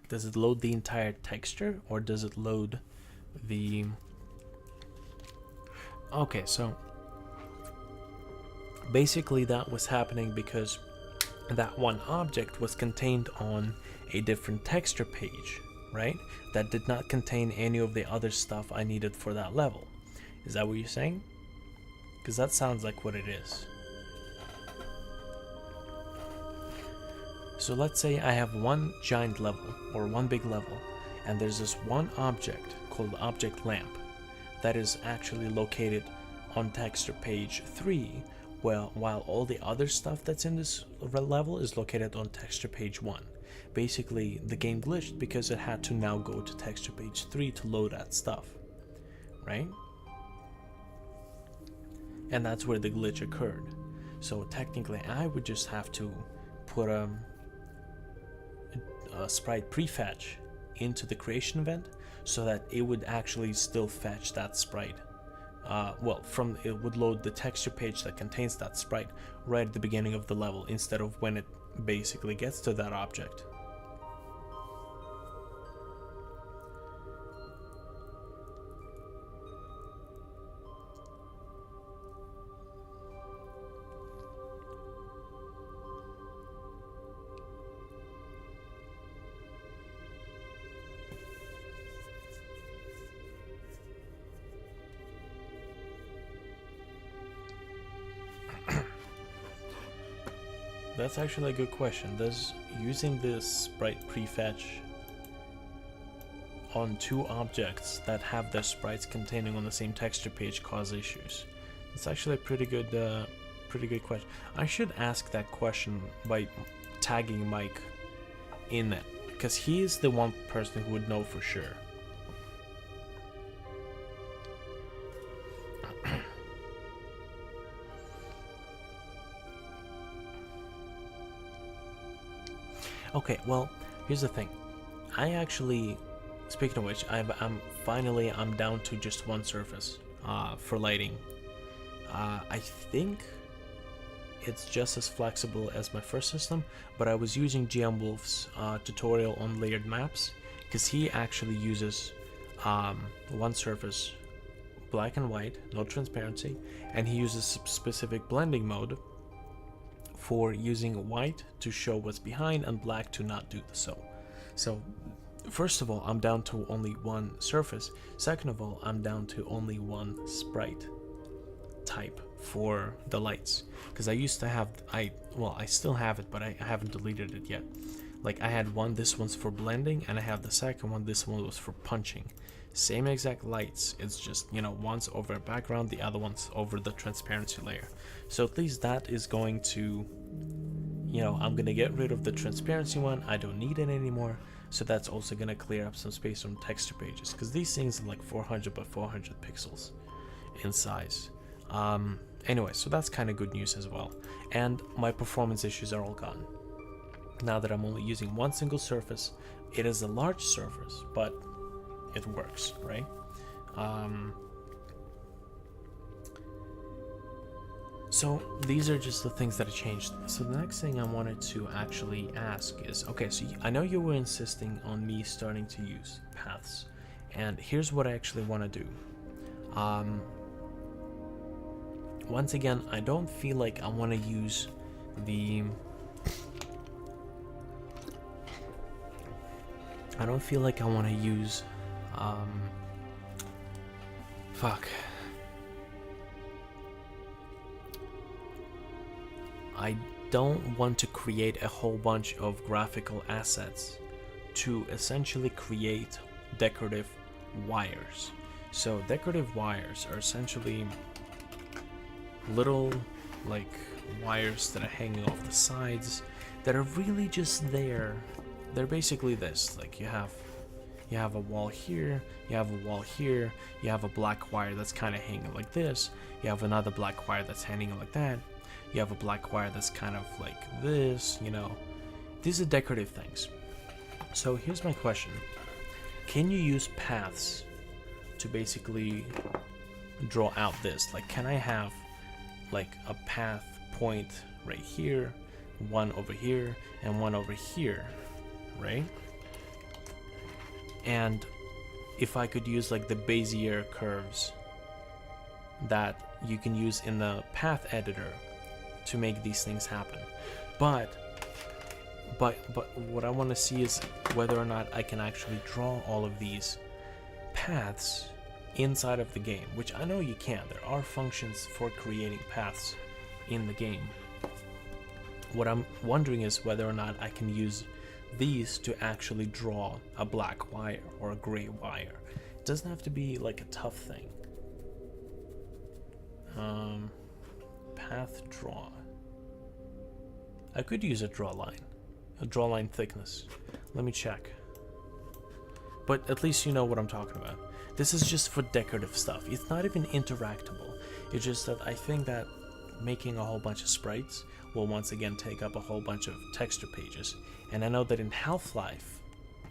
Does it load the entire texture, or does it load the... Okay, so basically that was happening because that one object was contained on a different texture page, right? That did not contain any of the other stuff I needed for that level. Is that what you're saying? Because that sounds like what it is. So let's say I have one giant level, or one big level, and there's this one object called object lamp that is actually located on texture page 3, while all the other stuff that's in this level is located on texture page 1. Basically, the game glitched because it had to now go to texture page 3 to load that stuff, right? And that's where the glitch occurred. So technically, I would just have to put a sprite prefetch into the creation event so that it would actually still fetch that sprite. It would load the texture page that contains that sprite right at the beginning of the level instead of when it basically gets to that object. That's actually a good question. Does using this sprite prefetch on two objects that have their sprites containing on the same texture page cause issues? It's actually a pretty good question. I should ask that question by tagging Mike in it, because he is the one person who would know for sure. Okay, well, here's the thing. I actually, speaking of which, I'm down to just one surface for lighting. I think it's just as flexible as my first system, but I was using GM Wolf's tutorial on layered maps, because he actually uses one surface, black and white, no transparency, and he uses specific blending mode for using white to show what's behind and black to not do so. So first of all, I'm down to only one surface. Second of all, I'm down to only one sprite type for the lights, because I used to have, I still have it, but I haven't deleted it yet. Like, I had one, this one's for blending, and I have the second one, this one was for punching. Same exact lights, it's just, one's over a background, the other one's over the transparency layer. So at least that is going to, I'm gonna get rid of the transparency one. I don't need it anymore. So that's also gonna clear up some space on texture pages, because these things are like 400 by 400 pixels in size. Anyway, so that's kind of good news as well. And my performance issues are all gone. Now that I'm only using one single surface, it is a large surface, but it works, right? So these are just the things that I changed. So the next thing I wanted to actually ask is, okay, so I know you were insisting on me starting to use paths, and here's what I actually want to do. Once again, I don't feel like I want to use the... I don't feel like I want to use... I don't want to create a whole bunch of graphical assets to essentially create decorative wires. So decorative wires are essentially little like wires that are hanging off the sides that are really just there. They're basically this, like you have a wall here, you have a wall here, you have a black wire that's kind of hanging like this, you have another black wire that's hanging like that, you have a black wire that's kind of like this, you know. These are decorative things. So here's my question. Can you use paths to basically draw out this? Like, can I have like a path point right here, one over here, and one over here, right? And if I could use like the Bezier curves that you can use in the path editor to make these things happen. But what I want to see is whether or not I can actually draw all of these paths inside of the game, which I know you can. There are functions for creating paths in the game. What I'm wondering is whether or not I can use these to actually draw a black wire or a gray wire. It doesn't have to be like a tough thing. Path draw. I could use a draw line thickness. Let me check. But at least you know what I'm talking about. This is just for decorative stuff. It's not even interactable. It's just that I think that making a whole bunch of sprites will once again take up a whole bunch of texture pages. And I know that in Half-Life,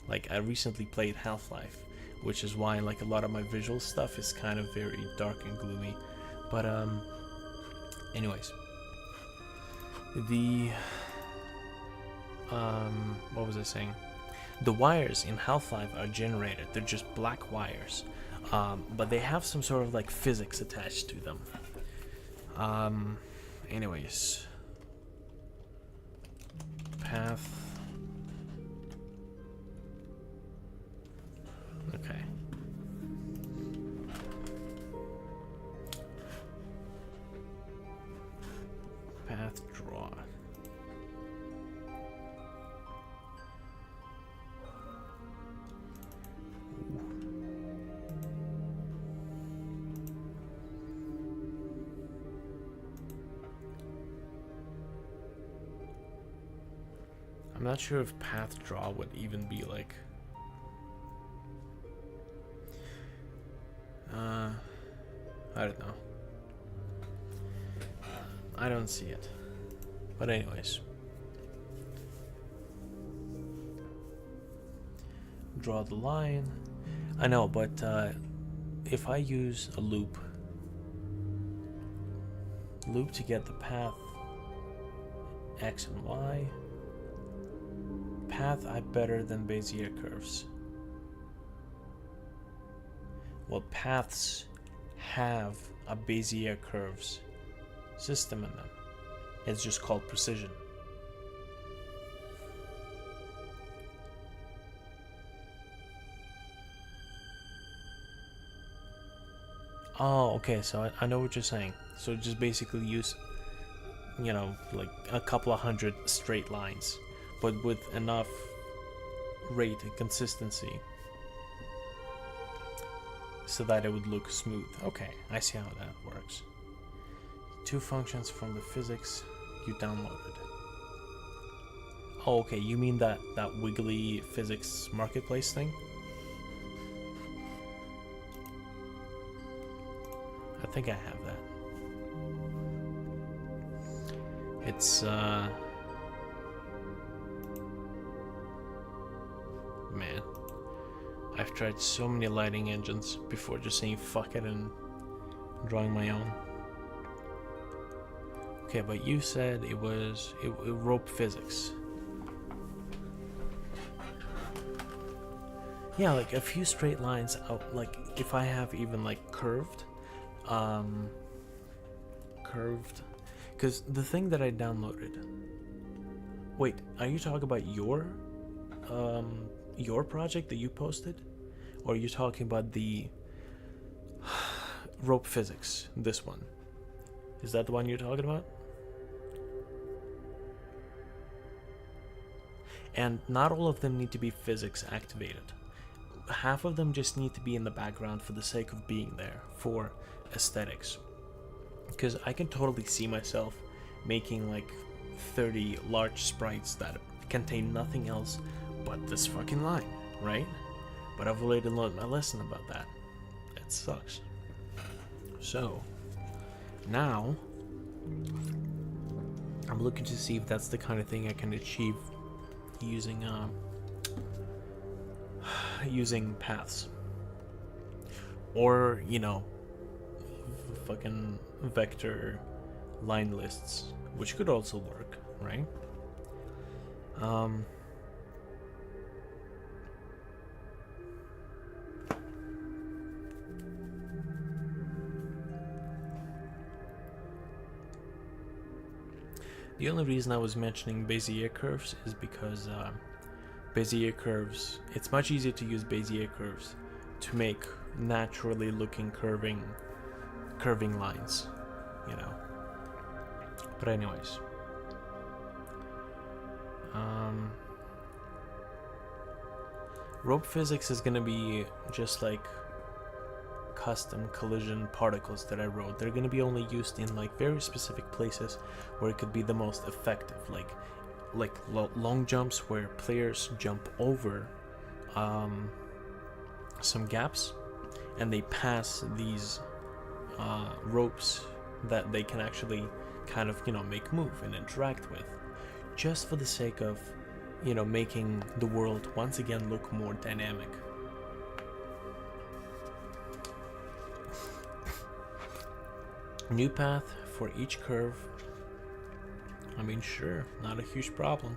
like I recently played Half-Life, which is why like a lot of my visual stuff is kind of very dark and gloomy. But anyways, the what was I saying? The wires in Half-Life are generated. They're just black wires, but they have some sort of like physics attached to them. Anyways, path. Okay. Path draw. I'm not sure if path draw would even be like I don't know. I don't see it. But anyways. Draw the line. I know, but if I use a loop to get the path X and Y, path I better than Bezier curves. Well, paths have a Bezier curves system in them. It's just called precision. Oh, okay, so I know what you're saying. So just basically use, you know, like a couple of hundred straight lines, but with enough rate and consistency so that it would look smooth. Okay, I see how that works. 2 functions from the physics you downloaded. Oh, okay, you mean that wiggly physics marketplace thing? I think I have that. It's man, I've tried so many lighting engines before just saying fuck it and drawing my own. Okay, but you said it was rope physics. Yeah, like a few straight lines out, like if I have even like curved, because the thing that I downloaded. Wait, are you talking about your project that you posted, or are you talking about the rope physics? This one, is that the one you're talking about? And not all of them need to be physics activated. Half of them just need to be in the background for the sake of being there, for aesthetics. Because I can totally see myself making like 30 large sprites that contain nothing else but this fucking line, right? But I've already learned my lesson about that. It sucks. So, now, I'm looking to see if that's the kind of thing I can achieve using using paths. Or, you know, fucking vector line lists, which could also work, right? The only reason I was mentioning Bezier curves is because Bezier curves, it's much easier to use Bezier curves to make naturally looking curving lines, you know. But anyways, rope physics is gonna be just like custom collision particles that I wrote. They're gonna be only used in like very specific places where it could be the most effective, like long jumps where players jump over some gaps and they pass these ropes that they can actually kind of, you know, make move and interact with, just for the sake of, you know, making the world once again look more dynamic. New path for each curve. I mean, sure, not a huge problem.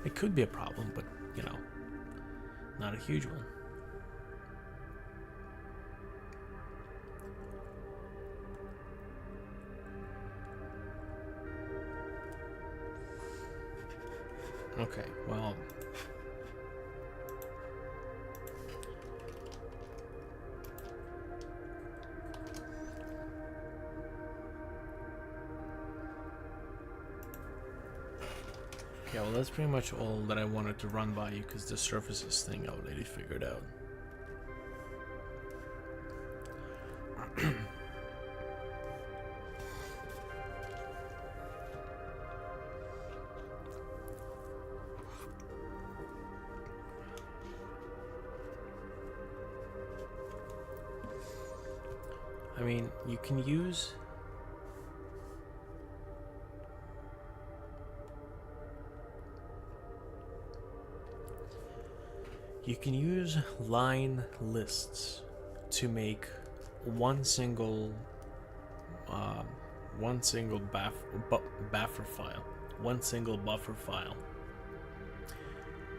It could be a problem, but, you know, not a huge one. Okay, well, yeah, well, that's pretty much all that I wanted to run by you, because the surfaces thing I already figured out. I mean, you can use line lists to make one single buffer file,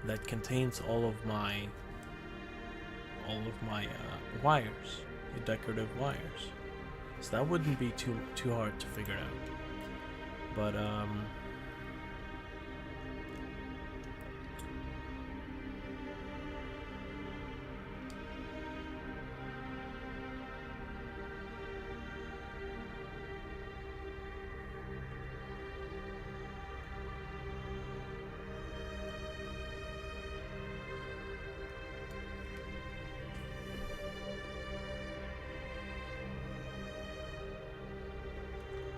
that contains all of my wires, the decorative wires. So that wouldn't be too hard to figure out. But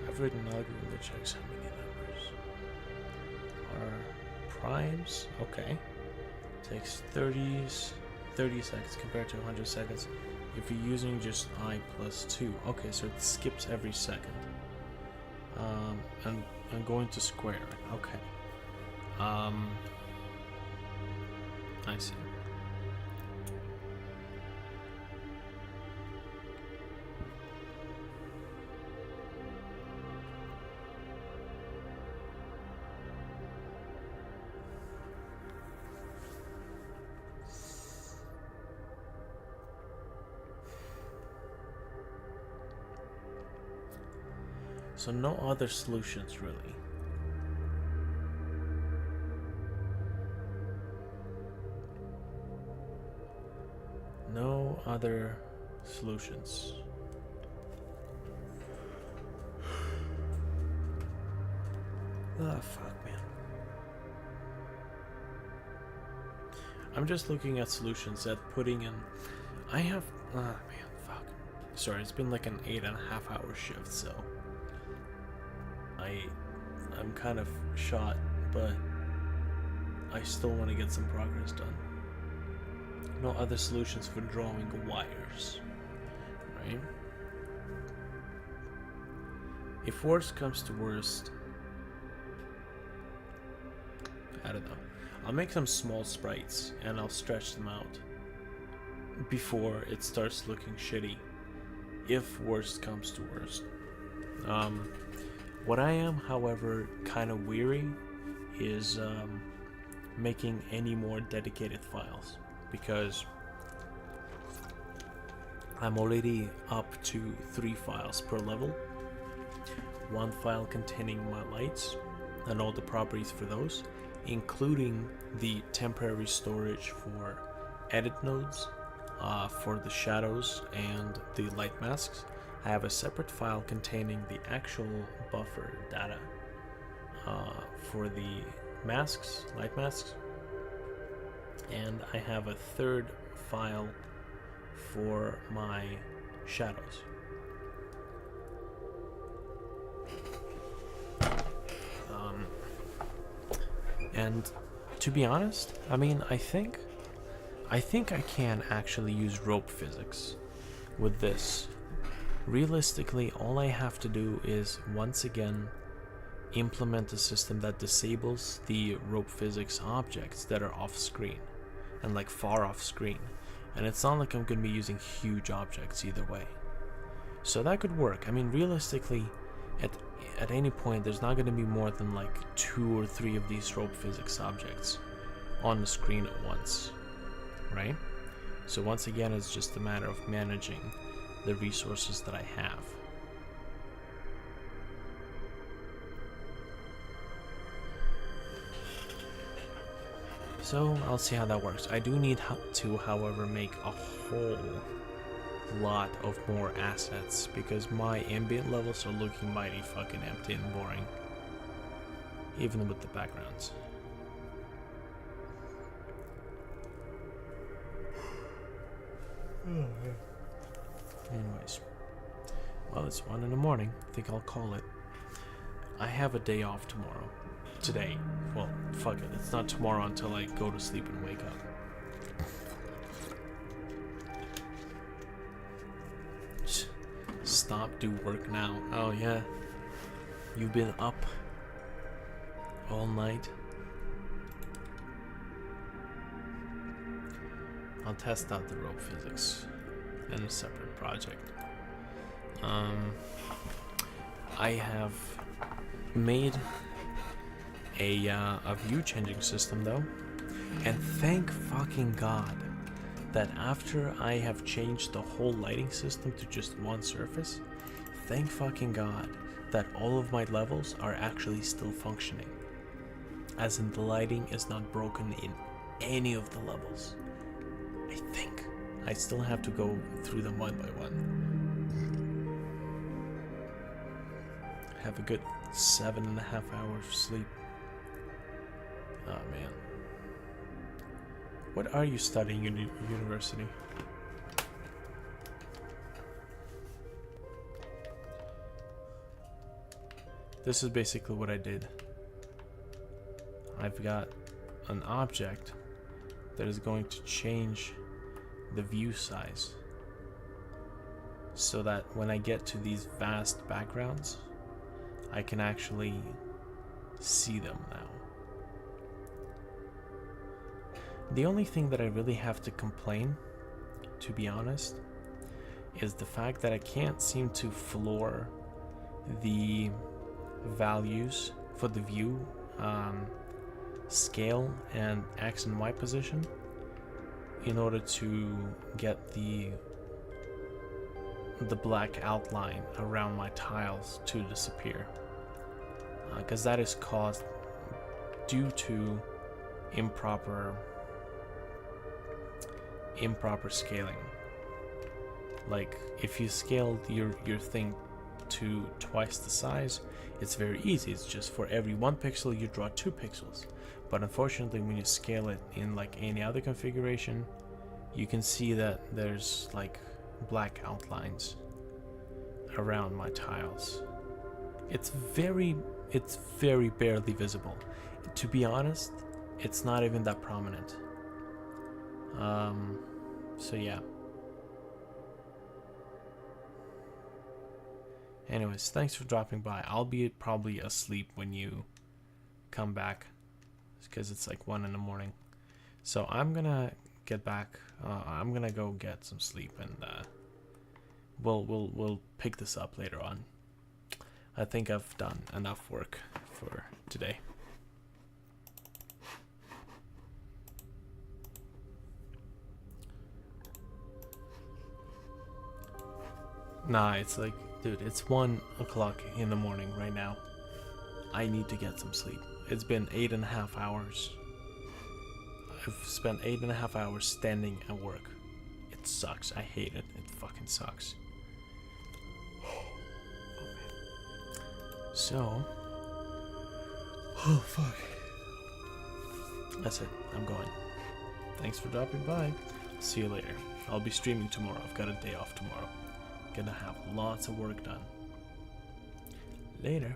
I've written an algorithm that checks how many numbers are primes. Okay. Takes 30 seconds compared to 100 seconds if you're using just I plus 2. Okay, so it skips every second. And I'm going to square it. Okay. I see. So no other solutions, really. No other solutions. Ah, fuck, man. I'm just looking at solutions at putting in. I have. Man, fuck. Sorry, it's been like an 8.5-hour shift, so I'm kind of shot, but I still want to get some progress done. No other solutions for drawing wires, right? If worst comes to worst, I don't know. I'll make some small sprites and I'll stretch them out before it starts looking shitty. If worst comes to worst. What I am, however, kind of weary is making any more dedicated files, because I'm already up to 3 files per level. 1 file containing my lights and all the properties for those, including the temporary storage for edit nodes, for the shadows and the light masks. I have a separate file containing the actual buffer data for the masks, light masks, and I have a 3rd file for my shadows. And to be honest, I mean, I think I can actually use rope physics with this. Realistically, all I have to do is once again implement a system that disables the rope physics objects that are off screen and like far off screen. And it's not like I'm going to be using huge objects either way. So that could work. I mean, realistically, at any point there's not going to be more than like 2 or 3 of these rope physics objects on the screen at once, right? So once again, it's just a matter of managing the resources that I have. So I'll see how that works. I do need to, however, make a whole lot of more assets, because my ambient levels are looking mighty fucking empty and boring, even with the backgrounds. Anyways, well, it's 1 in the morning. I think I'll call it. I have a day off tomorrow. Today. Well, fuck it. It's not tomorrow until I go to sleep and wake up. Stop, do work now. Oh yeah. You've been up all night. I'll test out the rope physics in a separate project. I have made a view changing system though, and thank fucking God that after I have changed the whole lighting system to just one surface, thank fucking God that all of my levels are actually still functioning, as in the lighting is not broken in any of the levels. I think I still have to go through them one by one. Have a good 7.5 hours sleep. Oh man. What are you studying in university? This is basically what I did. I've got an object that is going to change the view size so that when I get to these vast backgrounds, I can actually see them now. The only thing that I really have to complain, to be honest, is the fact that I can't seem to floor the values for the view scale and X and Y position in order to get the black outline around my tiles to disappear, because that is caused due to improper scaling. Like if you scaled your thing to twice the size, it's very easy. It's just for every 1 pixel you draw 2 pixels. But unfortunately, when you scale it in like any other configuration, you can see that there's like black outlines around my tiles. It's very barely visible. To be honest, it's not even that prominent. So yeah. Anyways, thanks for dropping by. I'll be probably asleep when you come back, because it's like 1 in the morning. So I'm gonna get back. I'm gonna go get some sleep, and we'll pick this up later on. I think I've done enough work for today. Nah, it's like, dude, it's 1 o'clock in the morning right now. I need to get some sleep. It's been 8.5 hours. I've spent 8.5 hours standing at work. It sucks. I hate it. It fucking sucks. So, oh fuck. That's it. I'm going. Thanks for dropping by. See you later. I'll be streaming tomorrow. I've got a day off tomorrow. Gonna have lots of work done. Later.